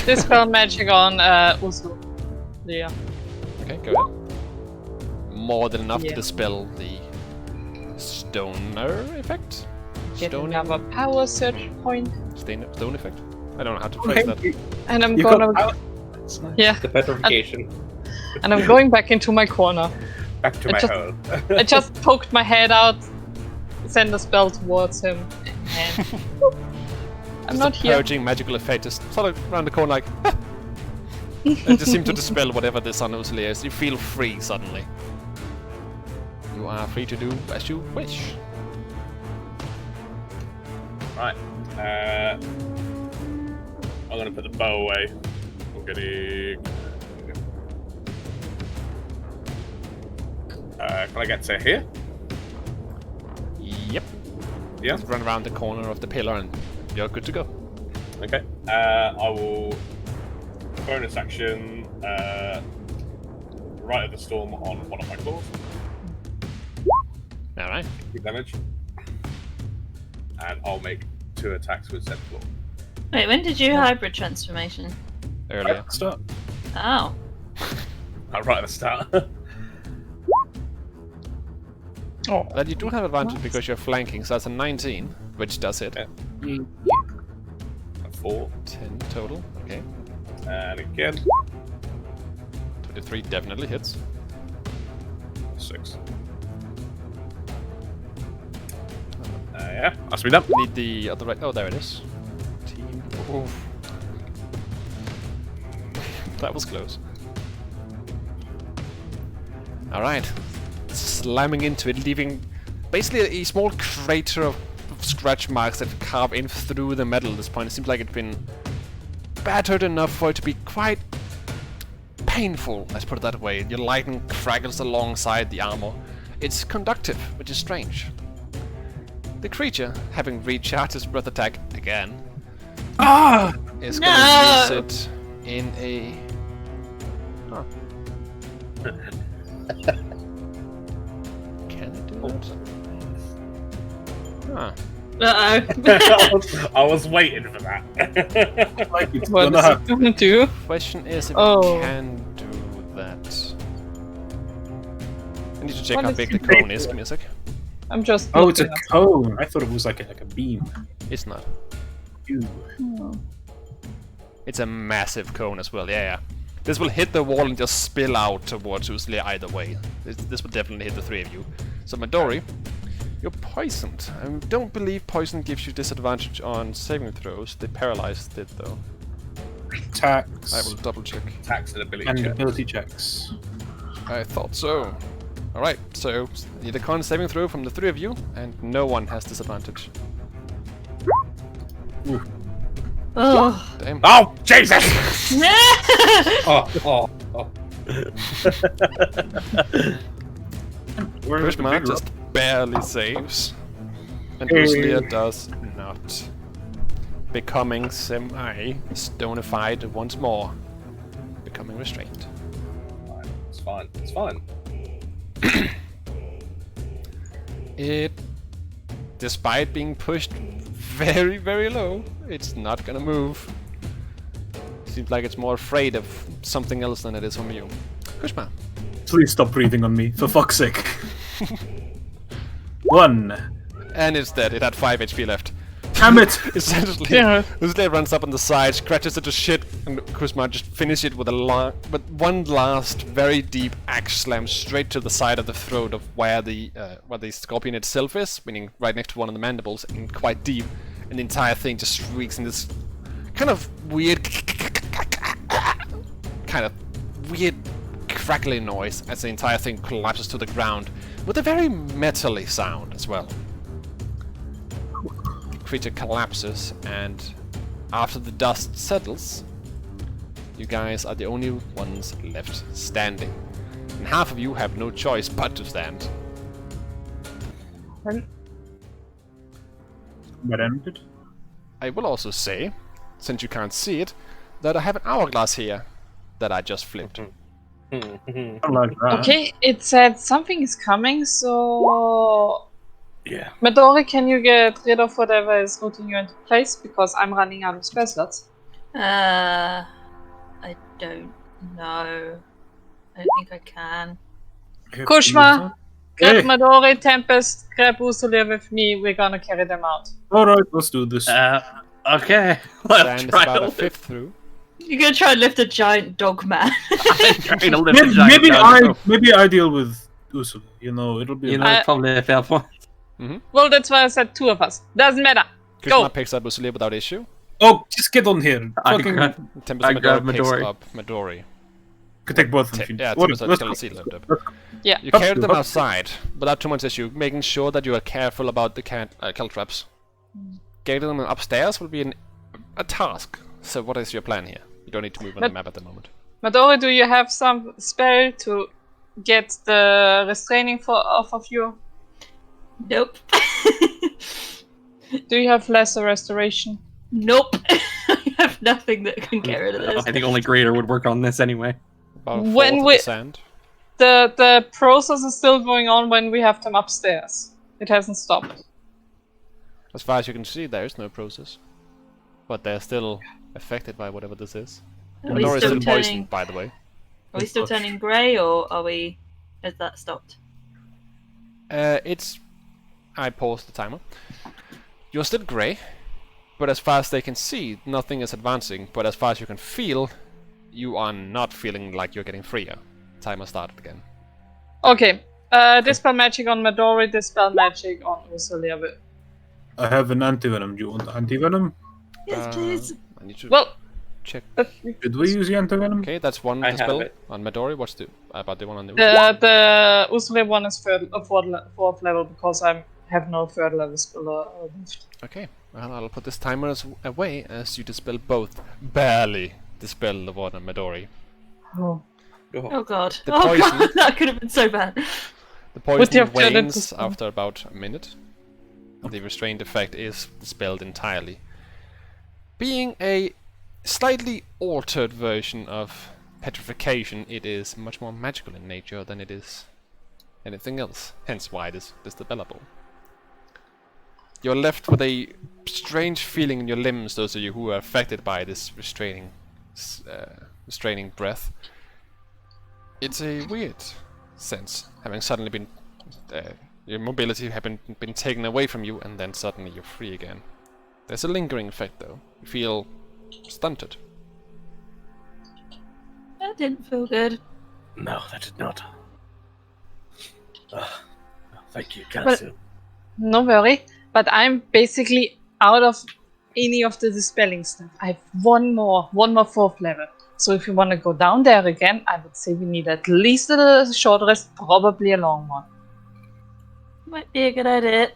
Dispel magic on Usu. Yeah. Okay, go ahead. More than enough to Yeah. dispel the stoner effect? Get Stone another power surge point. stone effect? I don't know how to phrase that. And I'm You gonna got That's nice. yeah. The petrification. And I'm going back into my corner. Back to I my just- hole. I just poked my head out, send a spell towards him, and I'm not here. Purging magical effect, just sort of around the corner like, it just seemed to dispel whatever this unusually is. You feel free suddenly. You are free to do as you wish. Right. I'm gonna put the bow away. I'm gonna. Can I get to here? Yep. Yeah. Just run around the corner of the pillar and you're good to go. Okay. I will bonus action right at the storm on one of my claws. Alright. 2 damage. And I'll make 2 attacks with said claw. Wait, when did you hybrid transformation? Earlier. Stop. Oh. Right at the start. Oh, But you do have advantage because you're flanking, so that's a 19, which does hit. Yeah. 4. 10 total. Okay. And again, 23 definitely hits. 6. Yeah, that's me done. Need the other right. Oh, there it is. Team. Oof. That was close. Alright. Slamming into it, leaving basically a small crater of scratch marks that carve in through the metal at this point. It seems like it's been battered enough for it to be quite painful, let's put it that way. Your lightning crackles alongside the armor. It's conductive, which is strange. The creature, having recharged his breath attack again, is gonna use it in a... Huh. Can it do that? Huh. Uh-oh. I was waiting for that. Like it's What gonna is happen. it gonna do? Question is if Oh. it can do that. I need to check What how is big the it? cone is. Give me a sec. I'm just. Oh, it's a looking at- cone. I thought it was like a beam. It's not. Ew. It's a massive cone as well. Yeah. This will hit the wall and just spill out towards Usli either way. This will definitely hit the three of you. So Midori, you're poisoned. I don't believe poison gives you disadvantage on saving throws. The paralyzed did though. Attacks I will double check. Tax and ability and check. ability checks. I thought so. Alright, so need a con saving throw from the three of you, and no one has disadvantage. Oh. Damn. Oh, Jesus! Oh. Where's the Krishma big just barely saves. And Hey. Uslia does not. Becoming semi-stonified once more. Becoming restrained. It's fine. It's fine. It, despite being pushed very, very low, it's not gonna move. Seems like it's more afraid of something else than it is from you. Kushma. Please stop breathing on me, for fuck's sake. 1. And it's dead. It had 5 HP left. Damn it! Essentially, Yeah. Usle runs up on the side, scratches it to shit, and Kuzma just finishes it with one last very deep axe slam straight to the side of the throat of where the scorpion itself is, meaning right next to one of the mandibles, and quite deep, and the entire thing just shrieks in this kind of weird crackling noise as the entire thing collapses to the ground, with a very metally sound as well. Creature collapses, and after the dust settles, you guys are the only ones left standing. And half of you have no choice but to stand. But ended. I will also say, since you can't see it, that I have an hourglass here that I just flipped. I like that. Okay, it said something is coming, so. Yeah. Midori, can you get rid of whatever is rooting you into place? Because I'm running out of spell slots. I don't know. I don't think I can. Kushma, grab Hey. Midori, Tempest, grab Usulia with me. We're gonna carry them out. Alright, let's do this. Okay. Stand is about a fifth through. You're gonna try and lift a giant dog man. I'm trying to lift a giant Maybe I deal with Usul. You know, it'll be. You know, it's probably a fair point. Well, that's why I said 2 of us. Doesn't matter. Krishna Go. picks up Usulia without issue. Oh, just get on here. I Fucking grab, Tempest I and grab Midori picks Midori. up Midori. could take both of them. Yeah, What- Tempest and let's go. Kelsey left up. Yeah. You Up carried to- them up to- outside without too much issue, making sure that you are careful about the caltrops. Getting them upstairs will be a task. So what is your plan here? You don't need to move on the But- map at the moment. Midori, do you have some spell to get the restraining off of you? Nope. Do you have lesser restoration? Nope. I have nothing that can get rid of this. I think only Greater would work on this anyway. About a When fourth of we- the sand. The process is still going on when we have them upstairs. It hasn't stopped. As far as you can see, there is no process. But they're still affected by whatever this is. Are we Nor is still it turning? poisoned, by the way. Are we still turning grey, or are we? Has that stopped? I paused the timer. You're still grey, but as far as they can see, nothing is advancing. But as far as you can feel, you are not feeling like you're getting freer. Timer started again. Okay. Dispel magic on Midori, dispel magic on Usulia. I have an antivenom. Do you want antivenom? Yes, please. I need to Well, check. Did we use the antivenom? Okay, that's one I have dispel it. on Midori. What's the about the one on the the Usulia one is fourth level because I have no third level spell left. Okay, well, I'll put this timer away as you dispel both. Barely dispel the one on Midori. Oh. Oh god. The Oh poison. god, that could have been so bad. The Would you poison have turned into wanes stone? after about a minute. The restraint effect is dispelled entirely. Being a slightly altered version of petrification, it is much more magical in nature than it is anything else. Hence why it is developable. You're left with a strange feeling in your limbs, those of you who are affected by this restraining breath. It's a weird sense, having suddenly been your mobility having been taken away from you, and then suddenly you're free again. There's a lingering effect, though. You feel stunted. That didn't feel good. No, that did not. Thank you, Well, Calisil. no worry, but I'm basically out of any of the dispelling stuff. I have one more 4th level. So if you want to go down there again, I would say we need at least a short rest, probably a long one. Might be a good idea.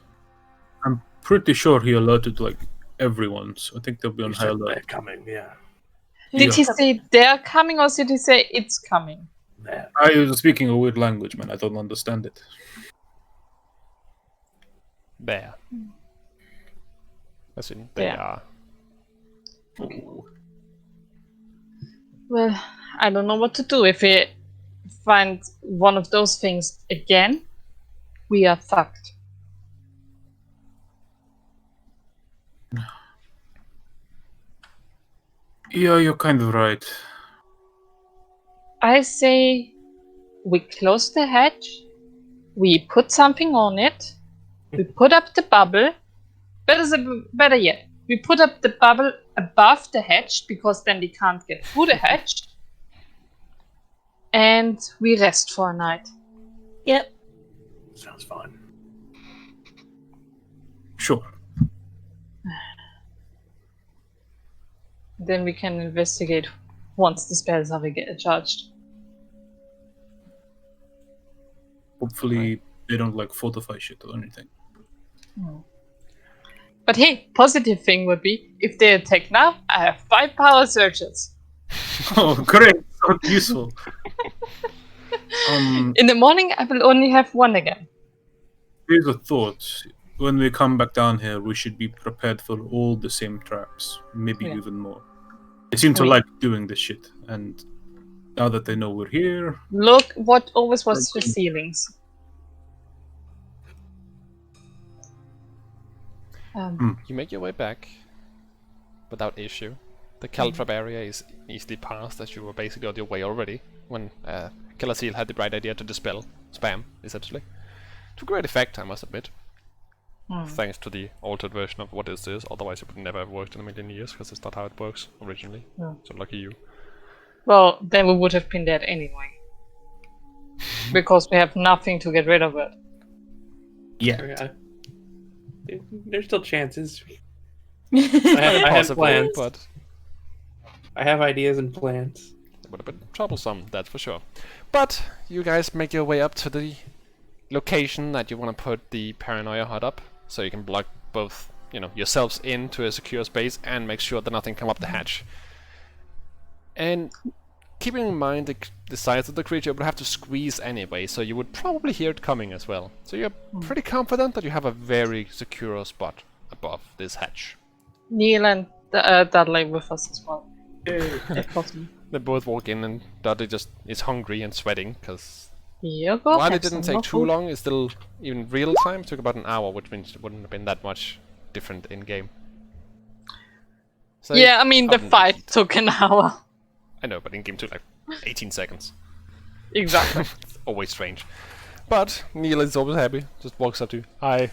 I'm pretty sure he alerted like everyone, so I think they'll be on You high said alert. they're coming, yeah. Did he say they're coming or did he say it's coming? There. I was speaking a weird language, man. I don't understand it. There. As in, they There. are. Well, I don't know what to do. If we find one of those things again, we are fucked. Yeah, you're kind of right. I say we close the hatch, we put something on it, we put up the bubble. Better yet, we put up the bubble above the hatch because then they can't get through the hatch. And we rest for a night. Yep. Sounds fine. Sure. Then we can investigate once the spells are charged. Hopefully they don't like fortify shit or anything. But hey, positive thing would be if they attack now, I have 5 power surges. Oh, great! So useful. In the morning, I will only have 1 again. Here's a thought. When we come back down here, we should be prepared for all the same traps, maybe Yeah. even more. They seem to like doing this shit, and now that they know we're here, Look what always was the ceilings. You make your way back without issue. The Caltrap area is easily passed, as you were basically on your way already when Killer Seal had the bright idea to dispel spam, essentially. To great effect, I must admit. Thanks to the altered version of what is this, otherwise it would never have worked in a million years, because it's not how it works originally. So lucky you. Well, then we would have been dead anyway. Because we have nothing to get rid of it. yeah. There's still chances. I have Possibly, plans. but I have ideas and plans. it would have been troublesome, that's for sure. But you guys make your way up to the location that you want to put the paranoia hut up, so you can block both, yourselves into a secure space and make sure that nothing come up the hatch. And keeping in mind the size of the creature, it would have to squeeze anyway, so you would probably hear it coming as well. So you're pretty confident that you have a very secure spot above this hatch. Neil and Dudley with us as well. If possible. They both walk in, and Dudley just is hungry and sweating, because Here you go. while have it didn't some take more too food. long, it's still, even real time, took about an hour, which means it wouldn't have been that much different in-game. So Yeah, I mean, the haven't fight eaten. took an hour. I know, but in-game took like 18 seconds. Exactly. It's always strange. But Neil is always happy, just walks up to you. Hi.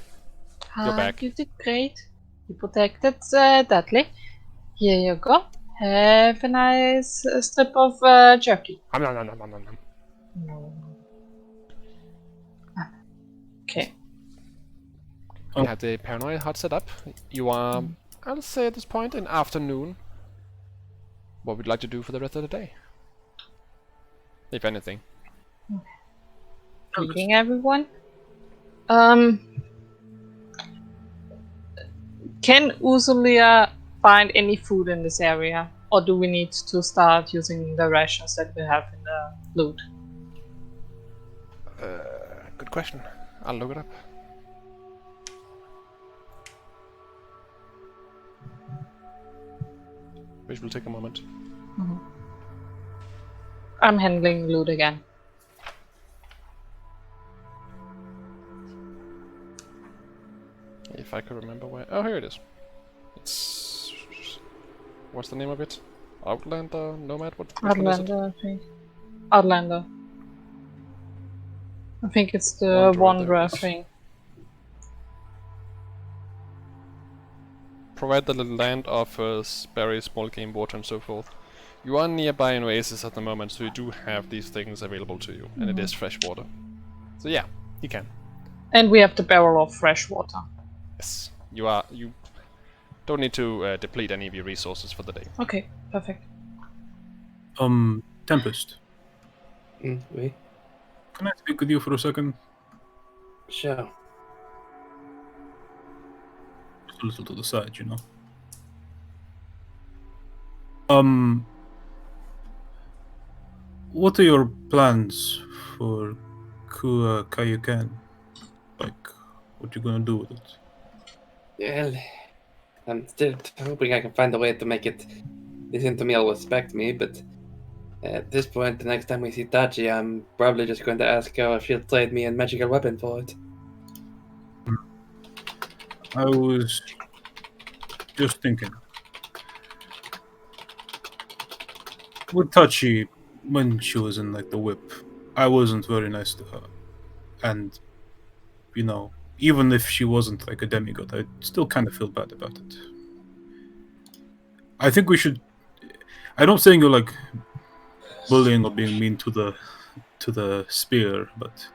You're back. You did great. You protected Dudley. Here you go. Have a nice strip of jerky. Nom, nom, nom, nom, nom, nom. Okay. You have the paranoia hut set up. You are, I'll say at this point, in afternoon. What would you like to do for the rest of the day? If anything. Greeting everyone. Can Usulia find any food in this area? Or do we need to start using the rations that we have in the loot? Good question. I'll look it up. Which will take a moment. I'm handling loot again. If I could remember where. Oh, here it is. It's. What's the name of it? Outlander? Nomad? Which one is it? Outlander, I think. Outlander. I think it's the Wanderer, there Wanderer it is. thing. Provide the land offers berries, small game, water, and so forth. You are nearby an oasis at the moment, so you do have these things available to you, and it is fresh water. So yeah, you can. And we have the barrel of fresh water. Yes, you don't need to deplete any of your resources for the day. Okay, perfect. Tempest. Oui. Can I speak with you for a second? Sure. Just a little to the side, you know. What are your plans for Kayakan? Like, what you gonna do with it? Well, I'm still hoping I can find a way to make it listen to me or respect me, but at this point, the next time we see Tachi, I'm probably just going to ask her if she'll trade me a magical weapon for it. I was just thinking. With Tachi, when she was in like the whip, I wasn't very nice to her. And, you know, even if she wasn't like a demigod, I still kind of feel bad about it. I think we should. I'm not saying you're like bullying or being mean to the spear, but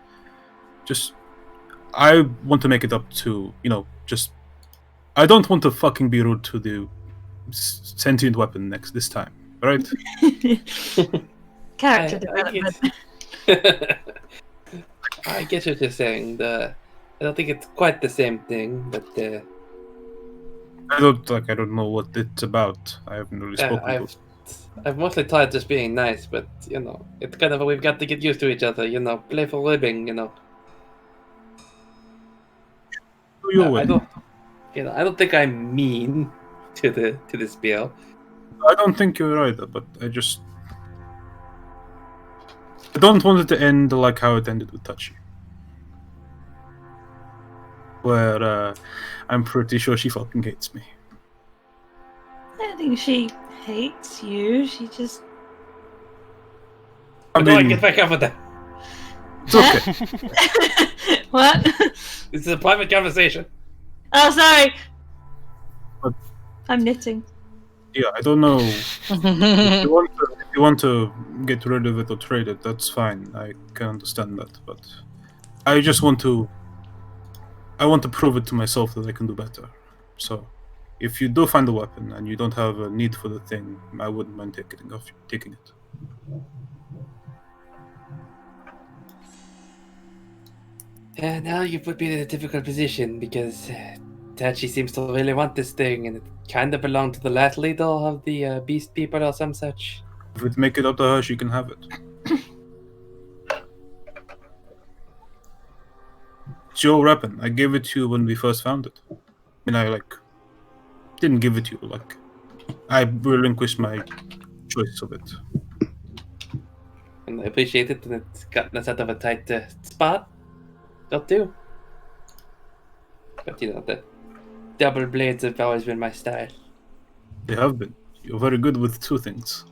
just I want to make it up to, you know, just I don't want to fucking be rude to the sentient weapon this time, right? Character I development. I get what you're saying. I don't think it's quite the same thing, but I don't know what it's about. I haven't really spoken to. I've mostly tried just being nice, but you know, it's kind of a, we've got to get used to each other. You know, play for a living. You know. I don't. You know, I don't think I'm mean to the spell. I don't think you're either, but I don't want it to end like how it ended with Tachi. Where I'm pretty sure she fucking hates me. I don't think she hates you. She just. I Go on, mean, get back up with that. it's okay. What? This is a private conversation. Oh, sorry. What? I'm knitting. Yeah, I don't know. If you want to get rid of it or trade it, that's fine. I can understand that, but I just want to. I want to prove it to myself that I can do better. So, if you do find a weapon and you don't have a need for the thing, I wouldn't mind taking it. Now you put me in a difficult position because Tachi seems to really want this thing, and it kind of belonged to the last leader of the beast people or some such. If we make it up to her, she can have it. It's your weapon. I gave it to you when we first found it. I mean, I didn't give it to you. I relinquished my choice of it. And I appreciate it, and it's gotten us out of a tight spot. Don't do. But you know, the double blades have always been my style. They have been. You're very good with two things.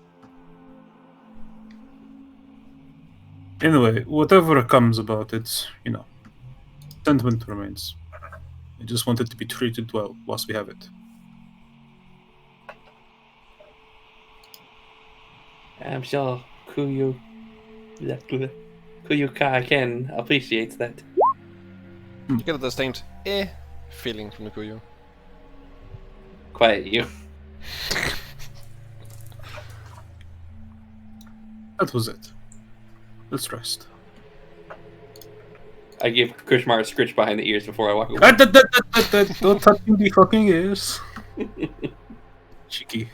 Anyway, whatever comes about it, you know, sentiment remains. I just want it to be treated well whilst we have it. I'm sure Kuyuka Ken appreciates that. You get a distinct feeling from the Kuyu. Quiet you. That was it. Let's rest. I give Krishmar a scritch behind the ears before I walk away. Don't touch me the fucking ears. Cheeky.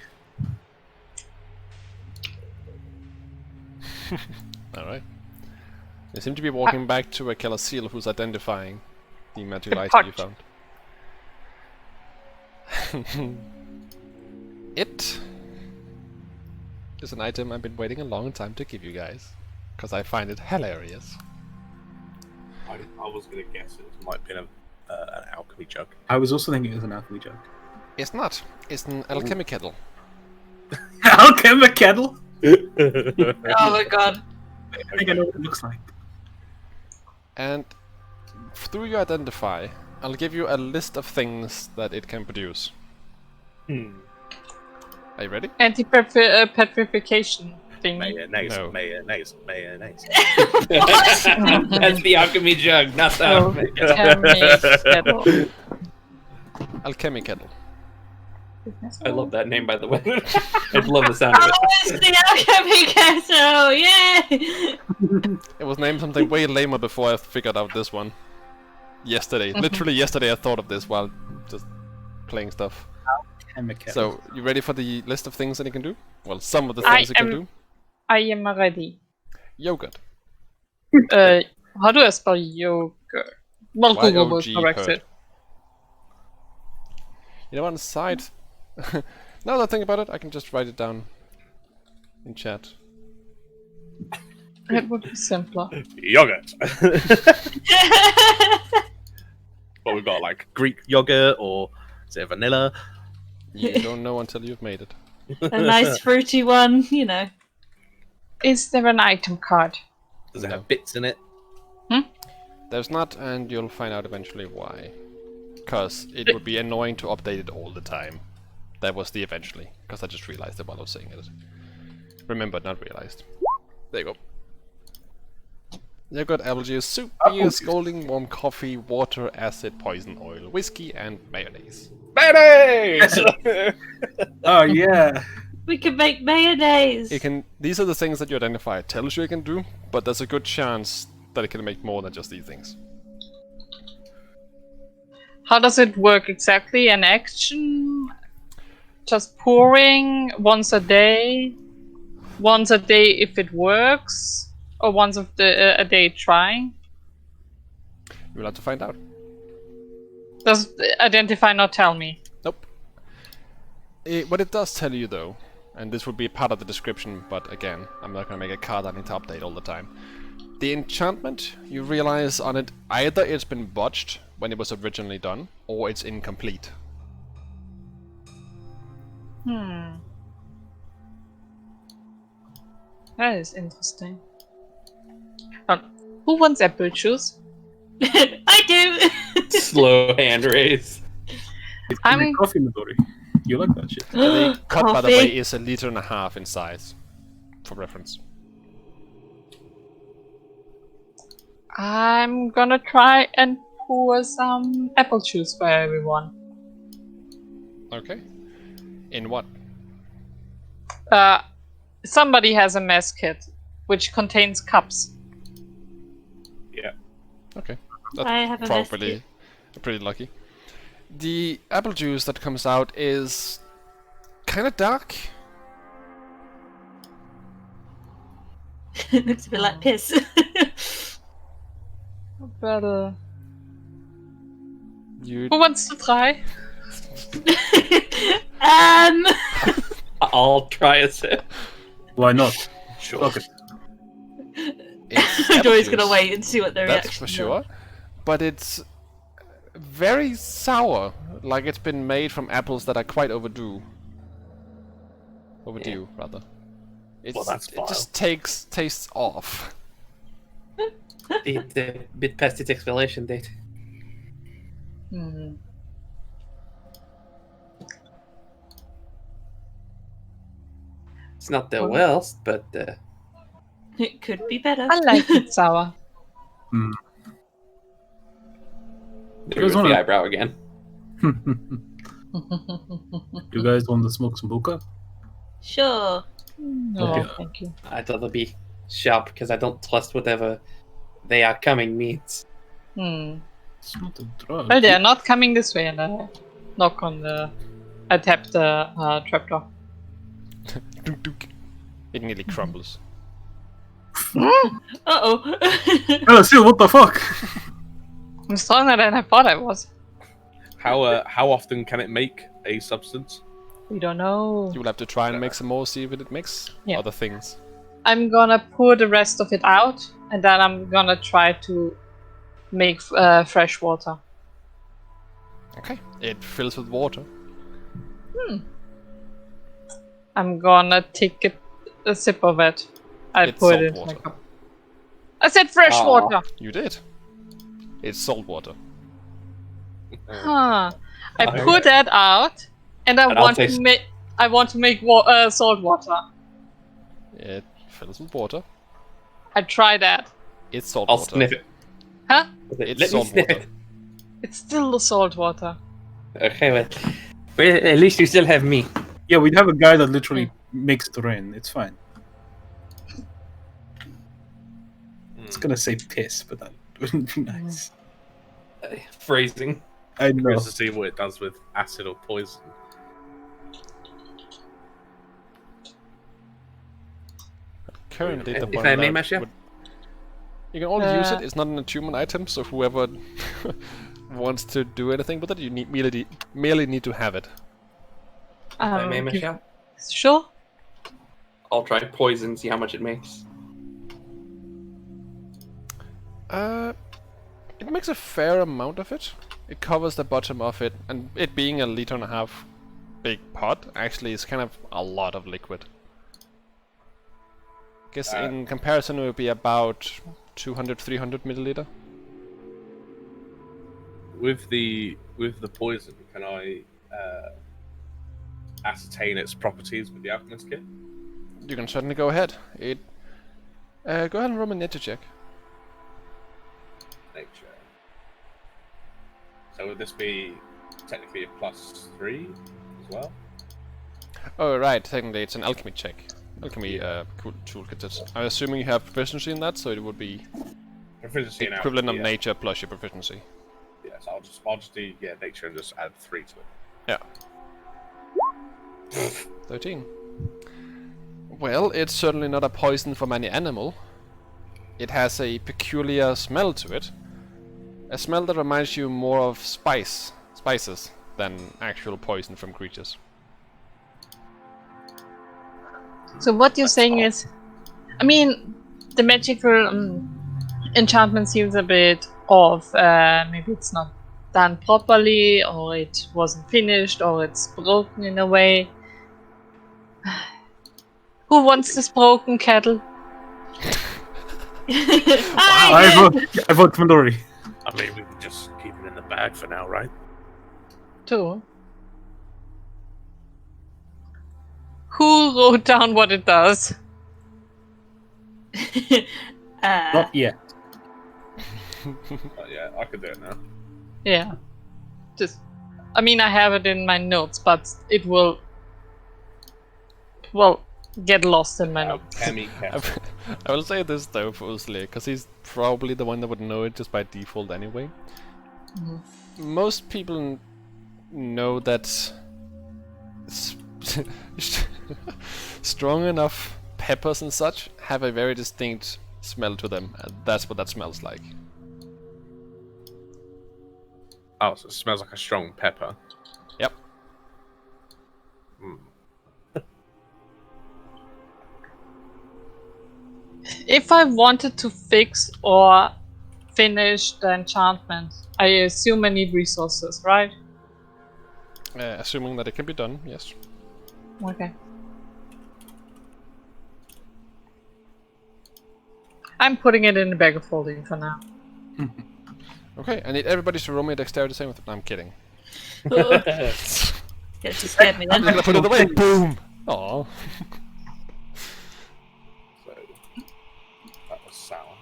Alright. They seem to be walking back to a killer seal who's identifying the magical The item you punch. found. It is an item I've been waiting a long time to give you guys, because I find it hilarious. I was gonna guess it might be an alchemy jug. I was also thinking it was an alchemy jug. It's not. It's an alchemy kettle. Alchemy kettle? Oh my god. I think I know what it looks like. And through your identify, I'll give you a list of things that it can produce. Are you ready? Anti-petrification thing. Mayonnaise, No. mayonnaise, mayonnaise. That's the alchemy jug, not the Oh, alchemy. kettle. Alchemy kettle. I love that name, by the way. I love the sound of Oh, it. it's the alchemy kettle! Yay! It was named something way lamer before I figured out this one. Yesterday. Literally yesterday I thought of this while just playing stuff. Alchemy kettle. So, you ready for the list of things that it can do? Well, some of the things it can do. I am ready. Yogurt. How do I spell yogurt? Well, Google will Y-O-G correct hurt. it. You know, on the side... now that I think about it, I can just write it down in chat. It would be simpler. Yogurt. But we've got like Greek yogurt or is it vanilla? You don't know until you've made it. A nice fruity one, you know. Is there an item card? Does it No. have bits in it? There's not, and you'll find out eventually why. Because it would be annoying to update it all the time. That was the eventually, because I just realized it while I was saying it. Remembered, not realized. There you go. Yogurt, apple juice, soup, beer, scalding warm coffee, water, acid, poison, oil, whiskey, and mayonnaise. Mayonnaise! Oh yeah. We can make mayonnaise! It can. These are the things that you identify. It tells you it can do, but there's a good chance that it can make more than just these things. How does it work exactly? An action? Just pouring once a day? Once a day if it works? Or once a day trying? You'll have to find out. Does identify not tell me? Nope. What it does tell you though, and this would be part of the description, but again, I'm not gonna make a card I need to update all the time. The enchantment, you realize on it, either it's been botched when it was originally done, or it's incomplete. That is interesting. Who wants apple juice? I do! Slow hand raise. It's I'm- like coffee, Midori. You like that shit? The cup, by the Coffee. way, is 1.5 liters in size, for reference. I'm gonna try and pour some apple juice for everyone. Okay. In what? Somebody has a mess kit, which contains cups. Yeah. Okay. I have a mess Probably pretty lucky. The apple juice that comes out is kind of dark. It looks a bit like piss. But, You who wants to try? I'll try a sip. Why not? Sure. Okay. it's apple Joy's gonna juice, wait and see what their that's reaction for is. sure. But it's very sour, like it's been made from apples that are quite overdue. Overdue, rather. It's, Well, that's it just tastes off. The bit past its expiration date. It's not the worst, but It could be better. I like it sour. there goes wanna- the eyebrow again. You guys want to smoke some hookah? Sure. No, Okay. thank you. I thought I'd be sharp because I don't trust whatever they are coming means. It's not a drug. Well, they're not coming this way, and I knock on the. I tap the trapdoor. Dunk, dunk. It nearly crumbles. Uh-oh. Calasil, what the fuck? I'm stronger than I thought I was. How often can it make a substance? We don't know. You will have to try and make some more, see if it makes Yeah. other things. I'm gonna pour the rest of it out, and then I'm gonna try to make fresh water. Okay. It fills with water. I'm gonna take a sip of it. I It's pour salt it into my water. cup. I said fresh Aw. water. You did. It's salt water. Huh. I Okay. pour that out, and And I'll taste- I want to make salt water. It fills with water. I try that. It's salt I'll water. sniff it. Huh? It's Let me salt sniff water. it. It's still the salt water. Okay, well, at least you still have me. Yeah, we'd have a guy that literally makes it rain. It's fine. It's gonna say piss, but that wouldn't be nice. Phrasing. I know. Curious to see what it does with acid or poison. Currently, the If one I may, that Masha? you can only use it. It's not an attunement item, so whoever wants to do anything with it, you merely need to have it. If I may, Michelle, Sure. I'll try poison, see how much it makes. It makes a fair amount of it. It covers the bottom of it, and it being a liter and a half big pot, actually is kind of a lot of liquid. Guess in comparison it would be about 200-300 milliliter. With the poison, can I ascertain its properties with the alchemist kit? You can certainly go ahead. Go ahead and roll a nature check. Nature. So would this be technically a +3 as well? Oh right, technically it's an alchemy check. Alchemy cool toolkit. I'm assuming you have proficiency in that, so it would be Proficiency in equivalent of alchemy, yeah. nature plus your proficiency. Yes, I'll just do nature and just add 3 to it. Yeah. 13. Well, it's certainly not a poison from any animal. It has a peculiar smell to it. A smell that reminds you more of spices than actual poison from creatures. So what you're saying is, I mean, the magical enchantment seems a bit off. Maybe it's not done properly, or it wasn't finished, or it's broken in a way. Who wants this broken kettle? I vote Midori. I mean, we can just keep it in the bag for now, right? Two. Who wrote down what it does? Not yet. Yeah, I could do it now. Yeah. Just, I mean, I have it in my notes, but it will, well, get lost in my notes. I will say this though for Usle, because he's probably the one that would know it just by default anyway. Most people know that strong enough peppers and such have a very distinct smell to them, and that's what that smells like. Oh, so it smells like a strong pepper. Yep. If I wanted to fix or finish the enchantment, I assume I need resources, right? Assuming that it can be done, yes. Okay. I'm putting it in the bag of holding for now. Okay, I need everybody to roll me a dexterity saving throw. No, I'm kidding. Yeah, she scared me I'm then. gonna put it away. Boom. Aww. So that was sour.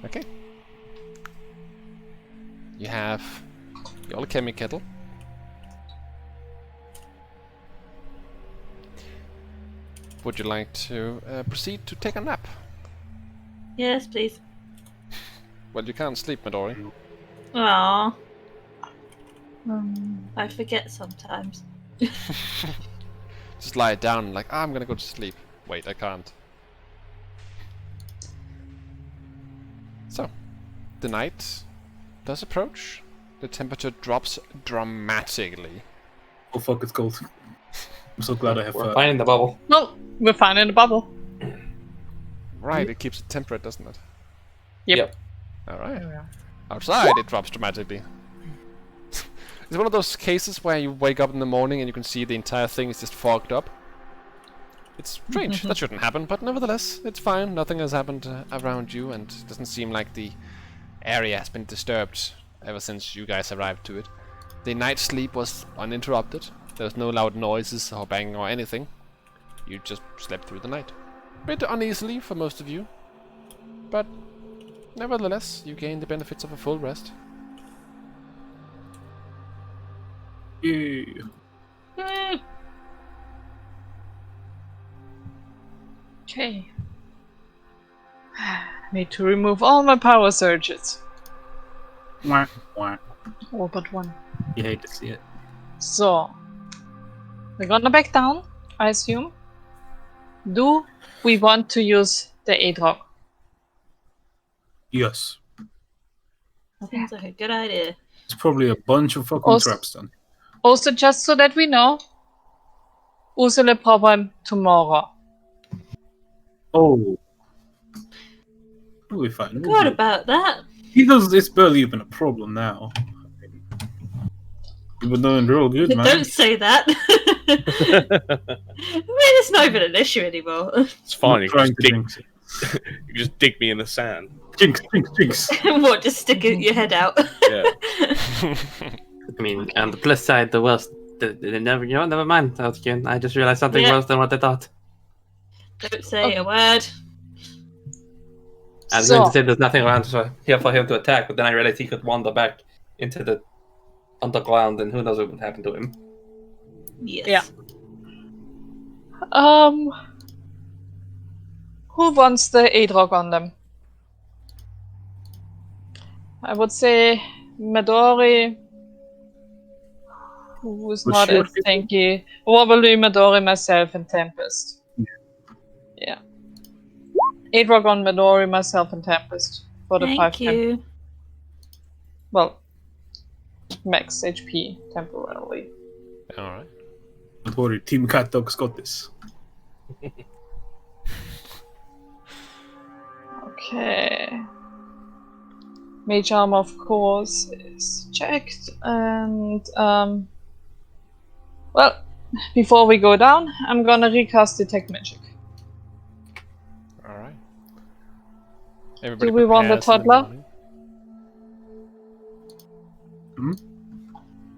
Okay. You have your alchemy kettle. Would you like to proceed to take a nap? Yes, please. Well, you can't sleep, Midori. Aww. I forget sometimes. Just lie down like, I'm gonna go to sleep. Wait, I can't. So, the night does approach. The temperature drops dramatically. Oh fuck, it's cold. I'm so glad I have. We're finding the bubble. No, we're fine in the bubble. Right, it keeps it temperate, doesn't it? Yep. Alright. Outside, it drops dramatically. It's one of those cases where you wake up in the morning and you can see the entire thing is just fogged up. It's strange. That shouldn't happen, but nevertheless, it's fine. Nothing has happened around you, and it doesn't seem like the area has been disturbed ever since you guys arrived to it. The night's sleep was uninterrupted. There was no loud noises or banging or anything. You just slept through the night. A bit uneasily for most of you, but nevertheless, you gain the benefits of a full rest. Yeah. Okay. Need to remove all my power surges. Wah, wah. All but one. You hate to see it. So, we're gonna back down, I assume. Do we want to use the Aidrock? Yes. Seems like a good idea. It's probably a bunch of fucking Also- traps then. Also, just so that we know, use the problem tomorrow. Oh. We'll be fine. Forgot about that. It's barely even a problem now. You've been doing real good, man. Don't say that. I mean, it's not even an issue anymore. It's fine. You Trying can, to just dig, jinx it. you can just dig me in the sand. Jinx, jinx, jinx. What? Just stick your head out? Yeah. I mean, on the plus side, the worst. Never mind. I just realized something Yeah. worse than what I thought. Don't say a word. I was So- going to say there's nothing around here for him to attack, but then I realized he could wander back into the underground, and who knows what would happen to him. Yes. Yeah. Who wants the Aidrock on them? I would say Midori, who is For not sure. as tanky. Probably Midori, myself, and Tempest. Yeah. Aidrock on Midori, myself, and Tempest for the 5 Thank you. Well, max HP temporarily. Alright. Don't worry, Team Cat Dog's got this. Okay. Mage arm, of course, is checked, and well, before we go down, I'm gonna recast Detect Magic. Alright. Everybody Do we want the prepares in toddler? morning.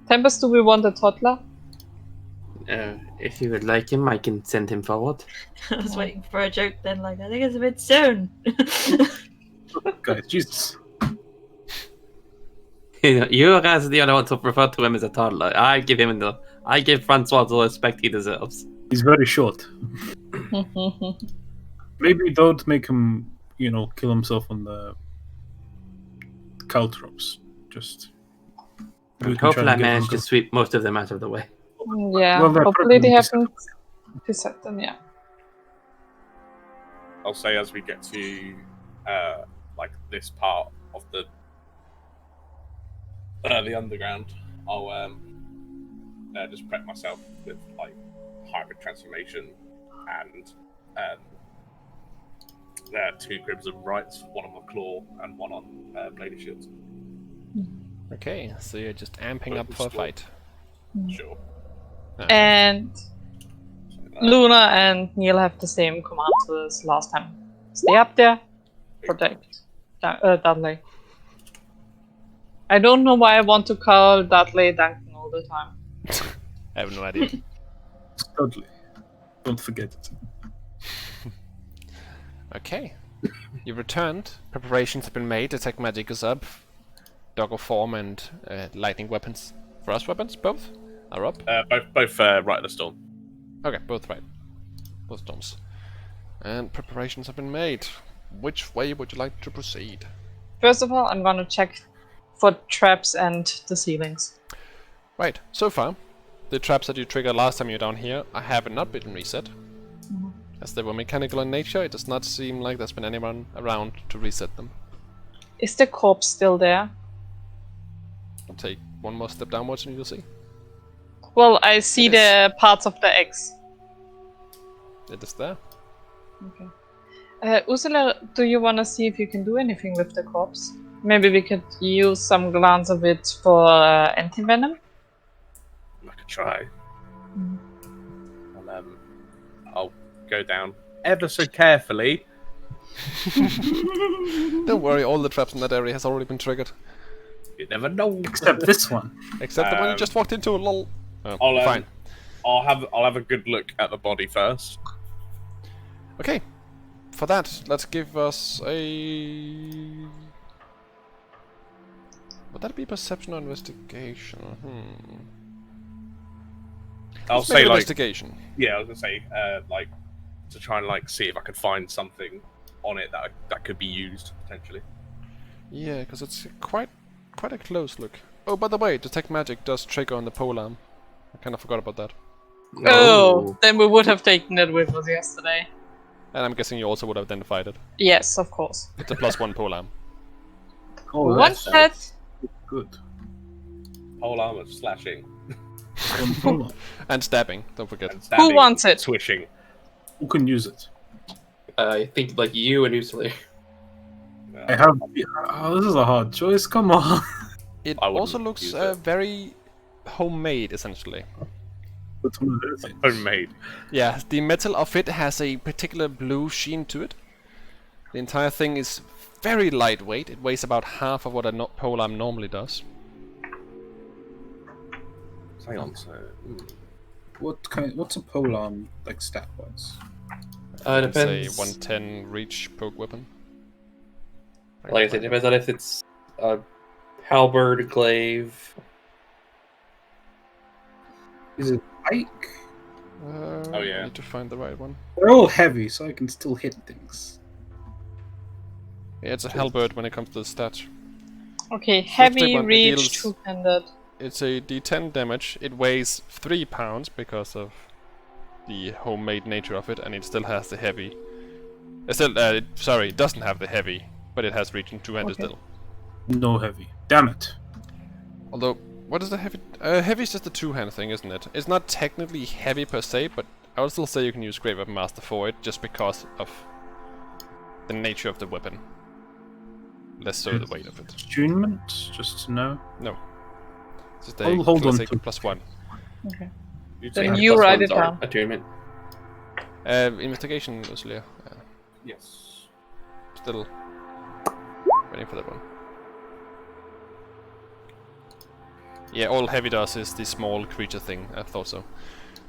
Tempest, do we want a toddler? If you would like him, I can send him forward. I was waiting for a joke then, like, I think it's a bit soon. Guys, Jesus. You guys are the only ones who refer to him as a toddler. I give Francois the respect he deserves. He's very short. Maybe don't make him, kill himself on the caltrops. Just. we can try Hopefully, I and get managed to those- sweep most of them out of the way. Yeah, Well, they're hopefully they probably haven't reset them, yeah. I'll say as we get to like this part of the underground, I'll just prep myself with like hybrid transformation and 2 Crimson Rights, one on my claw and one on Blade of Shields. Okay, so you're just amping up for a fight. Sure. And Luna and Neil have the same commands as last time. Stay up there, protect Dudley. I don't know why I want to call Dudley Duncan all the time. I have no idea. It's Dudley. Don't forget it. Okay. You've returned. Preparations have been made. Detect magic is up. Doggo form and lightning weapons. Frost weapons, both are up. Both right at the storm. Okay, both right. Both storms. And preparations have been made. Which way would you like to proceed? First of all, I'm gonna check for traps and the ceilings. Right, so far, the traps that you triggered last time you were down here have not been reset. As they were mechanical in nature, it does not seem like there's been anyone around to reset them. Is the corpse still there? I'll take one more step downwards and you'll see. Well, I see It is. the parts of the eggs. It is there. Okay. Ursula, do you want to see if you can do anything with the corpse? Maybe we could use some glands of it for anti-venom? I could try. And I'll go down ever so carefully. Don't worry, all the traps in that area has already been triggered. You never know. Except this one. Except the one you just walked into, lol. Oh, I'll, fine. I'll have a good look at the body first. Okay. For that, let's give us a... Would that be perception or investigation? I'll Let's make say it like investigation. yeah, I was gonna say like to try and like see if I could find something on it that could be used potentially. Yeah, because it's quite a close look. Oh, by the way, detect magic does trigger on the polearm. I kind of forgot about that. Oh, then we would have taken it with us yesterday. And I'm guessing you also would have identified it. Yes, of course. It's a +1 polearm. Oh, What's that? good. Whole armor slashing And stabbing, don't forget. and stabbing, Who wants it? Swishing. Who can use it? I think like you and Usually. I have. Oh, this is a hard choice. Come on. It I wouldn't also looks use it. very homemade, essentially. That's one of those things. Homemade. Yeah, the metal of it has a particular blue sheen to it. The entire thing is very lightweight. It weighs about half of what a polearm normally does. Hang on, so What's a polearm like stat wise? It's a Depends. 110 reach poke weapon. Like I said, depends on if it's a halberd, glaive. Is it pike? Oh, yeah. I need to find the right one. They're all heavy, so I can still hit things. Yeah, it's a halberd when it comes to the stats. Okay, First heavy, one, it reach, deals- two-handed. It's a D10 damage. It weighs 3 pounds because of the homemade nature of it, and it still has the heavy. Sorry, it doesn't have the heavy, but it has reach and two-handed Okay. still. No heavy. Damn it. Although, what is the heavy? Heavy is just a two-hand thing, isn't it? It's not technically heavy per se, but I would still say you can use Great Weapon Master for it, just because of the nature of the weapon. Less so the weight of it. Attunement, just to know. No. It's just I'll a hold on classic to- +1. Okay. you Then take you Plus write ones it are down. Attunement. Investigation, Ursula. yes. Still waiting for that one. Yeah, all heavy does is the small creature thing. I thought so.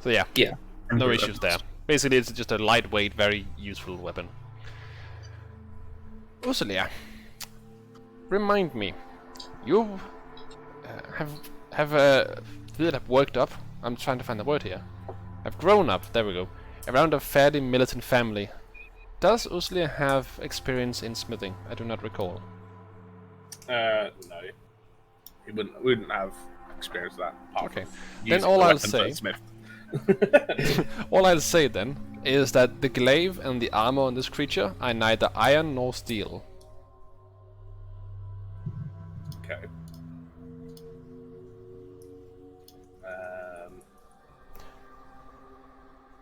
So yeah, Yeah. no issues there. Basically, it's just a lightweight, very useful weapon. Ursula, remind me, you have worked up. I'm trying to find the word here. Have grown up. There we go. Around a fairly militant family. Does Ursula have experience in smithing? I do not recall. No. We wouldn't have experience with that. apart Okay. from Then using all the I'll weapons say- at Smith. All I'll say then is that the glaive and the armor on this creature are neither iron nor steel. Okay.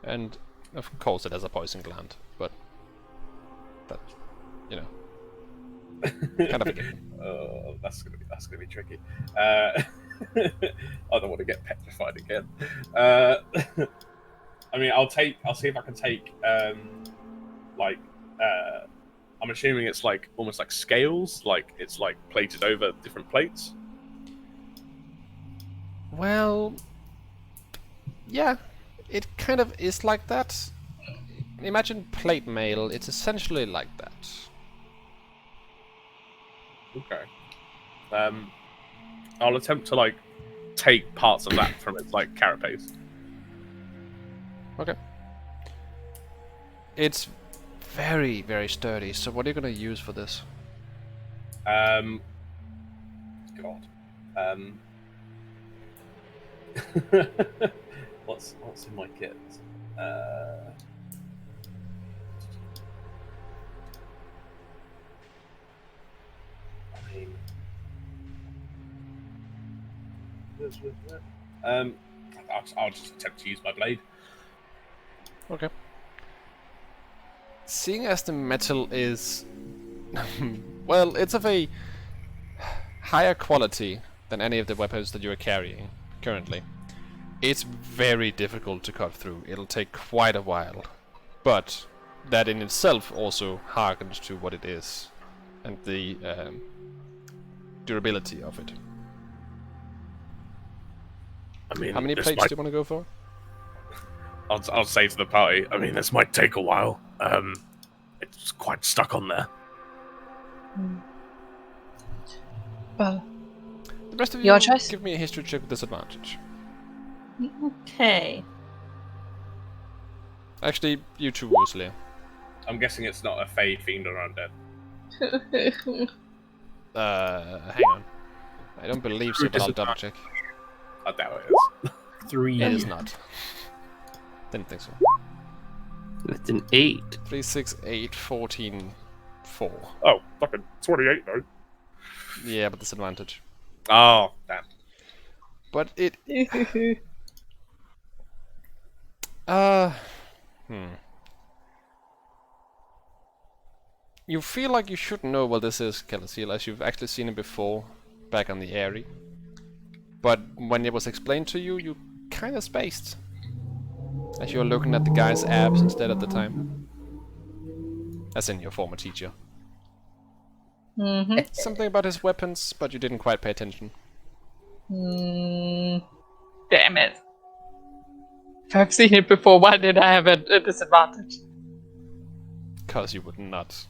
And of course it has a poison gland, but that, you know, kind of a given. That's gonna be tricky. I don't want to get petrified again. I mean, I'll see if I can take I'm assuming it's like almost like scales, like it's like plated over different plates. Well, yeah, it kind of is like that. Imagine plate mail, it's essentially like that. Okay. I'll attempt to like take parts of that from its like carapace. Okay. It's very, very sturdy, so what are you gonna use for this? God. What's in my kit? mean, um, I'll just attempt to use my blade. Okay. Seeing as the metal is... well, it's of a higher quality than any of the weapons that you are carrying currently. It's very difficult to cut through. It'll take quite a while. But that in itself also harkens to what it is and the durability of it. I mean, How many plates do you want to go for? I'll say to the party, I mean, this might take a while. It's quite stuck on there. Well, The rest of you, Your choice. give me a history check with disadvantage. Okay. Actually, you two, Rosalie. I'm guessing it's not a Fey fiend or undead. Hang on. I don't believe so, but I'll double check. I doubt it is. 3. It is not. Didn't think so. It's an 8. 3, 6, 8, 14, 4. Oh, fucking 28 though. Yeah, but disadvantage. Oh, damn. But it... You feel like you should know what this is, Calasil, as you've actually seen it before, back on the Airy. But when it was explained to you, you kinda spaced. As you were looking at the guy's abs instead at the time. As in your former teacher. Something about his weapons, but you didn't quite pay attention. Damn it. If I've seen it before, why did I have a disadvantage? Because you would not.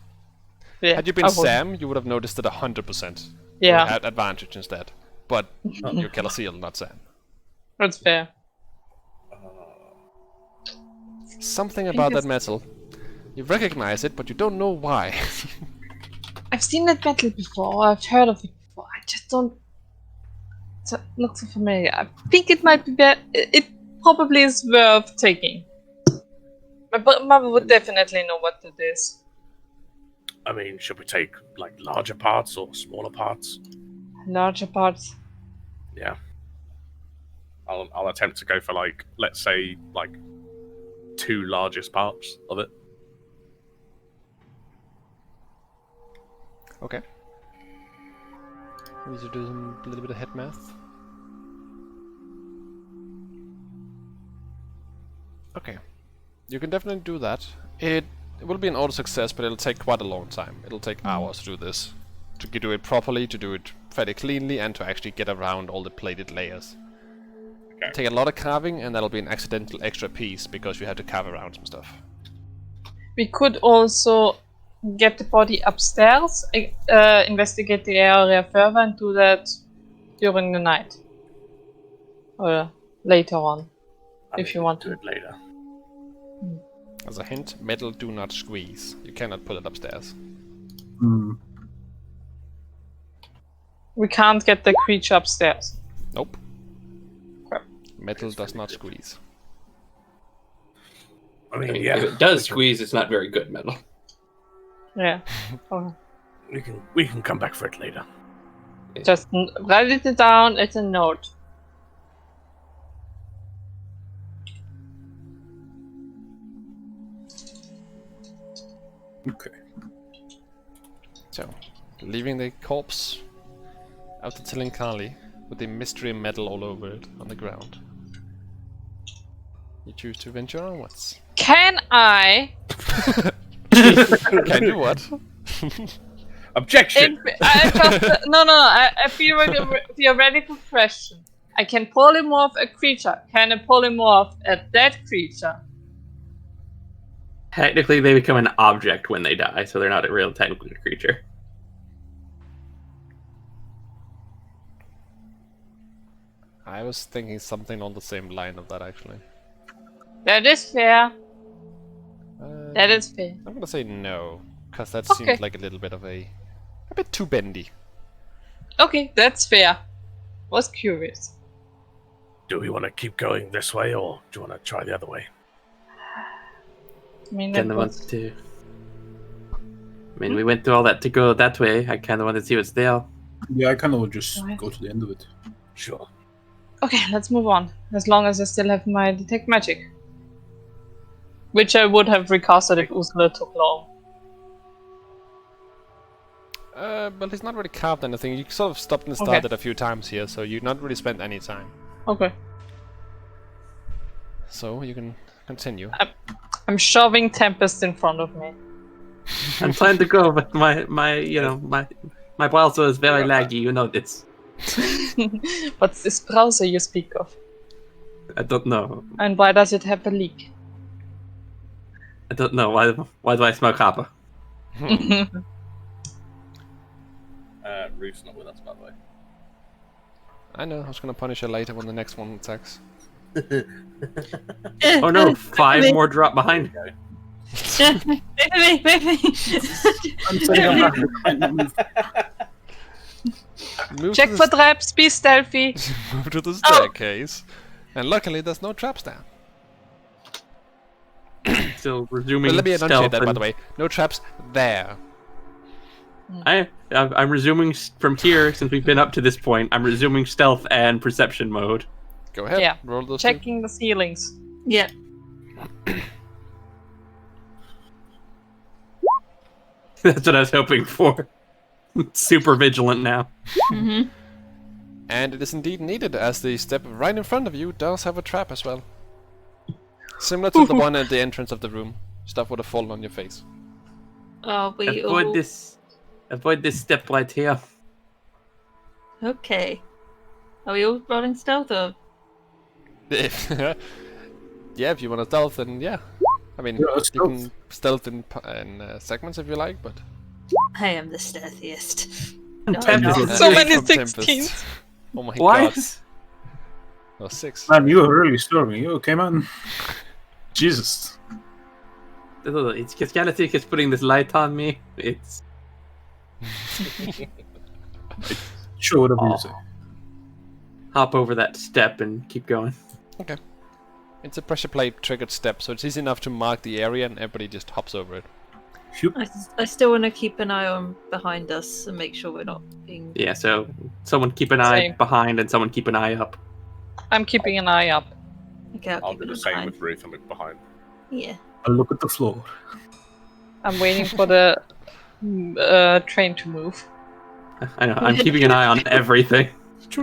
Yeah, Had you been Sam, you would have noticed it 100%. You Yeah, would have had advantage instead. But you're Calasil, not Sam. that's fair. Something about that metal. You recognize it, but you don't know why. I've seen that metal before, I've heard of it before, I just don't... It looks so familiar. I think it might be it probably is worth taking. My mother would definitely know what it is. I mean, should we take, like, larger parts or smaller parts? Larger parts. Yeah. I'll attempt to go for, like, let's say, like, 2 largest parts of it. Okay. We need to do a little bit of head math. Okay. You can definitely do that. It will be an auto success, but it'll take quite a long time. It'll take hours to do this. To do it properly, to do it fairly cleanly, and to actually get around all the plated layers. Okay. Take a lot of carving, and that'll be an accidental extra piece, because you have to carve around some stuff. We could also get the body upstairs, investigate the area further, and do that during the night. Or later on, if you want do to. it later. As a hint, metal do not squeeze. You cannot pull it upstairs. We can't get the creature upstairs. Nope. Crap. Metal does not squeeze. I I mean, mean, yeah. if it does squeeze, it's not very good metal. Yeah. Okay. We can come back for it later. Just write it down as a note. Okay. So, leaving the corpse out to Tilinkali with the mystery metal all over it on the ground. You choose to venture onwards. Can I? Can do what? Objection! I feel ready for question. I can polymorph a creature. Can I polymorph a dead creature? Technically, they become an object when they die, so they're not a real technically a creature. I was thinking something on the same line of that actually. That is fair. That is fair. I'm gonna say no, because that Okay. seems like a little bit of a bit too bendy. Okay, that's fair. Was curious. Do we want to keep going this way, or do you want to try the other way? I mean, Kinda want to. I mean, we went through all that to go that way. I kinda want to see what's there. Yeah, I kind of just Right. go to the end of it. Sure. Okay, let's move on. As long as I still have my detect magic, which I would have recasted if Ursula took long. But he's not really carved anything. You sort of stopped and started a few times here, so you've not really spent any time. Okay. So you can continue. I'm shoving Tempest in front of me. I'm trying to go, but my browser is very laggy. You know this. What's this browser you speak of? I don't know. And why does it have a leak? I don't know. Why do I smell copper? Ruth's not with us, by the way. I know, I was gonna punish her later when the next one attacks. Oh no, 5 more drop behind. Maybe. I'm setting up Move Check to for the traps, be stealthy. move to the staircase. And luckily there's no traps there. Still resuming But let me stealth. enunciate that, by and- the way. No traps there. I'm resuming from here since we've been up to this point. I'm resuming stealth and perception mode. Go ahead, Yeah. roll those two. Checking the ceilings. Yeah. That's what I was hoping for. Super vigilant now. Mm-hmm. And it is indeed needed, as the step right in front of you does have a trap as well. Similar to the one at the entrance of the room. Stuff would have fallen on your face. Are we all... Avoid this step right here. Okay. Are we all rolling stealth or... Yeah, if you want to stealth, then yeah. I mean, Yeah, you stealth. can stealth in segments if you like, but... I am the stealthiest. Tempest is So really- many from Tempest. 16s. Oh my What? god. Oh, 6. Man, you were really stormy. You okay, man? Jesus. It's Galactic is putting this light on me. It's Sure, whatever you say. hop over that step and keep going. Okay. It's a pressure plate triggered step, so it's easy enough to mark the area and everybody just hops over it. Phew. I still want to keep an eye on behind us and make sure we're not being... Yeah, so someone keep an eye Same. behind and someone keep an eye up. I'm keeping an eye up. Okay, I'll I'll keep do an the eye same behind. with Ruth and look behind. Yeah. I'll look at the floor. I'm waiting for the train to move. I know, I'm keeping an eye on everything.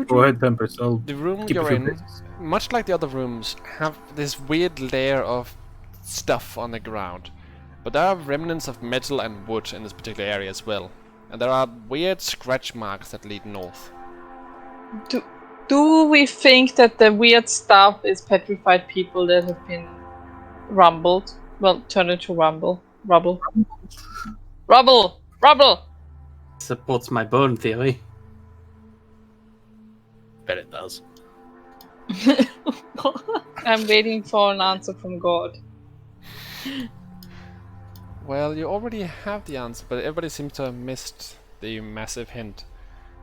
Go ahead, Tempest. I'll The room keep a you're few in, places. much like the other rooms, have this weird layer of stuff on the ground. But there are remnants of metal and wood in this particular area as well. And there are weird scratch marks that lead north. Do we think that the weird stuff is petrified people that have been rumbled? Well, turned into rubble. Rubble. Supports my bone theory. Bet it does. I'm waiting for an answer from God. Well, you already have the answer, but everybody seems to have missed the massive hint.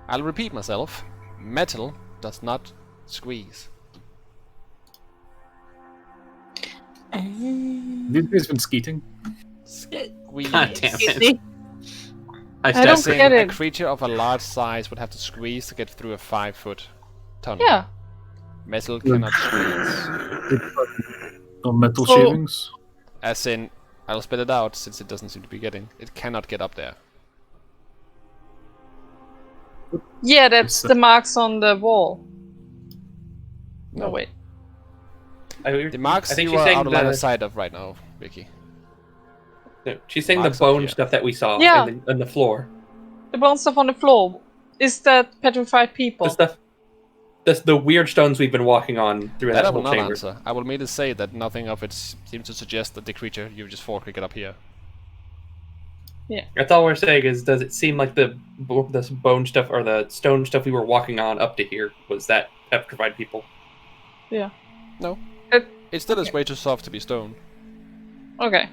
I'll repeat myself. Metal does not squeeze. These guys been skeeting? Squeeze. God damn Excuse it. me? I I step don't Saying get a it. creature of a large size would have to squeeze to get through a 5-foot tunnel. Yeah. Metal cannot squeeze. No metal So- shavings? As in, I'll spit it out since it doesn't seem to be getting. It cannot get up there. Yeah, that's It's, the marks on the wall. No, wait. The marks I think you she's are saying out of line the- of sight of right now, Vicky. No, she's saying Marks the up bone here. stuff that we saw Yeah. on the floor. The bone stuff on the floor. Is that petrified people? The stuff. That's the weird stones we've been walking on through That that I will whole not chamber. answer. I will merely say that nothing of it seems to suggest that the creature you just fought could get up here. That's all we're saying is, does it seem like this bone stuff or the stone stuff we were walking on up to here was that petrified people? Yeah. No. It- It still is way too soft to be stone. Okay.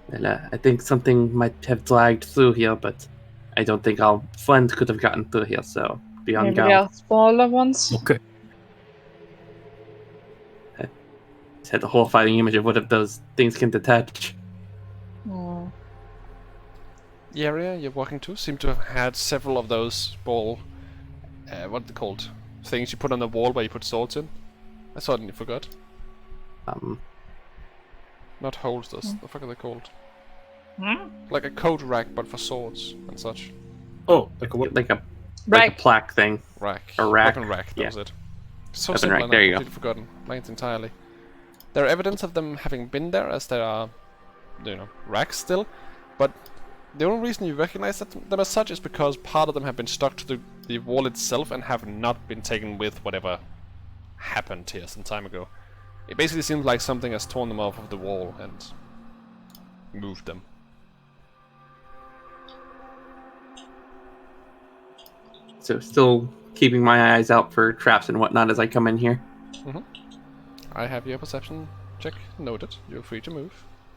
Well, I think something might have dragged through here, but I don't think our friend could have gotten through here, so be on Maybe guard. they are smaller ones. Okay. Just had a horrifying image of what if those things can detach. Hmm. area you're walking to seem to have had several of those ball... what are they called? Things you put on the wall where you put swords in. I suddenly forgot. Not holsters. The fuck are they called? Like a coat rack, but for swords and such. Oh, like a what? Like a Rack. plaque thing. Rack. A rack. Weapon rack, that Yeah. was it. So Weapon simple rack, and there I've you go. completely forgotten. Lines entirely. There are evidence of them having been there, as there are, racks still, but the only reason you recognize them as such is because part of them have been stuck to the wall itself and have not been taken with whatever happened here some time ago. It basically seems like something has torn them off of the wall and moved them. So still keeping my eyes out for traps and whatnot as I come in here. I have your perception check noted. You're free to move.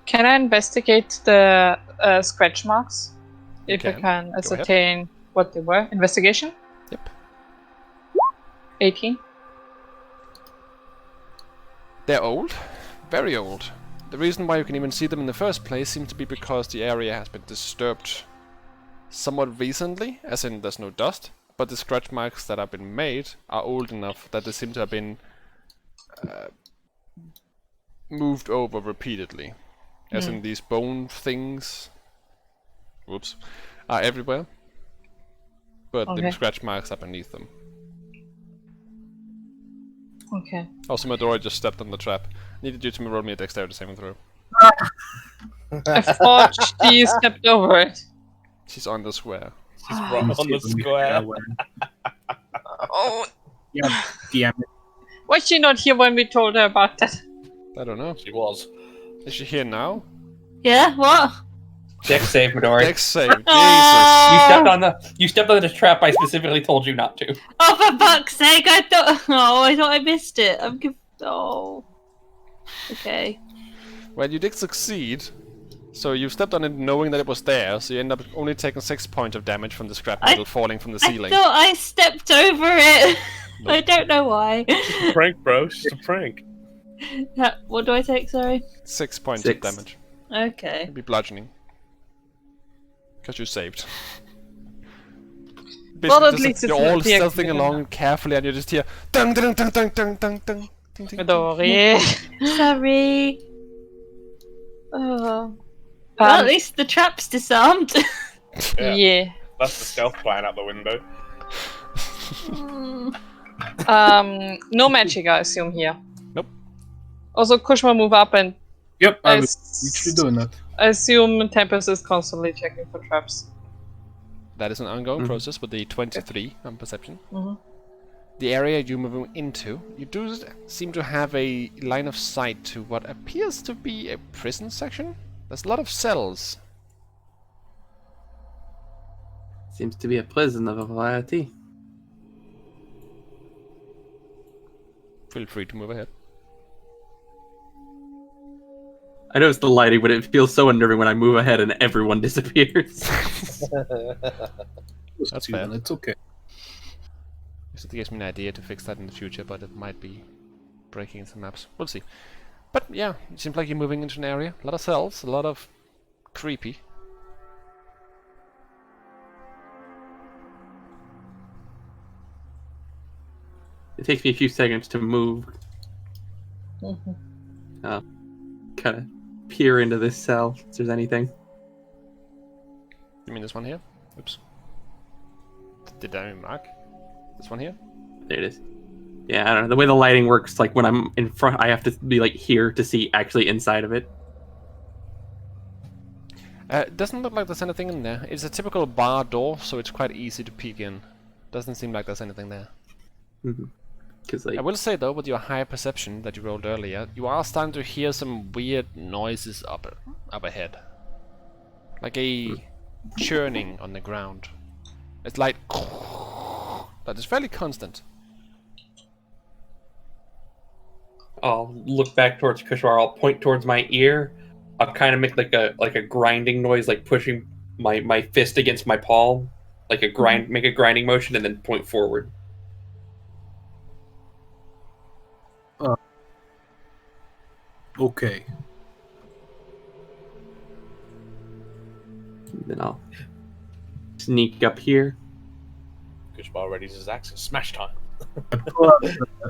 Can I investigate the scratch marks? If I can. can Go ahead. ascertain what they were. Investigation? Yep. 18. They're old. Very old. The reason why you can even see them in the first place seems to be because the area has been disturbed somewhat recently, as in there's no dust, but the scratch marks that have been made are old enough that they seem to have been moved over repeatedly. As in these bone things, whoops, are everywhere, but the Okay. scratch marks are beneath them. Okay. Also, Midori just stepped on the trap. Needed you to roll me a dexterity saving throw. I thought she stepped over it. She's on the square. She's right on the square. Oh, Yeah, damn it. was she not here when we told her about that? I don't know. She was. Is she here now? Yeah, what? Dex save, Midori. Dex save. Jesus. You stepped on the trap I specifically told you not to. Oh, for fuck's sake! I thought I missed it. Oh. Okay. Well, you did succeed. So you stepped on it knowing that it was there, so you end up only taking 6 points of damage from the scrap metal falling from the ceiling. I thought I stepped over it. I don't know why. It's a prank, bro. It's just a prank. What do I take? Sorry. 6 points 6. of damage. Okay. It'd be bludgeoning. Because you saved. Well, at Just- least it's you're all not the stealthing accident. along carefully, and you just hear dung dung dung dung dung dung dung. Ding, ding, ding. Midori. Sorry. Oh. Well, at least the trap's disarmed. Yeah. That's the stealth plan out the window. No magic, I assume, here. Nope. Also, Kushma move up and Yep, I I was literally doing that. assume Tempest is constantly checking for traps. That is an ongoing process with the 23 on perception. Mhm. The area you're moving into, you do seem to have a line of sight to what appears to be a prison section. There's a lot of cells. Seems to be a prison of a variety. Feel free to move ahead. I know it's the lighting, but it feels so unnerving when I move ahead and everyone disappears. That's Steven, fair. It's okay. It gives me an idea to fix that in the future, but it might be breaking some maps. We'll see. But yeah, it seems like you're moving into an area. A lot of cells, a lot of creepy. It takes me a few seconds to move. Kind of peer into this cell if there's anything. You mean this one here? Oops. Did I mark? This one here? There it is. Yeah, I don't know. The way the lighting works, like when I'm in front, I have to be like here to see actually inside of it. It doesn't look like there's anything in there. It's a typical bar door, so it's quite easy to peek in. Doesn't seem like there's anything there. Because like I will say though, with your higher perception that you rolled earlier, you are starting to hear some weird noises up ahead. Like a churning on the ground. It's like that is fairly constant. I'll look back towards Kushwar. I'll point towards my ear. I'll kind of make like a grinding noise, like pushing my fist against my palm, like a grind, make a grinding motion, and then point forward. Okay. Then I'll sneak up here. Kushbar readies his axe. Smash time.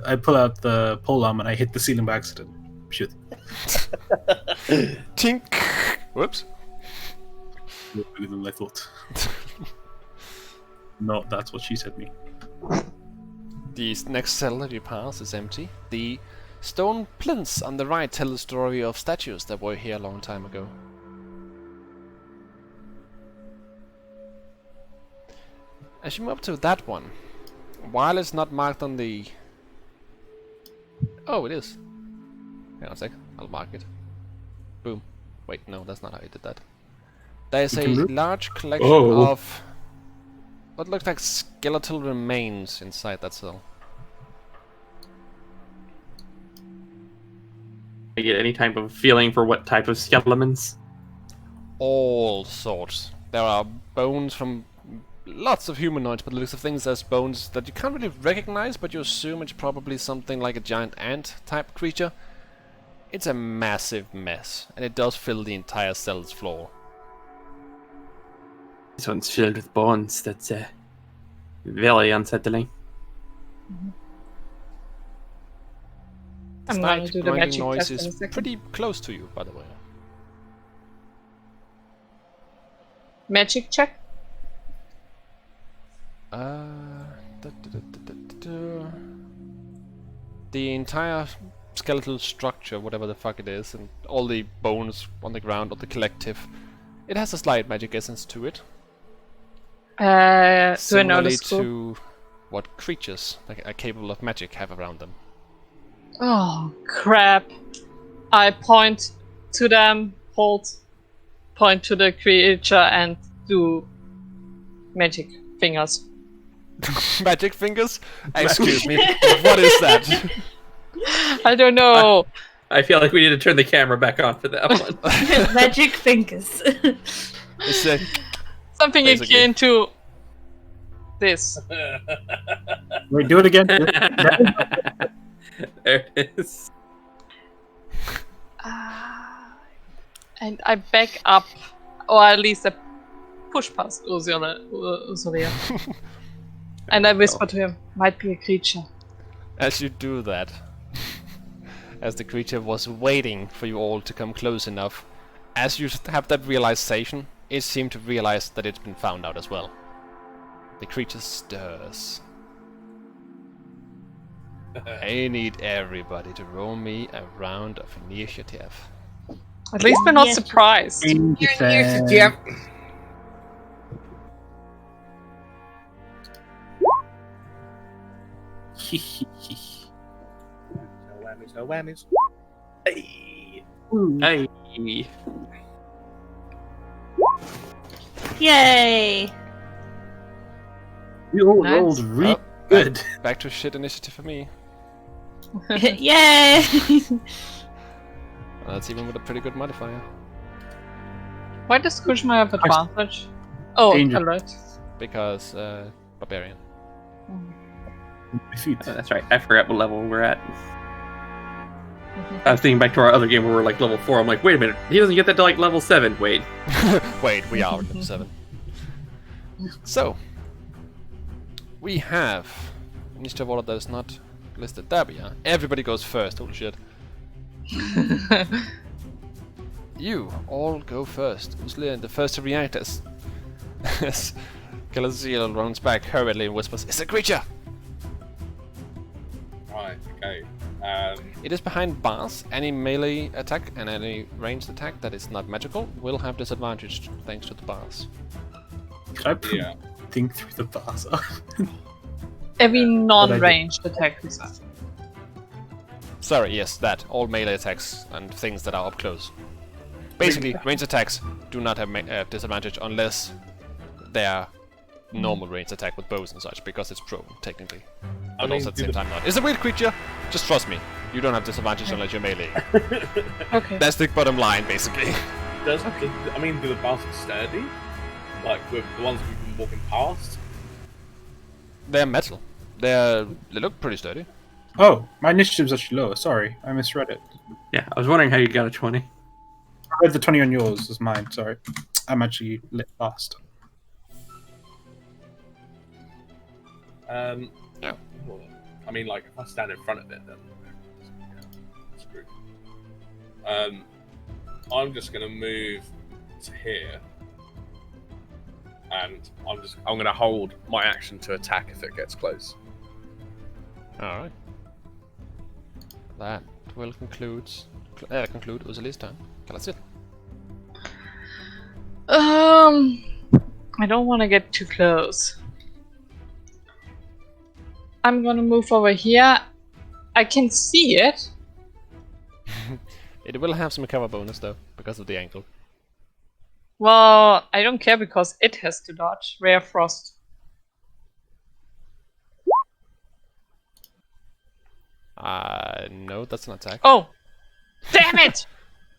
I pull out the polearm and I hit the ceiling by accident. Shoot. Tink! Whoops. Bigger than I thought. No, that's what she said me. The next cell that you pass is empty. The stone plinths on the right tell the story of statues that were here a long time ago. As you move up to that one, while it's not marked on the... Oh, it is. Hang on a sec, I'll mark it. Boom. Wait, no, that's not how you did that. There is a large collection of what looks like skeletal remains inside that cell. I get any type of feeling for what type of skeletons? All sorts. There are bones from lots of humanoids, but it looks of things as bones that you can't really recognize, but you assume it's probably something like a giant ant type creature. It's a massive mess, and it does fill the entire cell's floor. This one's filled with bones. That's very unsettling. I'm going to do the grinding magic noise test in a is second. pretty close to you, by the way. Magic check. The entire skeletal structure, whatever the fuck it is, and all the bones on the ground of the collective, it has a slight magic essence to it. Do I know the Similarly school? to what creatures that are capable of magic have around them. Oh crap! I point to them, point to the creature, and do magic fingers. Magic fingers? Excuse me, what is that? I don't know. I feel like we need to turn the camera back on for that one. Magic fingers. It's a Something basically. akin to this. Wait, do it again. There it is. And I back up, or at least I push past Ursula. And I whisper to him, might be a creature. As you do that, as the creature was waiting for you all to come close enough, as you have that realization, it seemed to realize that it's been found out as well. The creature stirs. I need everybody to roll me a round of initiative. At least we're not Yes. surprised. No whammies, no whammies. Hey! Hey. Yay! We all Nice. rolled really Oh, good. Back to shit initiative for me. Yay! Well, that's even with a pretty good modifier. Why does Kushma have advantage? Oh, Danger. alert. Because, barbarian. My feet. Oh, that's right. I forgot what level we're at. I was thinking back to our other game where we're like level 4. I'm like, wait a minute. He doesn't get that to like level 7. Wait. Wait, we are at level 7. So, we have initiative order that is not listed. There we are. Everybody goes first. Holy shit. You all go first. Usually the first to react as Galazil runs back hurriedly and whispers, "It's a creature!" Right, okay. It is behind bars. Any melee attack and any ranged attack that is not magical will have disadvantage thanks to the bars. Can I Yeah. think through the bars? Every non-ranged attack is that. Sorry, yes, that. All melee attacks and things that are up close. Basically, ranged attacks do not have disadvantage unless they are normal ranged attack with bows and such, because it's prone, technically. But also at the same time not. It's a weird creature, just trust me. You don't have disadvantage unless you're melee. Okay. That's the bottom line, basically. Do the bars are sturdy? Like with the ones we've been walking past? They're metal. They look pretty sturdy. Oh, my initiative's actually lower. Sorry, I misread it. Yeah, I was wondering how you got a 20. I read the 20 on yours as mine. Sorry. I'm actually lit fast. Yeah. Well, I mean, like, if I stand in front of it, then screwed. I'm just gonna move to here, and I'm gonna hold my action to attack if it gets close. Alright. That will conclude Uzali's turn. That's it. I don't want to get too close. I'm gonna move over here. I can see it. It will have some cover bonus though, because of the ankle. Well, I don't care because it has to dodge. Rare Frost. No, that's an attack. Oh! Damn it!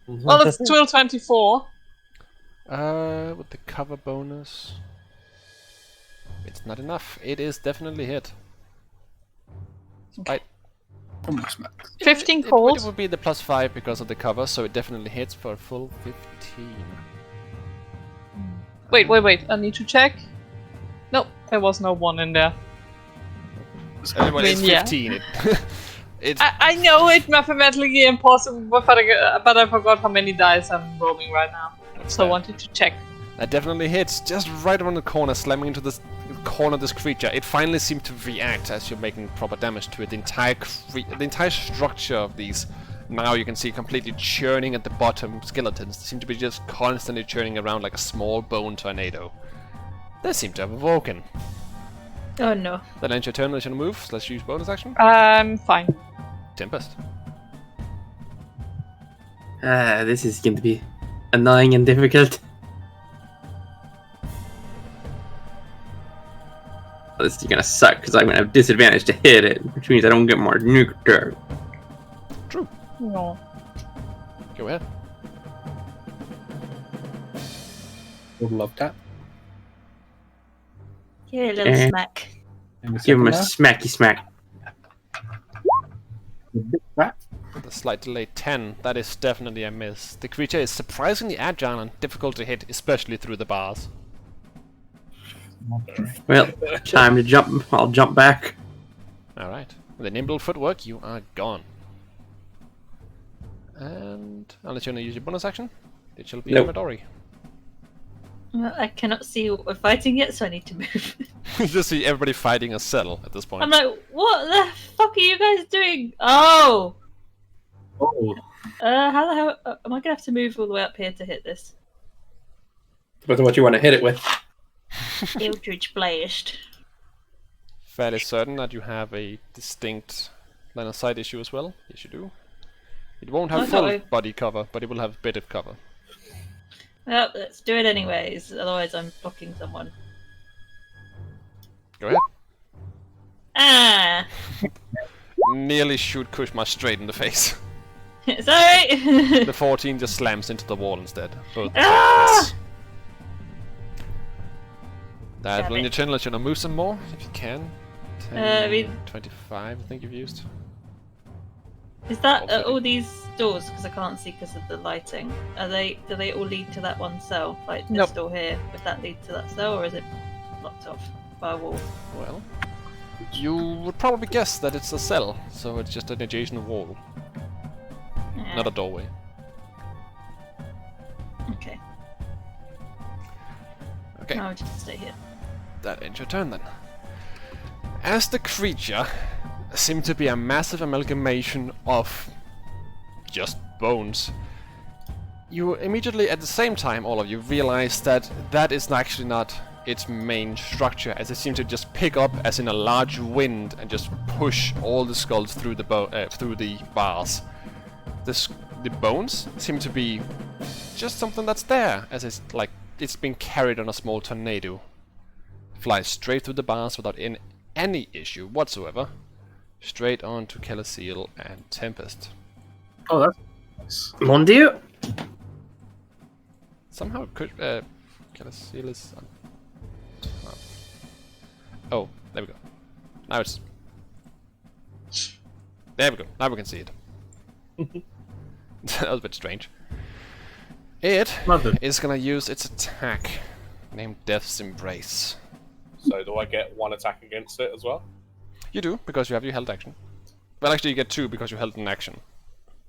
Well, it's 1224. With the cover bonus... It's not enough. It is definitely hit. Spite. Almost max. 15 It cold. would be the +5 because of the cover, so it definitely hits for a full 15. Wait. I need to check. Nope, there was no 1 in there. Well, it's yeah. 15. It's I know it's mathematically impossible, but I forgot how many dice I'm rolling right now. So I wanted to check. That definitely hits, just right around the corner, slamming into this corner of this creature. It finally seemed to react as you're making proper damage to it. The entire structure of these, now you can see completely churning at the bottom. Skeletons seem to be just constantly churning around like a small bone tornado. They seem to have awoken. Oh no. Then ends your turn, unless you want to move. Let's use bonus action. Fine. Tempest. This is going to be annoying and difficult. Well, this is gonna suck because I'm gonna have disadvantage to hit it, which means I don't get more nuke turn. True. No. Go ahead. Would love that. Give it a little smack. And the Give him a second smacky smack. half, With a slight delay 10, that is definitely a miss. The creature is surprisingly agile and difficult to hit, especially through the bars. Well, time to jump. I'll jump back. Alright. With a nimble footwork, you are gone. And unless you want to use your bonus action, it shall be Nope. Midori. Well, I cannot see what we're fighting yet, so I need to move. You just see everybody fighting a cell at this point. I'm like, what the fuck are you guys doing? Oh! Oh, How the hell am I gonna have to move all the way up here to hit this? Depends on what you want to hit it with. Eldritch Blast. Fairly certain that you have a distinct line of sight issue as well. Yes, you do. It won't have I full thought I- body cover, but it will have a bit of cover. Well, let's do it anyways, otherwise I'm blocking someone. Go ahead. Ah! Nearly shoot Kushma straight in the face. Sorry! The 14 just slams into the wall instead. Both Ah! hits. That Damn will it. your turn, let you know move some more if you can. 10, I mean- 25, I think you've used. Is that Also- all these doors? Because I can't see because of the lighting. Do they all lead to that one cell? Like this Nope. door here, would that lead to that cell, or is it blocked off by a wall? Well, you would probably guess that it's a cell, so it's just an adjacent wall, Yeah. not a doorway. Okay. Okay. I'll just stay here. That ends your turn then. As the creature seemed to be a massive amalgamation of just bones, you immediately, at the same time, all of you, realize that that is actually not its main structure, as it seems to just pick up as in a large wind and just push all the skulls through the through the bars. The bones seem to be just something that's there, as it's like it's being carried on a small tornado. Flies straight through the bars without any issue whatsoever. Straight on to Kelasiel and Tempest. oh, that's nice. Mon Dieu. Somehow it could... Kelasiel is... oh, there we go. Now it's... There we go. Now we can see it. That was a bit strange. It Mother. is gonna use its attack, named Death's Embrace. So do I get one attack against it as well? You do, because you have your held action. Well, actually, you get 2 because you held an action.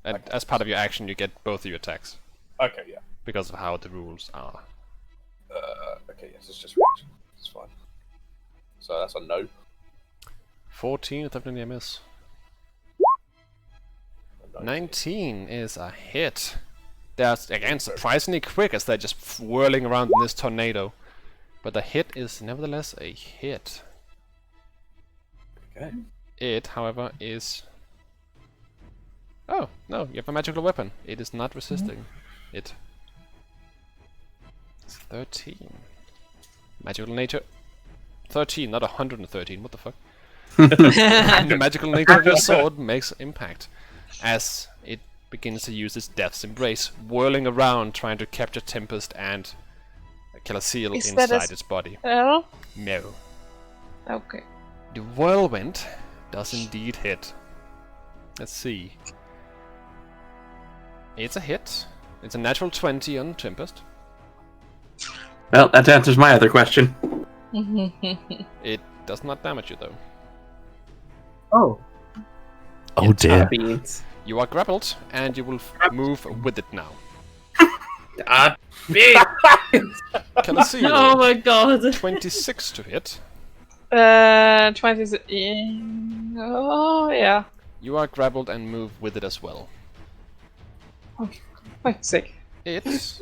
And Okay. as part of your action, you get both of your attacks. Okay, yeah. Because of how the rules are. Okay, yes, it's just reaction. It's fine. So that's a no. 14 is definitely a miss. A no. 19 is a hit. They're, again, surprisingly quick as they're just whirling around in this tornado. But the hit is nevertheless a hit. Okay. It, however, is... Oh, no, you have a magical weapon. It is not resisting it. It's 13. Magical nature. 13, not 113, what the fuck? The magical nature of your sword makes impact as it begins to use its Death's Embrace, whirling around trying to capture Tempest and Calasil Is that inside its body. Well, No. okay. The whirlwind does indeed hit. Let's see. It's a hit. It's a natural 20 on Tempest. Well, that answers my other question. It does not damage you though. Oh. Oh dear. Beans. You are grappled and you will move with it now. Calasil, Oh my god. 26 to hit. 20. Oh, yeah. You are grappled and move with it as well. Wait, sick. It's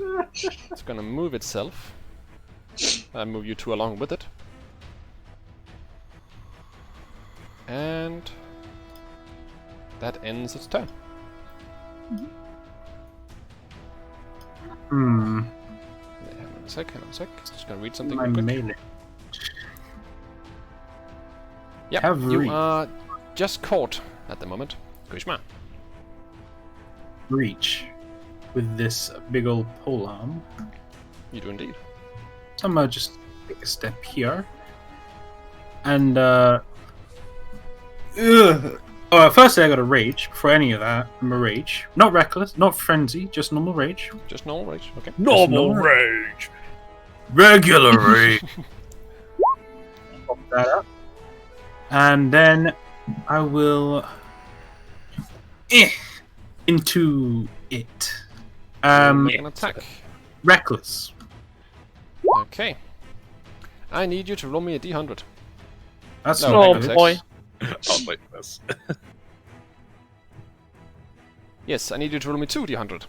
gonna move itself. I'll move you 2 along with it. And that ends its turn. Hmm. Hang on a sec, hang on a sec. Just gonna read something My real quick. melee. Yep, Cavalry. you are just caught at the moment. Grishma. Reach with this big old pole arm. You do indeed. So I'm gonna just take a step here. And firstly I got a rage. Before any of that, I'm a rage. Not reckless, not frenzy, just normal rage. Just normal rage, okay. Normal normal. rage. Regular rage. Pop that up. And then I will into it. Make an attack. Reckless. Okay. I need you to roll me a d100. That's No, not Oh reckless. boy. I'll take this. Yes, I need you to roll me 2 d100.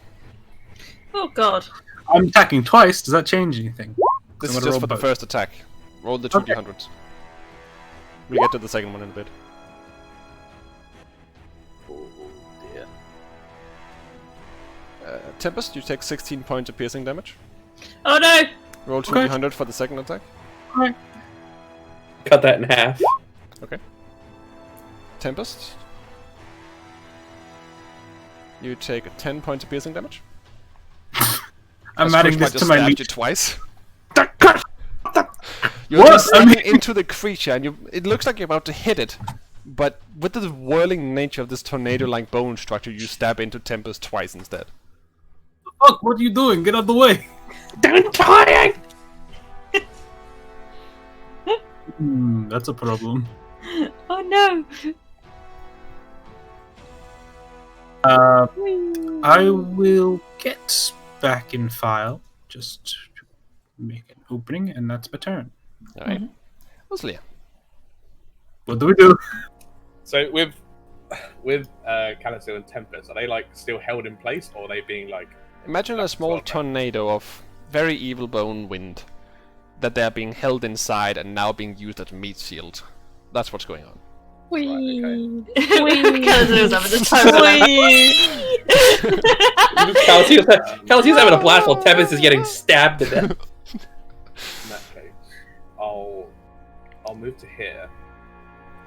Oh god. I'm attacking twice. Does that change anything? This I'm is gonna just roll for the both. first attack. Roll the 2 Okay. d100s. We'll get to the second one in a bit. Oh dear. Tempest, you take 16 points of piercing damage. Oh no! Roll 2 Okay. d100 for the second attack. Cut that in half. Tempest. You take 10 points of piercing damage. I'm As adding Krishma this just to my stabbed leech. you twice. You're What? just I stabbing mean- into the creature, and it looks like you're about to hit it, but with the whirling nature of this tornado-like bone structure, you stab into Tempest twice instead. Fuck, what are you doing? Get out of the way! That's a problem. Oh no! I will get back in file. Just make an opening, and that's my turn. Alright. Oslia. What do we do? So with Calasil and Tempest, are they like still held in place, or are they being like? Imagine a small Okay. tornado of very evil bone wind that they're being held inside and now being used as a meat shield. That's what's going on. Wee. Calasil was having the time of their life. Calcium's having a blast while Tempest is getting stabbed to death. In that case, I'll move to here.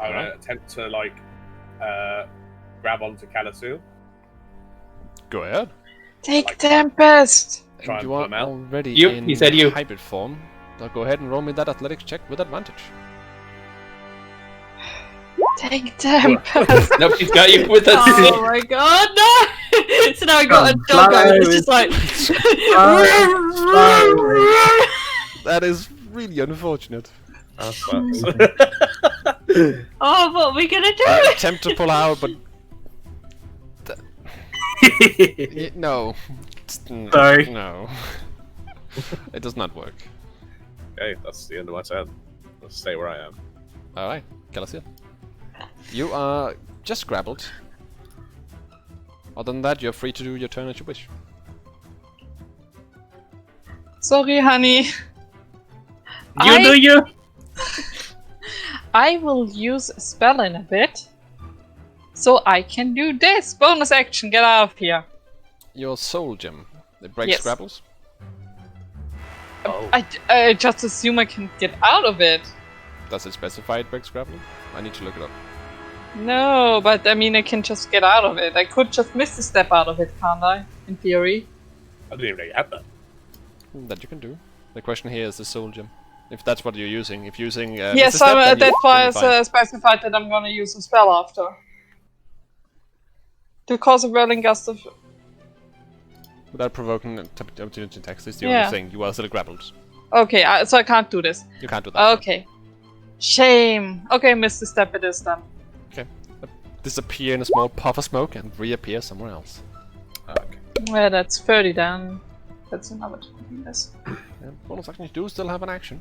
I'm gonna attempt to like grab onto Calasil. Go ahead. Take Tempest! Try and You pull are him out. already You, in he said you. hybrid form. So go ahead and roll me that athletics check with advantage. Take Tempest. Nope, he's got you with us. Oh my god, no! So now I got a doggo that's just like. That is really unfortunate. That sucks. Oh, what are we gonna do? Attempt to pull out, but no. Sorry. No. It does not work. Okay, that's the end of my turn. I'll stay where I am. Alright, Calciel. You are just grappled. Other than that, you're free to do your turn as you wish. Sorry, honey. You. I will use a spell in a bit. So I can do this. Bonus action, get out of here. Your soul gem. It breaks Yes. grapples. Oh. I just assume I can get out of it. Does it specify it breaks grappling? I need to look it up. No, but I mean I can just get out of it. I could just miss a step out of it, can't I? In theory. I didn't even know you had that. That you can do. The question here is the soul gem. If that's what you're using. If using Yes, Mr. Step, then that's why you'll be fine. I specified that I'm gonna use a spell after. To cause a whirling gust of... Without provoking opportunity attacks, is the Yeah. only thing. You are still grappled. Okay, so I can't do this. You can't do that. Okay. Shame. Okay, Mr. Step it is then. Disappear in a small puff of smoke and reappear somewhere else. Okay. Well, that's 30 down. That's another 20, yes. Yeah, bonus action, you do still have an action.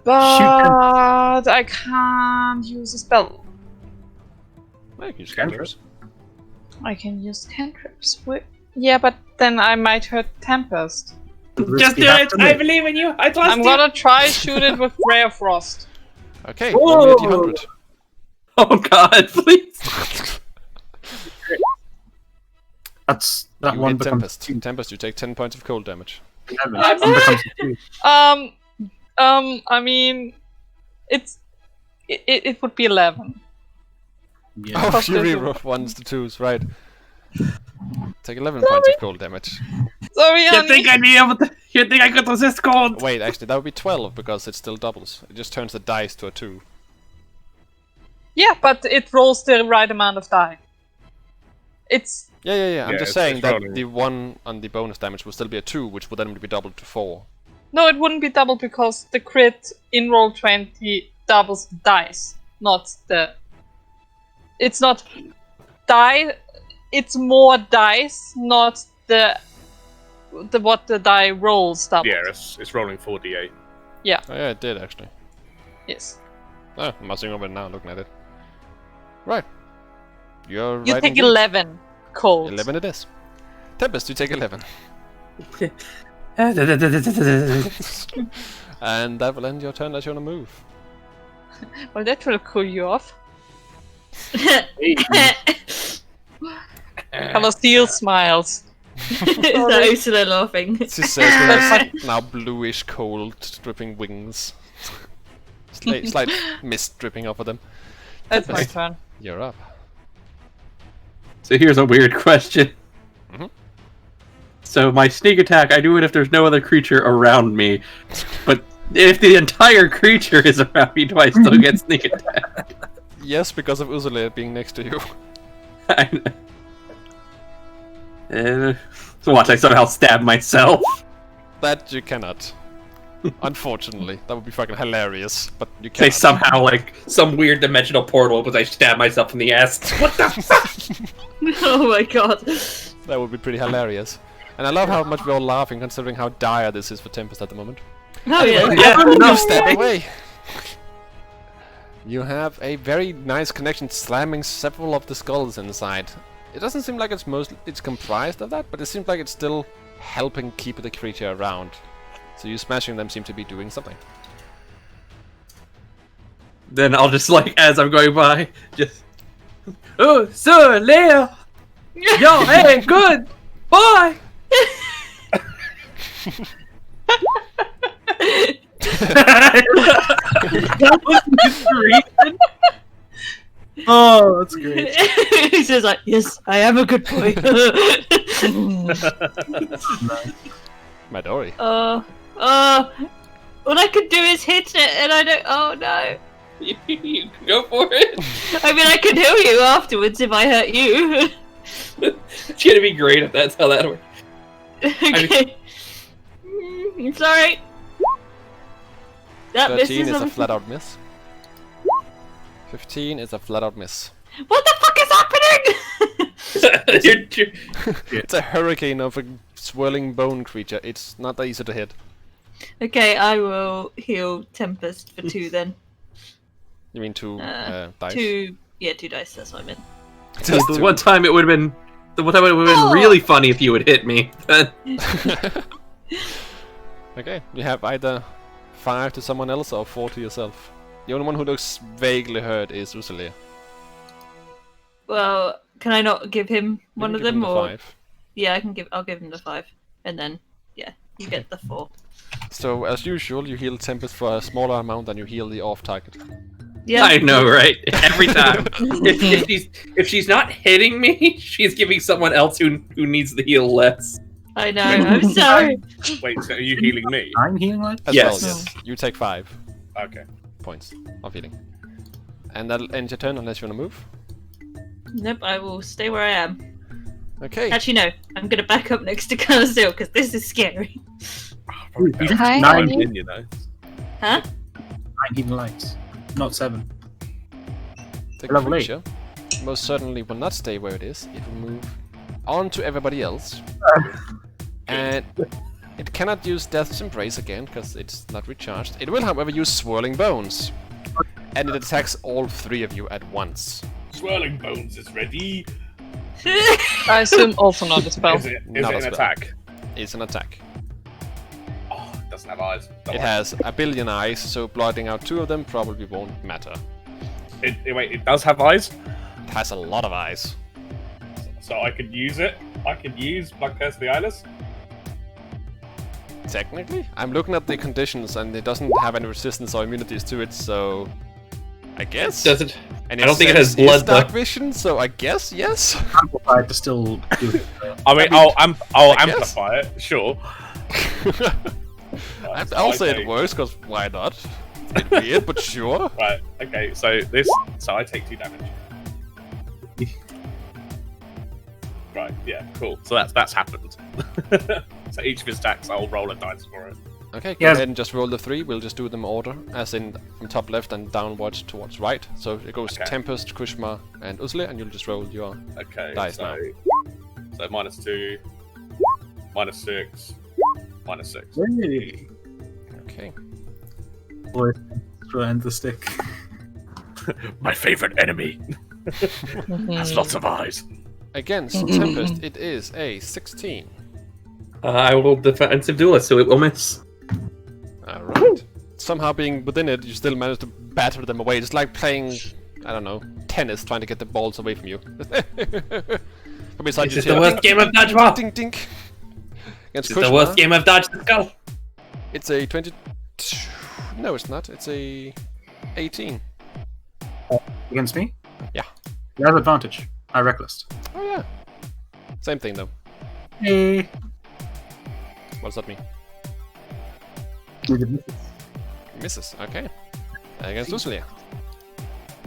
But I can't use a spell. Well, you can use Cantrips. I can use cantrips. Yeah, but then I might hurt Tempest. Just do it! I believe in you! I trust I'm you! gonna try shoot it with Ray of Frost. Okay, roll me a Whoa! d100. Oh god, please! That's that You one hit becomes Tempest. Tempest, you take 10 points of cold damage. 11. One becomes 2. I mean, it would be 11. Yeah. Oh, Plus Fury the- ones to twos, right. Take 11 points of cold damage. Sorry, You honey. think I'd be able to? You think I could resist cold? Wait, actually, that would be 12 because it still doubles. It just turns the dice to a 2. Yeah, but it rolls the right amount of die. It's Yeah. I'm Yeah, just it's saying that rolling. the 1 on the bonus damage will still be a 2, which would then be doubled to 4. no, it wouldn't be double because the crit in roll 20 doubles the dice, not the. It's not die. It's more dice, not the what the die rolls double. Yeah, it's rolling 4d8. Oh yeah, it did actually. Yes. Oh, I'm mussing over it now, looking at it. Right. You're You right take indeed. 11 cold. 11 it is. Tempest, you take 11. And that will end your turn as you're on a move. Well, that will cool you off. Calciel smiles. Is that Ursula laughing? She says with her now bluish cold dripping wings. Slight mist dripping off of them. That's my turn. You're up. So here's a weird question. Mhm. So my sneak attack, I do it if there's no other creature around me. But if the entire creature is around me, do I still get sneak attack? Yes, because of Ursula being next to you. So watch, I somehow stab myself. That you cannot. Unfortunately. That would be fucking hilarious, but you Say cannot. somehow like some weird dimensional portal because I stab myself in the ass. What the fuck? Oh my god. That would be pretty hilarious. And I love how much we're all laughing considering how dire this is for Tempest at the moment. Oh yeah. You step away. You have a very nice connection slamming several of the skulls inside. It doesn't seem like it's comprised of that, but it seems like it's still helping keep the creature around. So you smashing them seem to be doing something. Then I'll just like as I'm going by, just oh, sir, Leo, yo, hey, good, bye. That was the reason. Oh, that's great. He says like, yes, I am a good boy. Midori. All I could do is hit it, and I don't. Oh no. You can go for it. I mean, I could heal you afterwards if I hurt you. It's gonna be great if that's how that works. Okay. It's alright. That 13 misses is a flat out miss. 15 is a flat out miss. What the fuck is happening? It's a hurricane of a swirling bone creature. It's not that easy to hit. Okay, I will heal Tempest for 2 then. You mean 2 dice? 2 dice, that's what I meant. Just The two. one time it would have been. The one time it would have been really funny if you would hit me. Okay, you have either 5 to someone else or 4 to yourself. The only one who looks vaguely hurt is Usulia. Well, can I not give him one of them, or 5. yeah, I'll give him the 5, and then yeah, you get the 4. So as usual, you heal Tempest for a smaller amount than you heal the off target. Yeah, I know, right? Every time. if she's not hitting me, she's giving someone else who needs the heal less. I know. I'm sorry. Wait, so are you healing me? I'm healing light? As Yes. well, yes. You take 5 Okay. points of healing. And that'll end your turn unless you want to move. Nope, I will stay where I am. Okay. Actually, no, I'm gonna back up next to Calazil because this is scary. Probably You better. Hi, 9 Annie. You know. Huh? healing lights, not 7. The Level 8. creature most certainly will not stay where it is. It will move on to everybody else. And it cannot use Death's Embrace again because it's not recharged. It will, however, use Swirling Bones. And it attacks all 3 of you at once. Swirling Bones is ready. I assume also not a spell. Is it Not a an spell. attack? It's an attack. Oh, it doesn't have eyes. Don't It worry. has a billion eyes, so blotting out 2 of them probably won't matter. Wait, it does have eyes? It has a lot of eyes. So I could use it? I could use Blood Curse of the Eyeless? Technically? I'm looking at the conditions and it doesn't have any resistance or immunities to it, so... I guess? Does it? And I don't think it has says blood, it's dark though. vision, so I guess yes? Amplified to still do it. I mean, I'll I guess. amplify it, sure. Right, I'll so say I it take- works, because why not? It's a bit weird, but sure. Right, okay, so I take 2 damage. Right, yeah, cool. So that's happened. So each of his attacks, I'll roll a dice for it. Okay, go Yes. ahead and just roll the 3. We'll just do them order, as in from top left and downwards towards right. So it goes Okay. Tempest, Kushma, and Usle, and you'll just roll your... Okay, Dice so -2, -6, -6. Hey. Okay. Boy, try and the stick. My favorite enemy has lots of eyes. Against Tempest, it is a 16. I will defensive duelist, so it will miss. Alright. Somehow being within it, you still manage to batter them away. It's like playing, I don't know, tennis, trying to get the balls away from you. From beside This you, is the Tira. worst game of dodgeball. Dink, dink. Against This is the worst Kushma, game of dodge the skull. it's a 22. No, it's not. It's a 18. Against me? Yeah. You have advantage. I reckless. Oh yeah. Same thing though. Hey. What does that mean? Misses. Okay. Against Lucilia.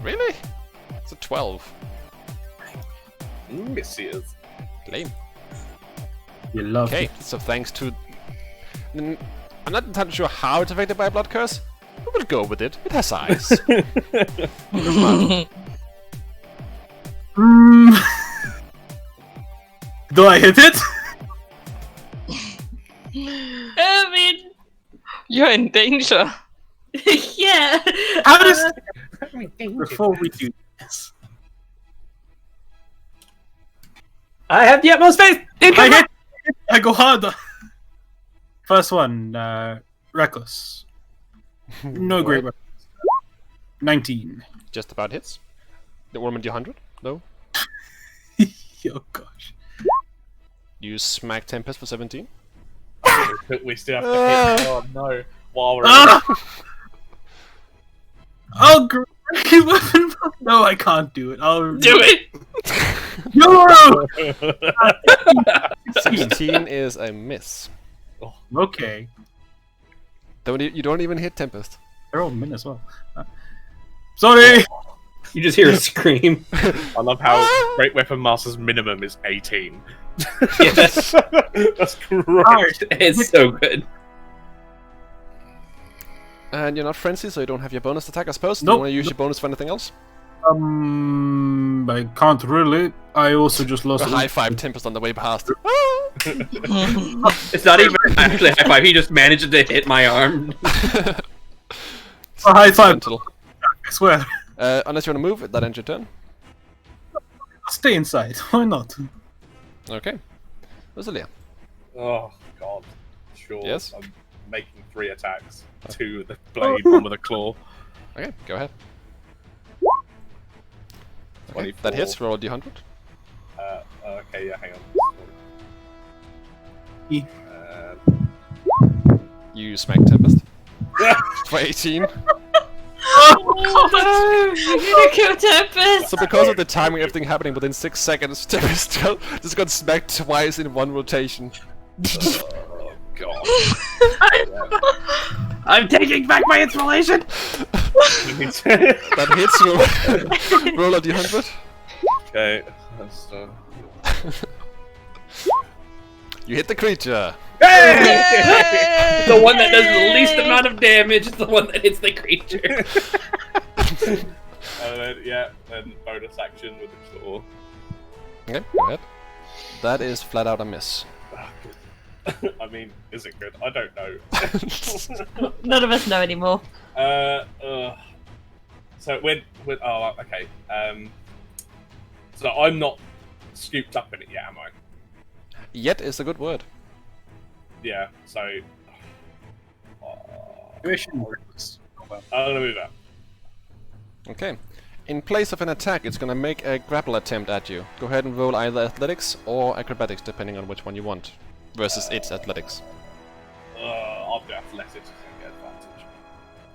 Really? It's a 12. Misses. Lame. You love Okay, it. so thanks to... I'm not entirely sure how it's affected by a blood curse. We will go with it. It has eyes. Do I hit it? I mean, You're in danger. yeah. How does... Before we do this... I have the utmost faith. I hit! I go harder! First one, reckless. No great weapons. 19. Just about hits. The Ormond D100? No. Oh gosh. You smack Tempest for 17. We still have to hit. Oh no. While we're Ah! Oh, great weapon! No, I can't do it. I'll Do it. No! 16 is a miss. Okay. You don't even hit Tempest. They're all min as well. Sorry! You just hear a scream. I love how Great Weapon Master's minimum is 18. Yes. That's great. It's so good. And you're not frenzy, so you don't have your bonus attack, I suppose. Do Nope. you want to use your bonus for anything else? I can't really. I also just lost. A high five Tempest on the way past. It's not even actually a high five. He just managed to hit my arm. A high five. Gentle. I swear. Unless you want to move, that ends your turn. Stay inside. Why not? Okay. Rosalia. Oh god. Sure. Yes? I'm making 3 attacks. 2 with the blade, 1 with a claw. Okay, go ahead. Okay, 24. that hits. Roll a d100. Okay, yeah, hang E. on. You smack Tempest. For 18. Oh no! You're gonna kill Tempest! So because of the timing, everything happening within 6 seconds, Tempest just got smacked twice in one rotation. Oh god. I'm taking back my inspiration. That hits. Roll a d100. Okay. That's, You hit the creature. Hey! The one that does the least amount of damage is the one that hits the creature. And then bonus action with the claw. Okay, go ahead. That is flat out a miss. Oh, good. I mean, is it good? I don't know. None of us know anymore. So with oh okay. So I'm not scooped up in it yet, am I? Yet is a good word. Yeah. So Mission. I'm gonna move that. Okay. In place of an attack, it's gonna make a grapple attempt at you. Go ahead and roll either athletics or acrobatics, depending on which one you want. Versus its athletics. I'll do athletics and get advantage.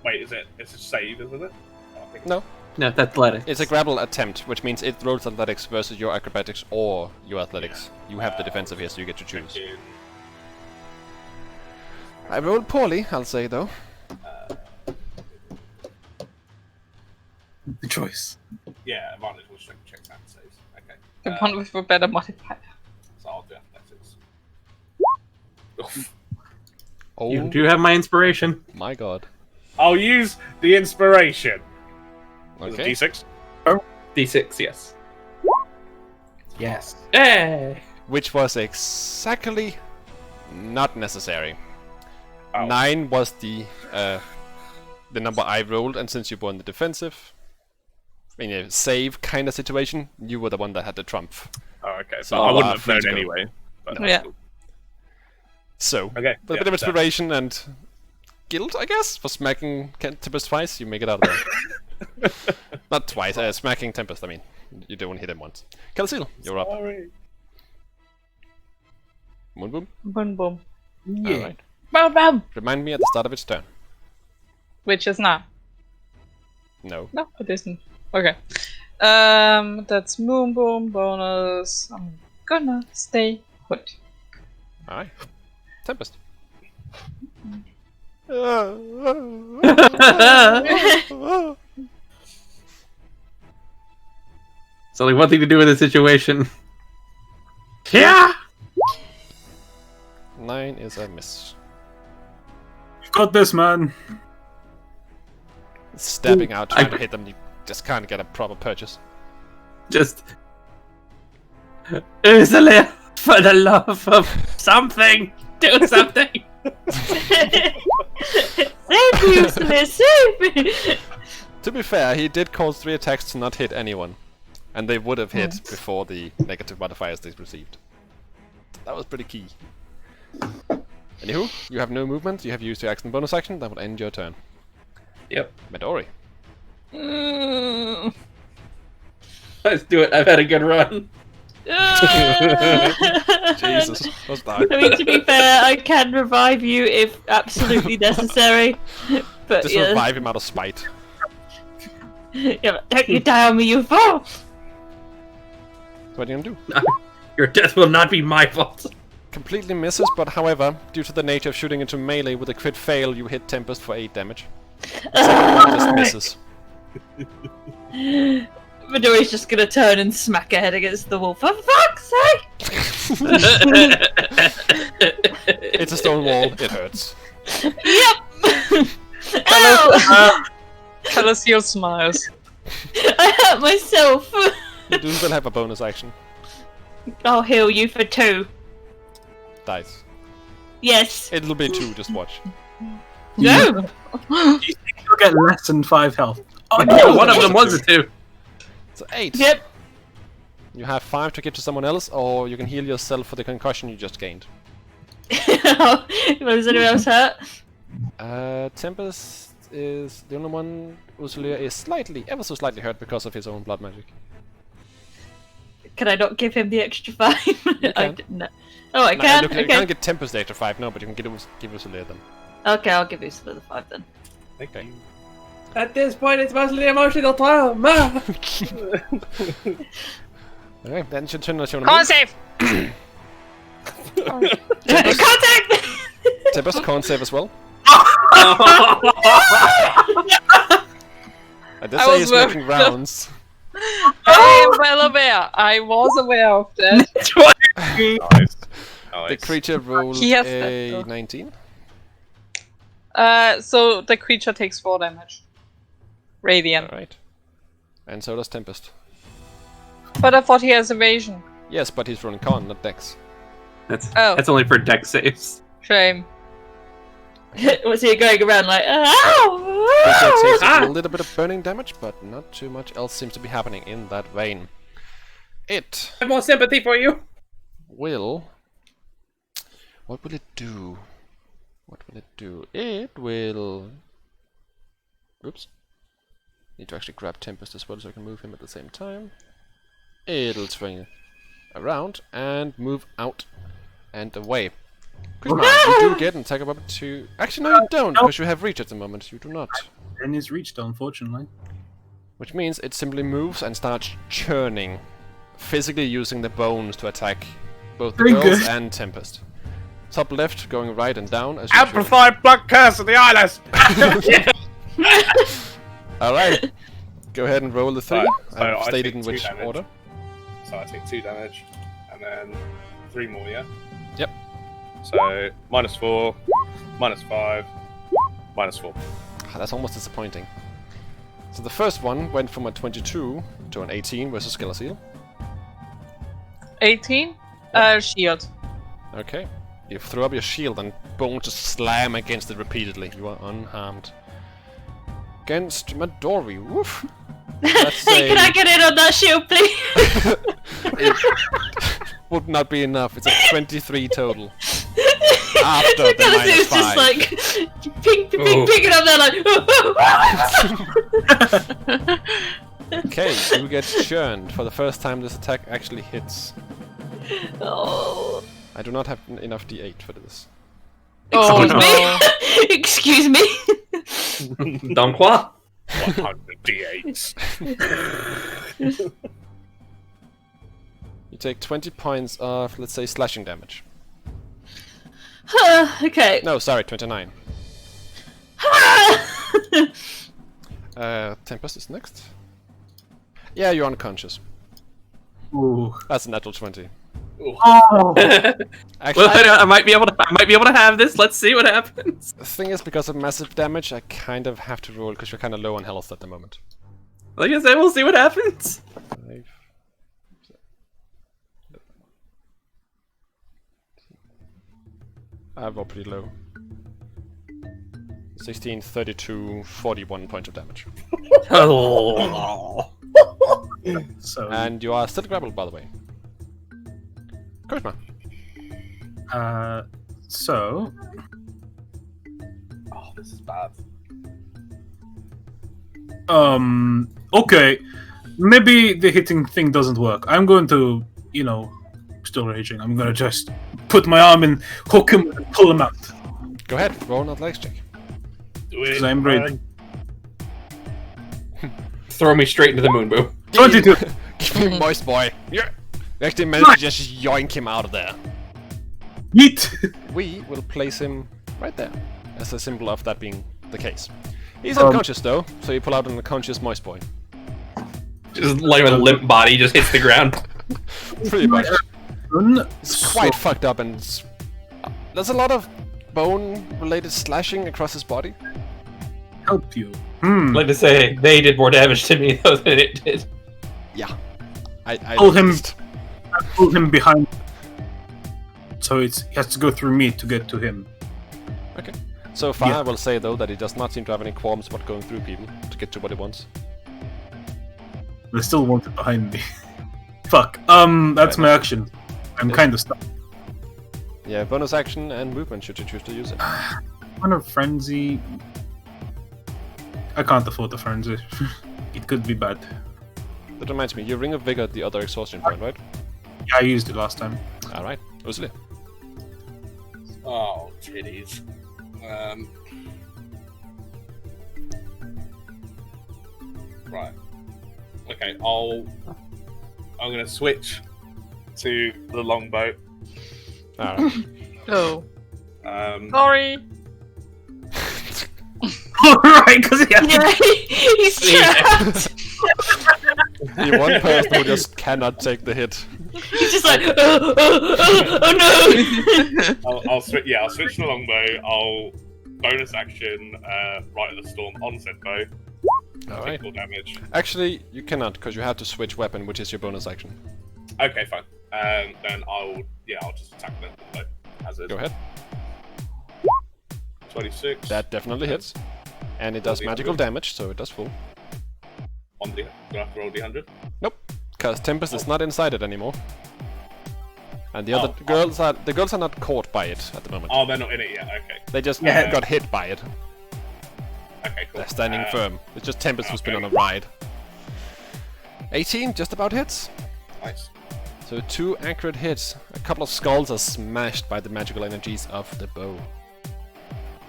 Wait, is it? It's a save, isn't it? I think No, No, that's athletic. it's a grapple attempt, which means it rolls athletics versus your acrobatics or your athletics. You have the defensive here, so you get to choose. I rolled poorly, I'll say though. The choice. Yeah, advantage will check that saves. Okay. The one with a better modifier. So I'll do athletics. Oh You do have my inspiration. my god. I'll use the inspiration. Is it Okay. D6? D6, yes. Yes. Hey! Which was exactly not necessary. Oh. 9 was the number I rolled, and since you were on the defensive, in a save kind of situation, you were the one that had the trump. Oh, okay. So So I you wouldn't are have free known to go. anyway. But Yeah. So, Okay. with a bit of inspiration and guilt, I guess, for smacking Tempest twice, you make it out of there. Not twice, smacking Tempest, I mean. You don't hit him once. Calcil, you're up. Sorry. Moonboom? Boom boom. Yeah. Alright. Bam bam! Remind me at the start of its turn. Which is not. No. No, it isn't. Okay. That's moon boom bonus. I'm gonna stay put. Alright. Tempest. It's only one thing to do in this situation. Yeah! 9 is a miss. You got this, man. Stabbing out, trying I- to hit them, you just can't get a proper purchase. Just... Ursula, for the love of something, do something! Save me, Ursula, save me! To be fair, he did cause 3 attacks to not hit anyone. And they would have hit before the negative modifiers they received. That was pretty key. Anywho, you have no movement, you have used your action bonus action, that will end your turn. Yep. Midori. Let's do it, I've had a good run. Jesus, what's that? I mean, to be fair, I can revive you if absolutely necessary. But Just yeah, revive him out of spite. yeah, but don't you die on me, you fool! What are you gonna do? Your death will not be my fault. Completely misses, but however, due to the nature of shooting into melee with a crit fail, you hit Tempest for 8 damage. The second one just misses. Midori's just gonna turn and smack her head against the wall. For fuck's sake! It's a stone wall. It hurts. Yep! Ow! Calasil smiles. I hurt myself! You do still have a bonus action. I'll heal you for 2. Dice. Yes. It'll be 2, just watch. No! You think you'll get less than 5 health? Oh no, one of them was a 2. So 8. Yep. You have 5 to give to someone else, or you can heal yourself for the concussion you just gained. Was anyone else hurt? Tempest is the only one. Usulia is slightly, ever so slightly hurt because of his own blood magic. Can I not give him the extra 5? can. No. Oh, I No, can? you Okay. can't get Tempest the extra 5, no, but you can give Usulia them. Okay, I'll give you the 5 then. Thank you. At this point, it's mostly emotional trauma. Okay, then you should turn on your Con save! Contact! Tempest can't save as well. I did I say was he's well- making rounds. I am well aware. I was aware of that. Nice. The creature rolled He has a that, though. 19. So the creature takes 4 damage. Radiant. Alright. And so does Tempest. But I thought he has evasion. Yes, but he's rolling con, not dex. That's only for deck saves. Shame. Was he going around like, Creature ow! takes a little bit of burning damage, but not too much else seems to be happening in that vein. It I have more sympathy for you. will... What will it do? What will it do? It will... Oops. Need to actually grab Tempest as well so I can move him at the same time. It'll swing around and move out and away. Kuzma, you do get an attack of up to... Actually, no, you don't, because you have reach at the moment. You do not. And it's reached, unfortunately. Which means it simply moves and starts churning, physically using the bones to attack both the Very girls good. and Tempest. Top left, going right and down as usual. Amplified blood curse of the eyeless! Alright. Go ahead and roll the 3. Right, so I've I stated take in 2 which damage. order. So I take 2 damage, and then 3 more, yeah? Yep. So, -4, -5, -4. That's almost disappointing. So the first one went from a 22 to an 18 versus Skeletal. 18? Shield. Okay. You throw up your shield and bones just slam against it repeatedly. You are unharmed. Against Midori. Woof. Let's Hey, can I get in on that shield, please? it would not be enough. It's a 23 total. After the Because minus it's just 5. like ping, ping, ping, and I'm there like. Okay, you get churned for the first time this attack actually hits. Oh. I do not have enough d8 for this. Oh, Excuse me. Excuse me. Don't quoi? 100 d8s. You take 20 points of, let's say, slashing damage. Okay. No, sorry, 29. Tempest is next. Yeah, you're unconscious. Ooh. That's a natural 20. Oh. Actually, Well, I might be able to have this. Let's see what happens. the thing is, because of massive damage, I kind of have to roll because you're kind of low on health at the moment. Like I said, we'll see what happens. 5. I roll pretty low. 16, 32, 41 points of damage. Oh. So, And you are still grappled, by the way. Charisma. so Oh, this is bad. okay. Maybe the hitting thing doesn't work. I'm going to, still raging. I'm gonna just put my arm in, hook him, and pull him out. Go ahead, roll an athletics check. Do it. Because I'm raging. Throw me straight into the moon, boo. 22. Give me moist boy. Yeah. You actually managed to just yoink him out of there. Yeet. We will place him right there, as a symbol of that being the case. He's unconscious though, so you pull out an unconscious moist boy. Just like a limp body just hits the ground. Pretty much. It's quite fucked up, and there's a lot of bone-related slashing across his body. Help you. Like to say, they did more damage to me though than it did. Yeah. I Pull him. noticed. I pulled him behind. So he has to go through me to get to him. Okay. So far, Yeah. I will say though that he does not seem to have any qualms about going through people to get to what he wants. They still want it behind me. Fuck. That's my action. I'm kind of stuck. Yeah, bonus action and movement should you choose to use it. On a frenzy. I can't afford the frenzy. It could be bad. That reminds me, you Ring of Vigor the other exhaustion point, right? Yeah, I used it last time. Alright, Usli. Oh, titties. Right. Okay, I'm gonna switch to the longbow. Alright. Oh. Um, Sorry. Alright, because Yeah, he's trapped. The one person who just cannot take the hit. He's just like, oh no! I'll switch. Yeah, I'll switch to the longbow. I'll bonus action right at the storm on said bow. Alright. Take full damage. Actually, you cannot, because you have to switch weapon, which is your bonus action. Okay, fine. Then I'll just attack them. Like, as is. Go ahead. 26. That definitely hits. And it does magical damage, so it does full. On the. Do I have to roll D100? Nope, because Tempest is not inside it anymore. And the other girls are not caught by it at the moment. Oh, they're not in it yet. Okay. They just got hit by it. Okay, cool. They're standing firm. It's just Tempest who's been on a ride. 18, just about hits. Nice. So 2 accurate hits. A couple of skulls are smashed by the magical energies of the bow.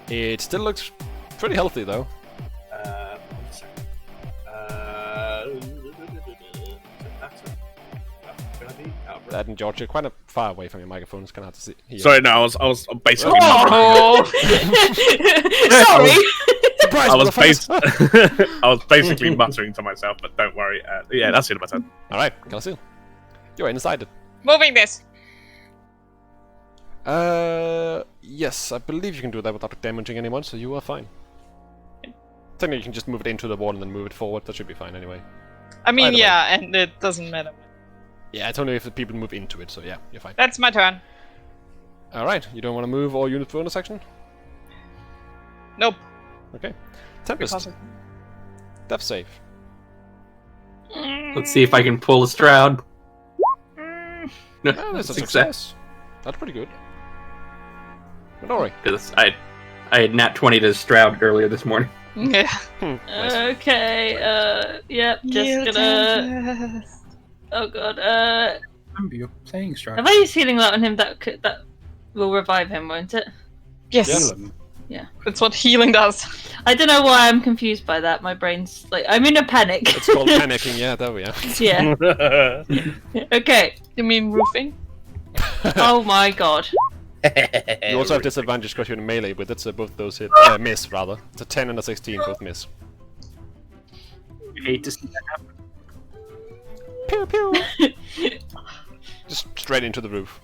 It still looks pretty healthy though. 1 second. That and George, you're quite far away from your microphone. It's kind of hard to see. Hear. Sorry, no, I was basically. Oh. Sorry! Surprise, I was motherfuckers! I was basically muttering to myself, but don't worry. Yeah, that's it, my turn. Alright, Calcil. You're inside it. Moving this. Yes, I believe you can do that without damaging anyone, so you are fine. Technically, you can just move it into the wall and then move it forward. That should be fine anyway. I mean, Either way. yeah, and it doesn't matter. Yeah, it's only if the people move into it, so yeah, you're fine. That's my turn. Alright, you don't want to move all unit bonus action? Nope. Okay. Tempest. Because of- Death save. Let's see if I can pull a Stroud. Yeah, that's a success. That's pretty good. Midori. Because I had nat 20 to Stroud earlier this morning. Yeah. Nice. Okay, yep, just gonna... Oh god, Remember, you're playing have Strike. I used healing light on him that will revive him, won't it? Yes. That's what healing does. I don't know why I'm confused by that. My brain's like, I'm in a panic. It's called panicking, yeah, there we are. Yeah. Okay. You mean roofing? Oh my god. You also have disadvantage because you're in melee with it, so both those hit miss rather. It's a 10 and a 16, both miss. I hate to see that happen. Pew pew. Just straight into the roof.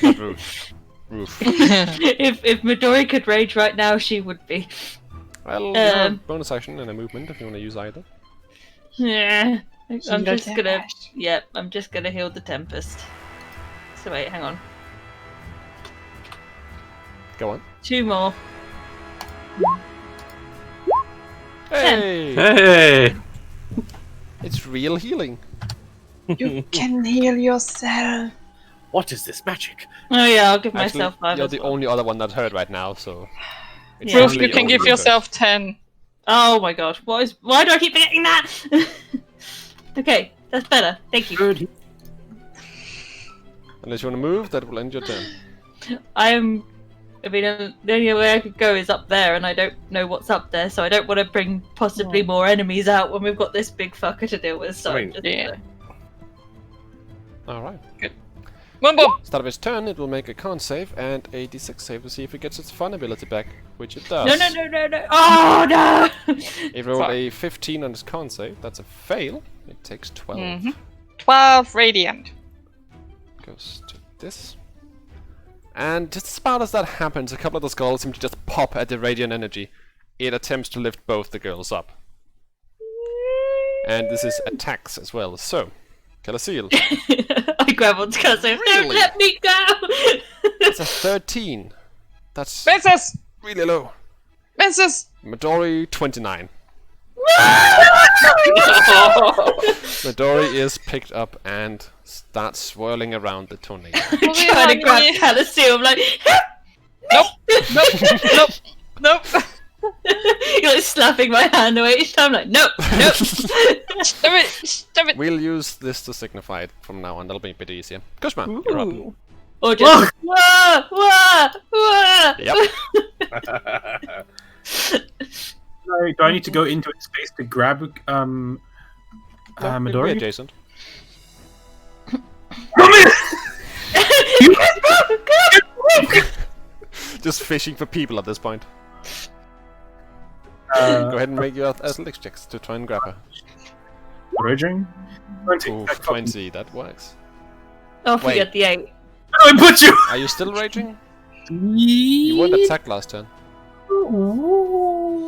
Not roof. Roof. if Midori could rage right now, she would be. Well, you have a bonus action and a movement if you want to use either. Yeah. I'm Heal just gonna. damage. Yep, I'm just gonna heal the Tempest. So wait, hang on. Go on. 2 more. Hey! Hey! It's real healing. You can heal yourself. What is this magic? Oh yeah, I'll give Actually, myself 5 you're as the well. only other one that's hurt right now, so... it's Yeah. Roof, only you can your give turn. yourself 10. Oh my god, why do I keep forgetting that? Okay, that's better. Thank you. Good. Unless you want to move, that will end your turn. I mean, the only way I could go is up there, and I don't know what's up there, so I don't want to bring possibly more enemies out when we've got this big fucker to deal with. So I mean, I'm just, yeah. Alright. Good. Boom boom. Start of its turn, it will make a con save and a d6 save to see if it gets its fun ability back, which it does. No. Oh, no! It rolled Fuck. a 15 on its con save. That's a fail. It takes 12. 12 radiant. Goes to this. And just about as that happens, a couple of the skulls seem to just pop at the radiant energy. It attempts to lift both the girls up. And this is attacks as well. So, Calasil. I grab onto cousin. Don't Really? let me go! That's a 13. That's Misses! really low. Misses! Midori, 29. Midori is picked up and starts swirling around the tornado. I'm trying to grab Calasil. I'm like, Nope. you're like slapping my hand away each time. Like, nope. Stop it. We'll use this to signify it from now on. That'll be a bit easier. Kushma, you're up. Or just, wah. Yep. Sorry, do I need to go into its space to grab It'll be Midori? adjacent. Just fishing for people at this point. Go ahead and make your athletics checks to try and grab her. Raging? 20. Ooh, 20, that works. Oh, forget the 8. I put you! Are you still raging? You weren't attacked last turn. You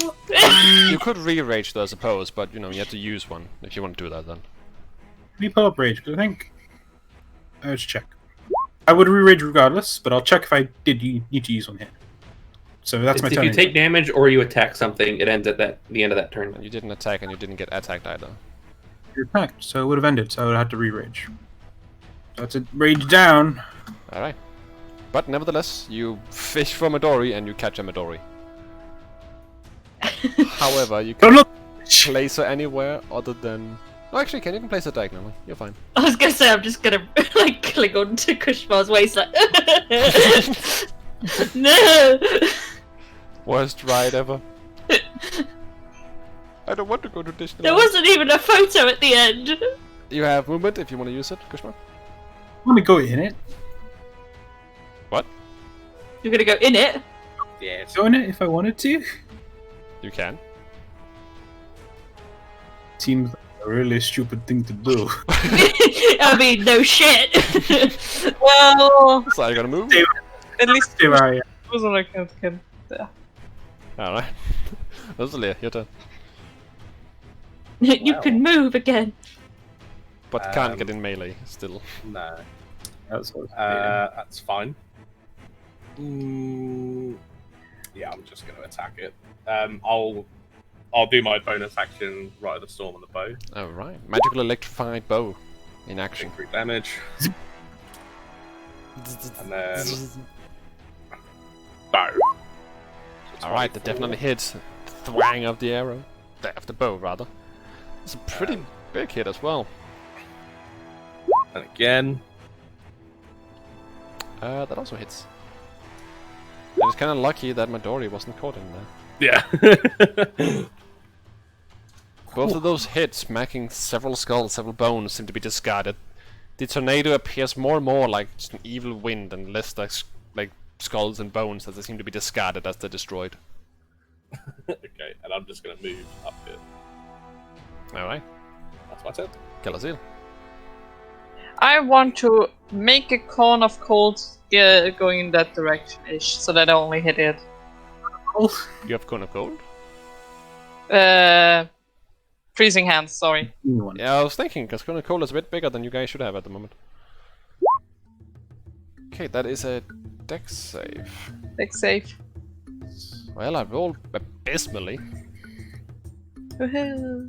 could re-rage though, I suppose, but you have to use one if you want to do that then. Let me pull up rage, because I think... Let's check. I would re-rage regardless, but I'll check if I did need to use one here. So that's my If turn. you take damage or you attack something, it ends at the end of that turn. And you didn't attack and you didn't get attacked either. You attacked, so it would have ended, so I would have had to re-rage. That's it. Rage down. Alright. But nevertheless, you fish for Midori and you catch a Midori. However, you can place her anywhere other than... Oh, actually, can you can place her diagonally. You're fine. I was gonna say, I'm just gonna, like, cling on to Kushmar's waist, like, no! Worst ride ever. I don't want to go to Disneyland. There wasn't even a photo at the end! You have movement if you want to use it, Kushma. I want to go in it. What? You're gonna go in it? Yes. Go in it if I wanted to. You can. Seems like a really stupid thing to do. I mean, no shit! Well, So are you gonna move? at least Stay where I am. it was like a kid there. Alright. Rosalia, your turn. You can move again. But can't get in melee still. No. That's what That's fine. Yeah, I'm just going to attack it. I'll do my bonus action, right at the storm on the bow. Alright. Magical electrified bow in action. Increase damage. And then bow. Alright, that definitely hits. The thwang of the arrow. Of the bow, rather. It's a pretty big hit as well. And again. That also hits. And it's kind of lucky that Midori wasn't caught in there. Yeah. Both of those hits, smacking several skulls, several bones, seem to be discarded. The tornado appears more and more like just an evil wind and less like skulls and bones that they seem to be discarded as they're destroyed. Okay, and I'm just going to move up here. Alright. That's my turn. Calasil. I want to make a cone of cold going in that direction-ish, so that I only hit it. You have Cone of Gold? Freezing hands, sorry. Yeah, I was thinking, because Cone of Gold is a bit bigger than you guys should have at the moment. Okay, that is a dex save. Dex save. Well, I rolled abysmally. Woohoo.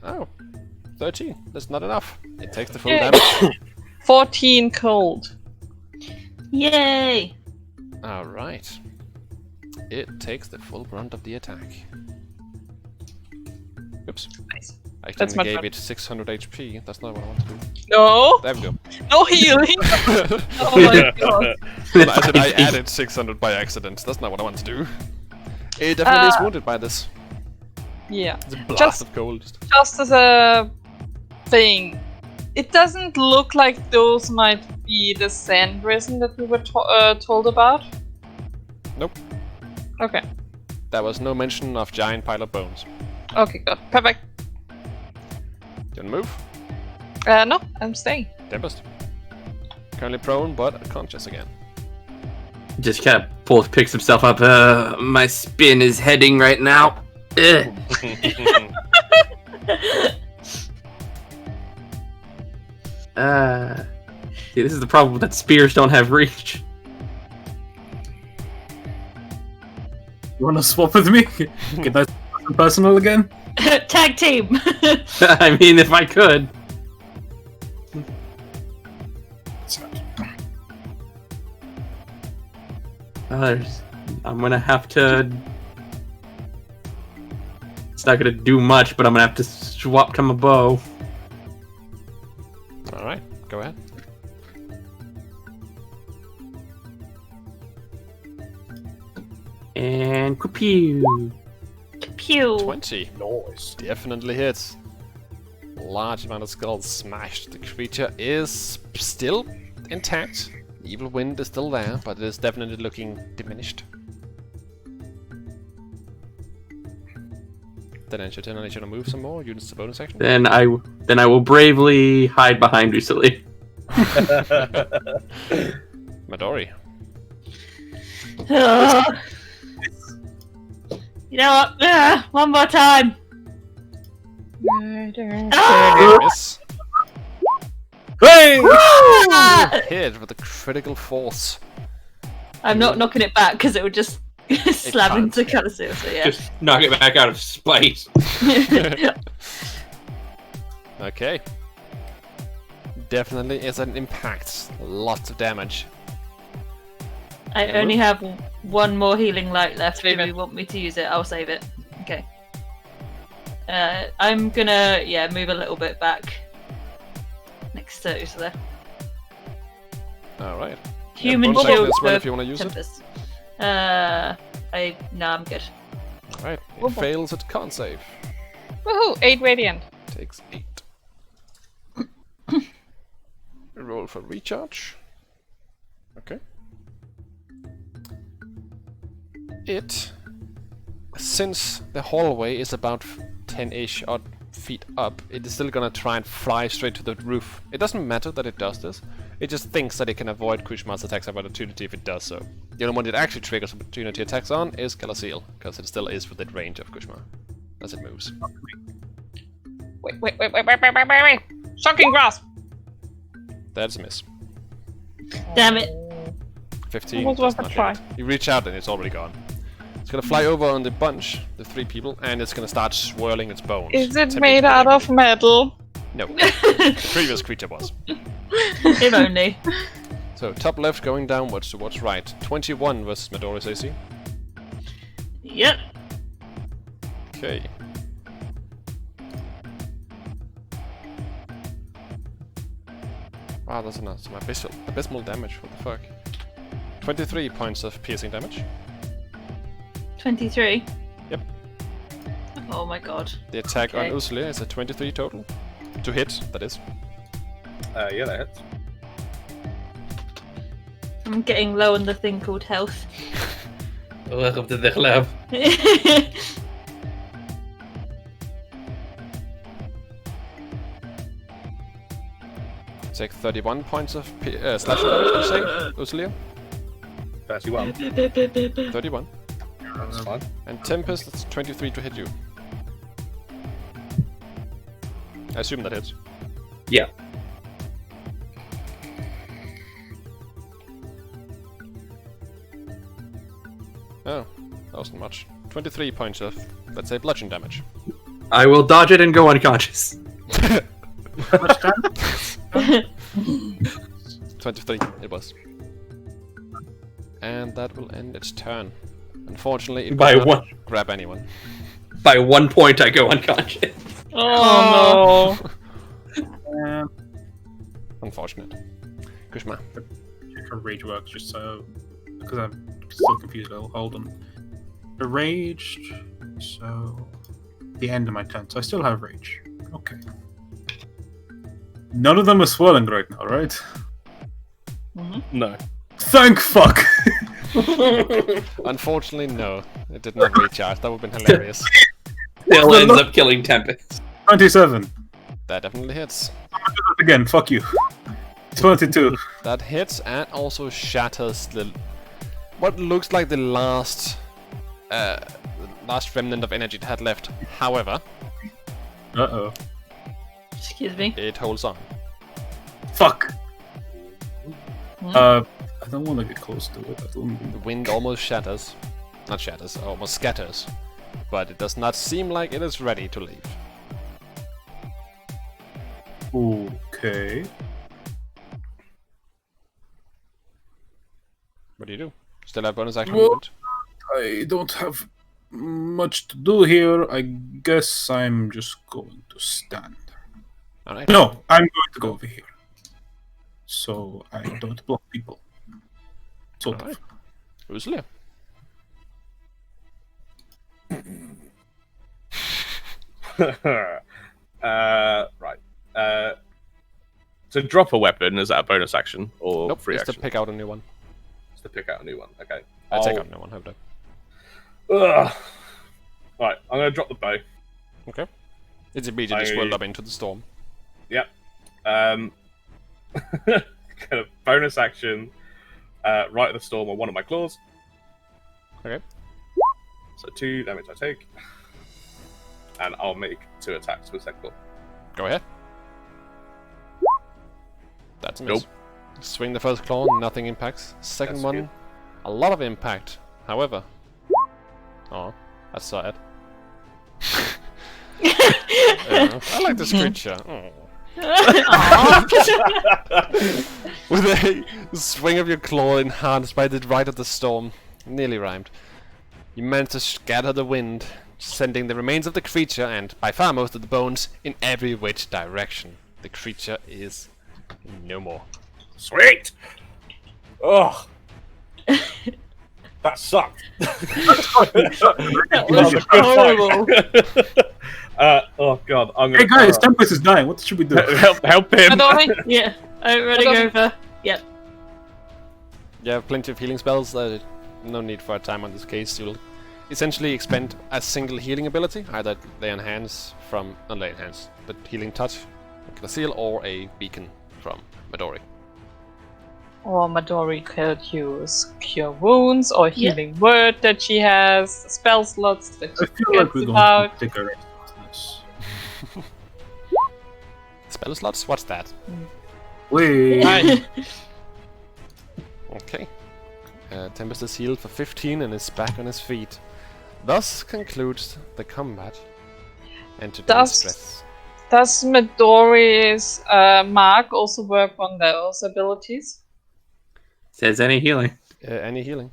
Oh. 13. That's not enough. It takes the full Yay. damage. 14 cold. Yay! Alright. It takes the full brunt of the attack. Oops. Nice. I That's accidentally my gave turn. it 600 HP. That's not what I want to do. No! There we go. No healing! Oh my god. I said I added 600 by accident. That's not what I want to do. It definitely is wounded by this. Yeah. It's a blast Just- of cold. Just as a thing, it doesn't look like those might be the sand resin that we were told about. Nope. Okay. There was no mention of giant pile of bones. Okay, good. Perfect. You wanna move? No, I'm staying. Tempest. Currently prone, but conscious again. Just kind of picks himself up. My spin is heading right now. Ugh. See, this is the problem that spears don't have reach. You wanna swap with me? Get that personal again? Tag team. I mean, if I could. I'm gonna have to. It's not gonna do much, but I'm gonna have to swap to my bow. Alright, go ahead. And pew. Pew. 20. Nice. Definitely hits. Large amount of skulls smashed. The creature is still intact. The evil wind is still there, but it is definitely looking diminished. Then it's your turn. I should to move some more. Use the bonus action. Then I will bravely hide behind Rusili. Midori. Ugh. You know what? One more time. Miss. Hey! Ah! Hit with a critical force. I'm not knocking it back because it would just slam can't. into Calicio, so yeah. Just knock it back out of spite. Okay. Definitely is an impact. Lots of damage. I only have one more healing light left. Save If it. you want me to use it, I'll save it. Okay. I'm gonna, move a little bit back. Next to Ursula. Alright. Human bonus action shield as well for if you want to use it. Tempest. No, I'm good. Alright. It fails, it can't save. Woohoo! 8 radiant. Takes 8. Roll for recharge. Okay. Since the hallway is about 10-ish odd feet up, it is still gonna try and fly straight to the roof. It doesn't matter that it does this. It just thinks that it can avoid Kushma's attacks of opportunity if it does so. The only one it actually triggers opportunity attacks on is Calasil, because it still is within range of Kushma as it moves. Wait. Shocking grasp! That's a miss. Damn it. 15. What does was the not try? hit. You reach out and it's already gone. It's gonna fly over on the bunch, the 3 people, and it's gonna start swirling its bones. Is it attempting made to out break of metal? No. The previous creature was. If only. So top left going downwards towards right. 21 versus Midori's AC. Yep. Okay. Wow, that's some abysmal damage. What the fuck? 23 points of piercing damage. 23. Yep. Oh my god. The attack on Okay. Ursula is a 23 total. To hit, that is. Yeah, that hits. I'm getting low on the thing called health. Welcome to the club. Take 31 points of slashing damage, did you say, Ursula? 31. 31. That's fine. And Tempest, that's 23 to hit you. I assume that hits. Yeah. Oh, that wasn't much. 23 points of, let's say, bludgeon damage. I will dodge it and go unconscious. 23 it was. And that will end its turn. Unfortunately, it By could not one. grab anyone. By 1 point, I go unconscious. Oh Unfortunate. Kushma. Check how rage works, just so because I'm still confused. I'll hold on. Raged, so the end of my turn. So I still have rage. Okay. None of them are swirling right now, right? No. Thank fuck! Unfortunately, no. It did not recharge. That would have been hilarious. Still ends up killing Tempest. 27. That definitely hits. Again, fuck you. 22. That hits and also shatters the what looks like the last remnant of energy it had left. However, Uh-oh. Excuse me. it holds on. Fuck! I don't want to get close to it. The wind almost shatters. Not shatters, almost scatters. But it does not seem like it is ready to leave. Okay. What do you do? Still have bonus action Well- movement? I don't have much to do here. I guess I'm just going to stand. Alright. No, I'm going to go over here. So I don't block people. Sort Alright. of. Usually. Right. To drop a weapon, is that a bonus action or Nope, free it's action? to pick out a new one. It's to pick out a new one. Okay. I take out a new one, hope Ugh. Right, I'm gonna drop the bow. Okay. It's immediately I- swirled up into the storm. Yep. Kind of bonus action. Right at the storm on one of my claws. Okay. So 2 damage I take. And I'll make 2 attacks with second claw. Go ahead. That's a miss. Nope. Swing the first claw, nothing impacts. Second That's one, good. a lot of impact. However, oh, that's sad. I like this creature. Oh. With a swing of your claw enhanced by the rite of the storm, nearly rhymed. You manage to scatter the wind, sending the remains of the creature and by far most of the bones in every which direction. The creature is no more. Sweet! Ugh. That sucked. That was horrible. Oh god, I'm gonna. Hey guys, Tempest is dying. What should we do? help him. Midori, Yeah, I'm running over. Yep. You have plenty of healing spells. No need for a time on this case. You'll essentially expend a single healing ability, either lay on hands from not lay on hands, but healing touch, like a seal, or a beacon from Midori. or Midori could use Cure Wounds or Healing Word that she has, spell slots that I she feel like forgets we're going about. to take a rest after this. Spell slots? What's that? Wait. Right. Okay. Tempest is healed for 15 and is back on his feet. Thus concludes the combat. And today's Does- stress. Does Midori's mark also work on those abilities? Says any healing. Any healing?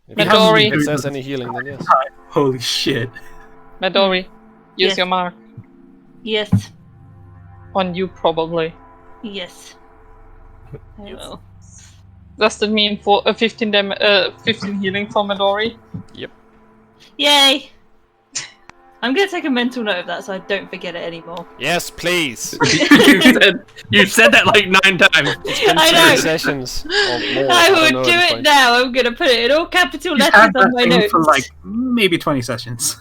If Midori. it says any healing, then yes. Holy shit. Midori, use Yes. your mark. Yes. On you, probably. Yes. I will. Does that mean for 15 healing for Midori? Yay! I'm gonna take a mental note of that so I don't forget it anymore. Yes, please! you said that like 9 times. I know! Sessions or more. I don't will know at do this it point. now. I'm gonna put it in all capital He's letters had on that my thing notes. for like maybe 20 sessions.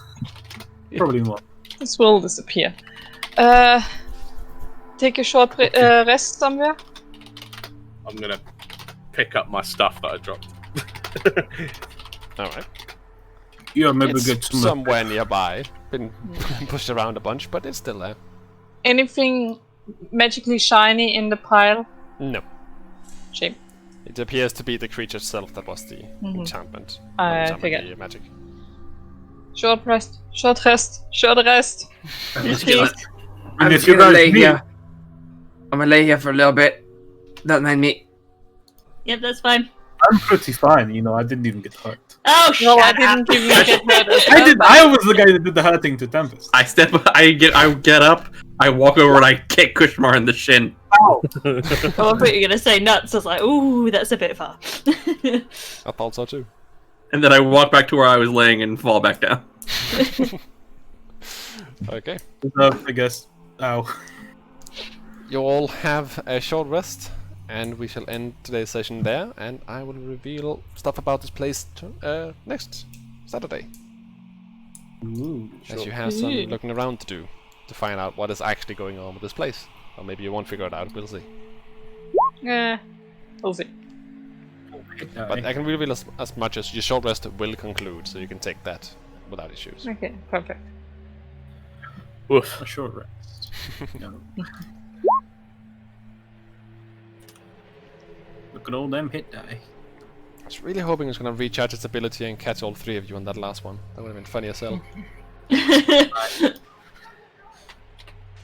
Probably more. This will disappear. Take a short rest somewhere. I'm gonna pick up my stuff that I dropped. Alright. Yeah, maybe It's get some. somewhere nearby. Been pushed around a bunch, but it's still there. Anything magically shiny in the pile? No. Shame. It appears to be the creature itself that was the enchantment. Not I enchantment, figured. the magic. Short rest. Short rest. Short rest. Yes, please. And I'm if you gonna guys lay need- here. I'm gonna lay here for a little bit. Don't mind me. Yep, that's fine. I'm pretty fine, you know, I didn't even get hurt. Oh, No, I shut didn't up. even get hurt as I well, did. but- I was the guy that did the hurting to Tempest. I get up, I walk over and I kick Kushmar in the shin. Oh, I thought you were gonna say nuts. I was like, ooh, that's a bit far. I thought so too. And then I walk back to where I was laying and fall back down. Okay. I guess. Ow. you all have a short rest, and we shall end today's session there, and I will reveal stuff about this place next Saturday. Ooh, As you have some looking around to do, to find out what is actually going on with this place. Or maybe you won't figure it out, we'll see. We'll see. But I can reveal as much as your short rest will conclude, so you can take that without issues. Okay, perfect. Oof. A short rest. No. Look at all them hit die. I was really hoping it was going to recharge its ability and catch all 3 of you on that last one. That would have been funny as hell.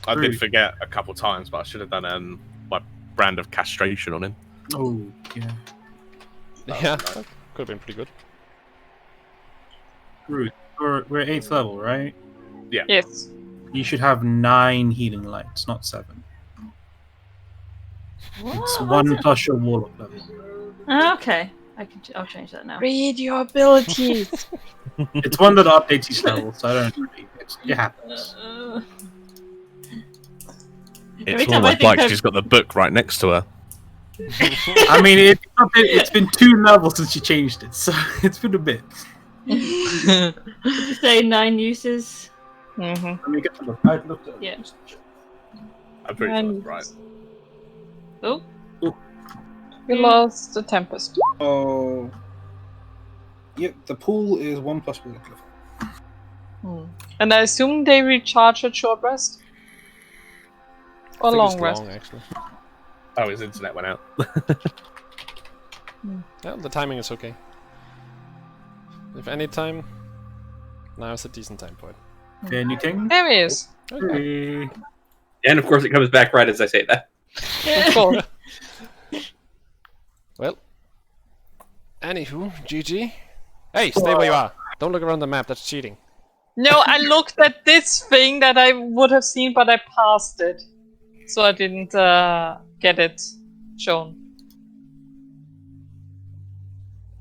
I did forget a couple times, but I should have done my brand of castration on him. Oh, yeah. Yeah, that could have been pretty good. Ruth, we're 8th level, right? Yeah. Yes. You should have 9 healing lights, not 7. It's 1 plus your warlock level. Okay, I'll change that now. Read your abilities. It's one that updates each level, so I don't really. It happens. Every It's time I almost think like of- she's got the book right next to her. I mean, it's been 2 levels since you changed it, so it's been a bit. Did you say 9 uses? Mm-hmm. Let me get to look. I looked at it. Yeah. I'm pretty sure that's right. Oh, You lost the Tempest. Oh. Yep, the pool is 1 plus warlock level. And I assume they recharge at short rest? Or I think long it's rest? long, actually. Oh, his internet went out. Yeah, the timing is okay. If any time, now is a decent time for it. Anything? There he is. Okay. And of course, it comes back right as I say that. Of course. Well, anywho, GG. Hey, stay where you are. Don't look around the map, that's cheating. No, I looked at this thing that I would have seen, but I passed it. So I didn't get it shown.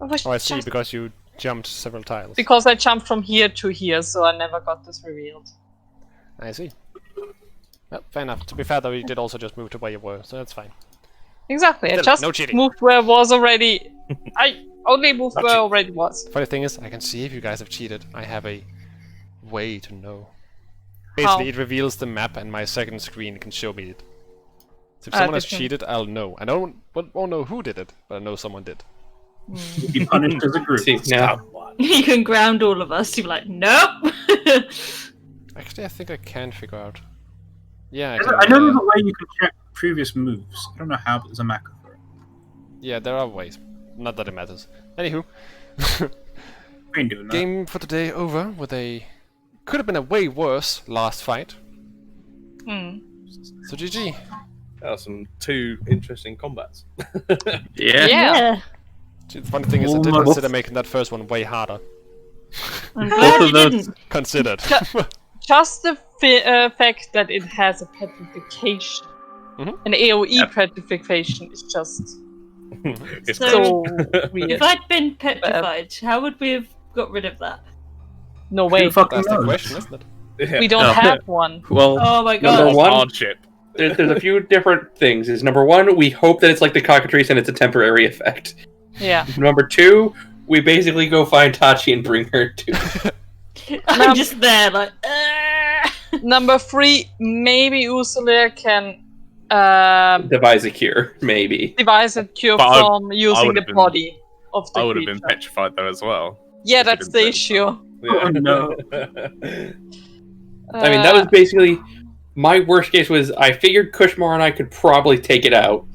Oh, I see, because you jumped several tiles. Because I jumped from here to here, so I never got this revealed. I see. Well, fair enough. To be fair, though, you did also just move to where you were, so that's fine. Exactly, I Still, just no cheating. moved where I was already. I only moved Not where I cheat. already was. Funny thing is, I can see if you guys have cheated. I have a way to know. Basically, How? it reveals the map, and my second screen can show me it. So if someone has different. cheated, I'll know. I won't know who did it, but I know someone did. You'll be punished as a group. See, now, you can ground all of us. You're like, nope. Actually, I think I can figure out. Yeah, I know there's a way you can check previous moves. I don't know how, but there's a macro for it. Yeah, there are ways. Not that it matters. Anywho, We ain't doing that. game for today over with a... Could have been a way worse last fight. Hmm. So GG. That was some 2 interesting combats. yeah. Yeah. The funny thing is, I did Almost. consider making that first one way harder. I'm glad you those- didn't. Considered. Just the fact that it has a petrification. Mhm. An AoE petrification is just It's So- so weird. If I'd been petrified, how would we have got rid of that? No way. Who fucking That's the knows? question, isn't it? Yeah. We don't No. have one. Well, Oh my Number god. one- Hardship. there's a few different things. Is number 1, we hope that it's like the cockatrice and it's a temporary effect. Yeah. Number 2, we basically go find Tachi and bring her to. I'm just there, like, Number 3, maybe Ursula can Devise a cure, maybe. devise a cure But I- from using the would've been- body of the I would have creature. been petrified though as well. Yeah, if you that's didn't the say issue. Oh no. I mean, that was basically my worst case. Was I figured Kushmar and I could probably take it out.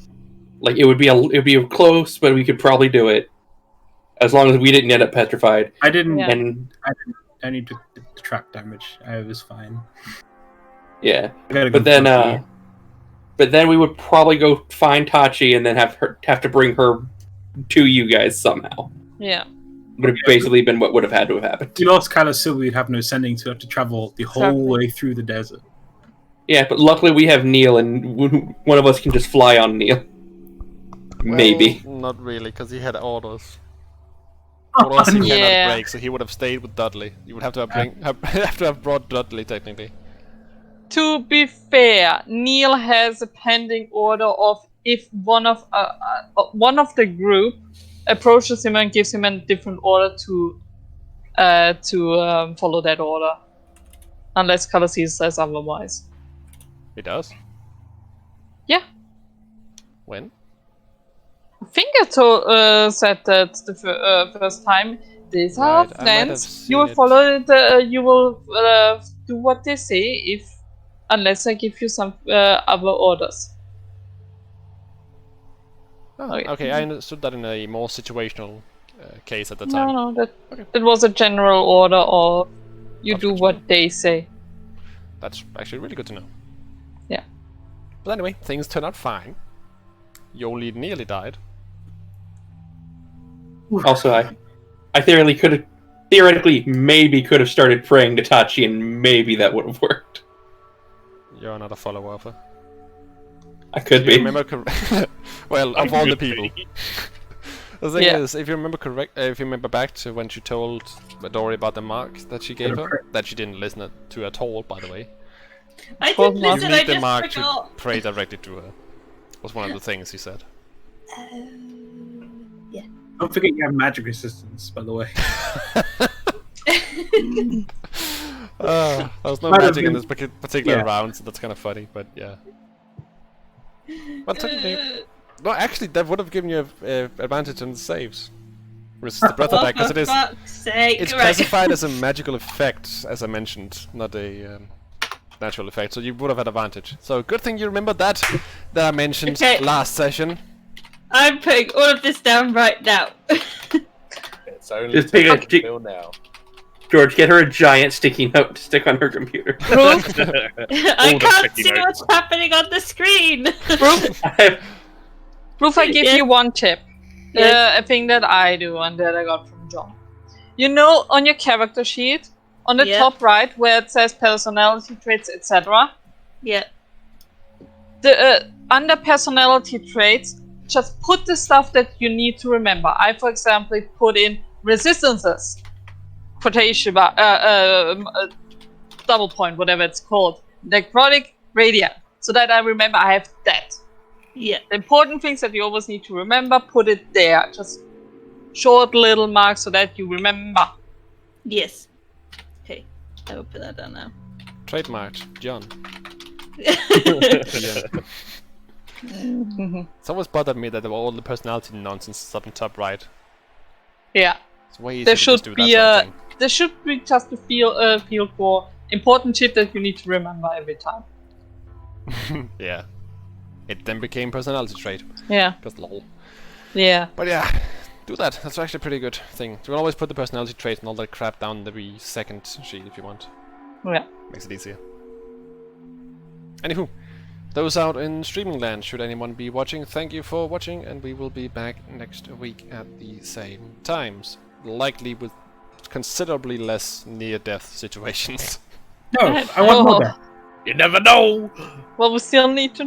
Like it would be close, but we could probably do it as long as we didn't end up petrified. I didn't. Yeah. And I need to track damage. I was fine. yeah, I gotta but go then for but then we would probably go find Tachi and then have to bring her to you guys somehow. Yeah. Would have basically been what would have had to have happened. If you lost Calasil, we'd have no sending, so we have to travel the whole Exactly. way through the desert. Yeah, but luckily we have Neil, and one of us can just fly on Neil. Maybe. Well, not really, because he had orders. Oh, Orders he Yeah. cannot break, so he would have stayed with Dudley. You would have to have, have to have brought Dudley, technically. To be fair, Neil has a pending order of if one of the group approaches him and gives him a different order to follow that order, unless Kalasil says otherwise. He does? Yeah. When? I think I said that the first time. These are Right, I might have plans. You will seen it. follow you will do what they say unless I give you some other orders. Oh, Okay. okay, I understood that in a more situational case at the time. No, that was a general order, or you That's do good to what know. they say. That's actually really good to know. Yeah. But anyway, things turned out fine. You only nearly died. Also, I theoretically maybe could have started praying to Tachi, and maybe that would have worked. You're not a follower of her. I could If you be. remember well, of all the people. The thing Yeah. is, if you remember back to when she told Midori about the mark that she gave her, that she didn't listen to at all, by the way. I Well, didn't you listen, You I need the just mark forgot. to pray directly to her. Was one of the things he said. Don't forget you have magic resistance, by the way. There was no Might have magic in been- this particular yeah. round, so that's kind of funny, but yeah. Well, technically, no, actually, that would have given you a advantage on the saves. Resist the breath attack, because For it's fuck's sake. it's right. classified as a magical effect, as I mentioned, not a natural effect. So you would have had advantage. So good thing you remembered that I mentioned Okay. last session. I'm putting all of this down right now. It's only Just take a till now. George, get her a giant sticky note to stick on her computer. I All the can't sticky see notes. what's happening on the screen. Ruth, I give Yeah. you one tip. Yes. A thing that I do and that I got from John. You know, on your character sheet, on the Yeah. top right, where it says personality traits, etc., Yeah. the under personality traits, just put the stuff that you need to remember. I, for example, put in resistances, quotation bar, double point, whatever it's called, necrotic, radiant, so that I remember I have that. Yeah. The important things that you always need to remember, put it there. Just short little marks so that you remember. Yes. Okay. I will put that down now. Trademarked, John. Yeah. It's always bothered me that there were all the personality nonsense up in top right. Yeah. It's way easier There to just should do be that sort of there should be just a field for important shit that you need to remember every time. thing. Yeah. It then became personality trait. Yeah. Because lol. Yeah. But yeah, do that. That's actually a pretty good thing. You can always put the personality trait and all that crap down the second sheet if you want. Yeah. Makes it easier. Anywho, those out in streaming land, should anyone be watching, thank you for watching, and we will be back next week at the same times. Likely with considerably less near-death situations. No, I want more there. You never know. Well, we still need to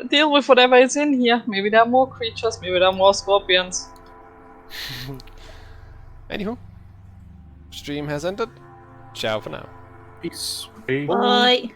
deal with whatever is in here. Maybe there are more creatures. Maybe there are more scorpions. Anywho, stream has ended. Ciao for now. Peace. Bye.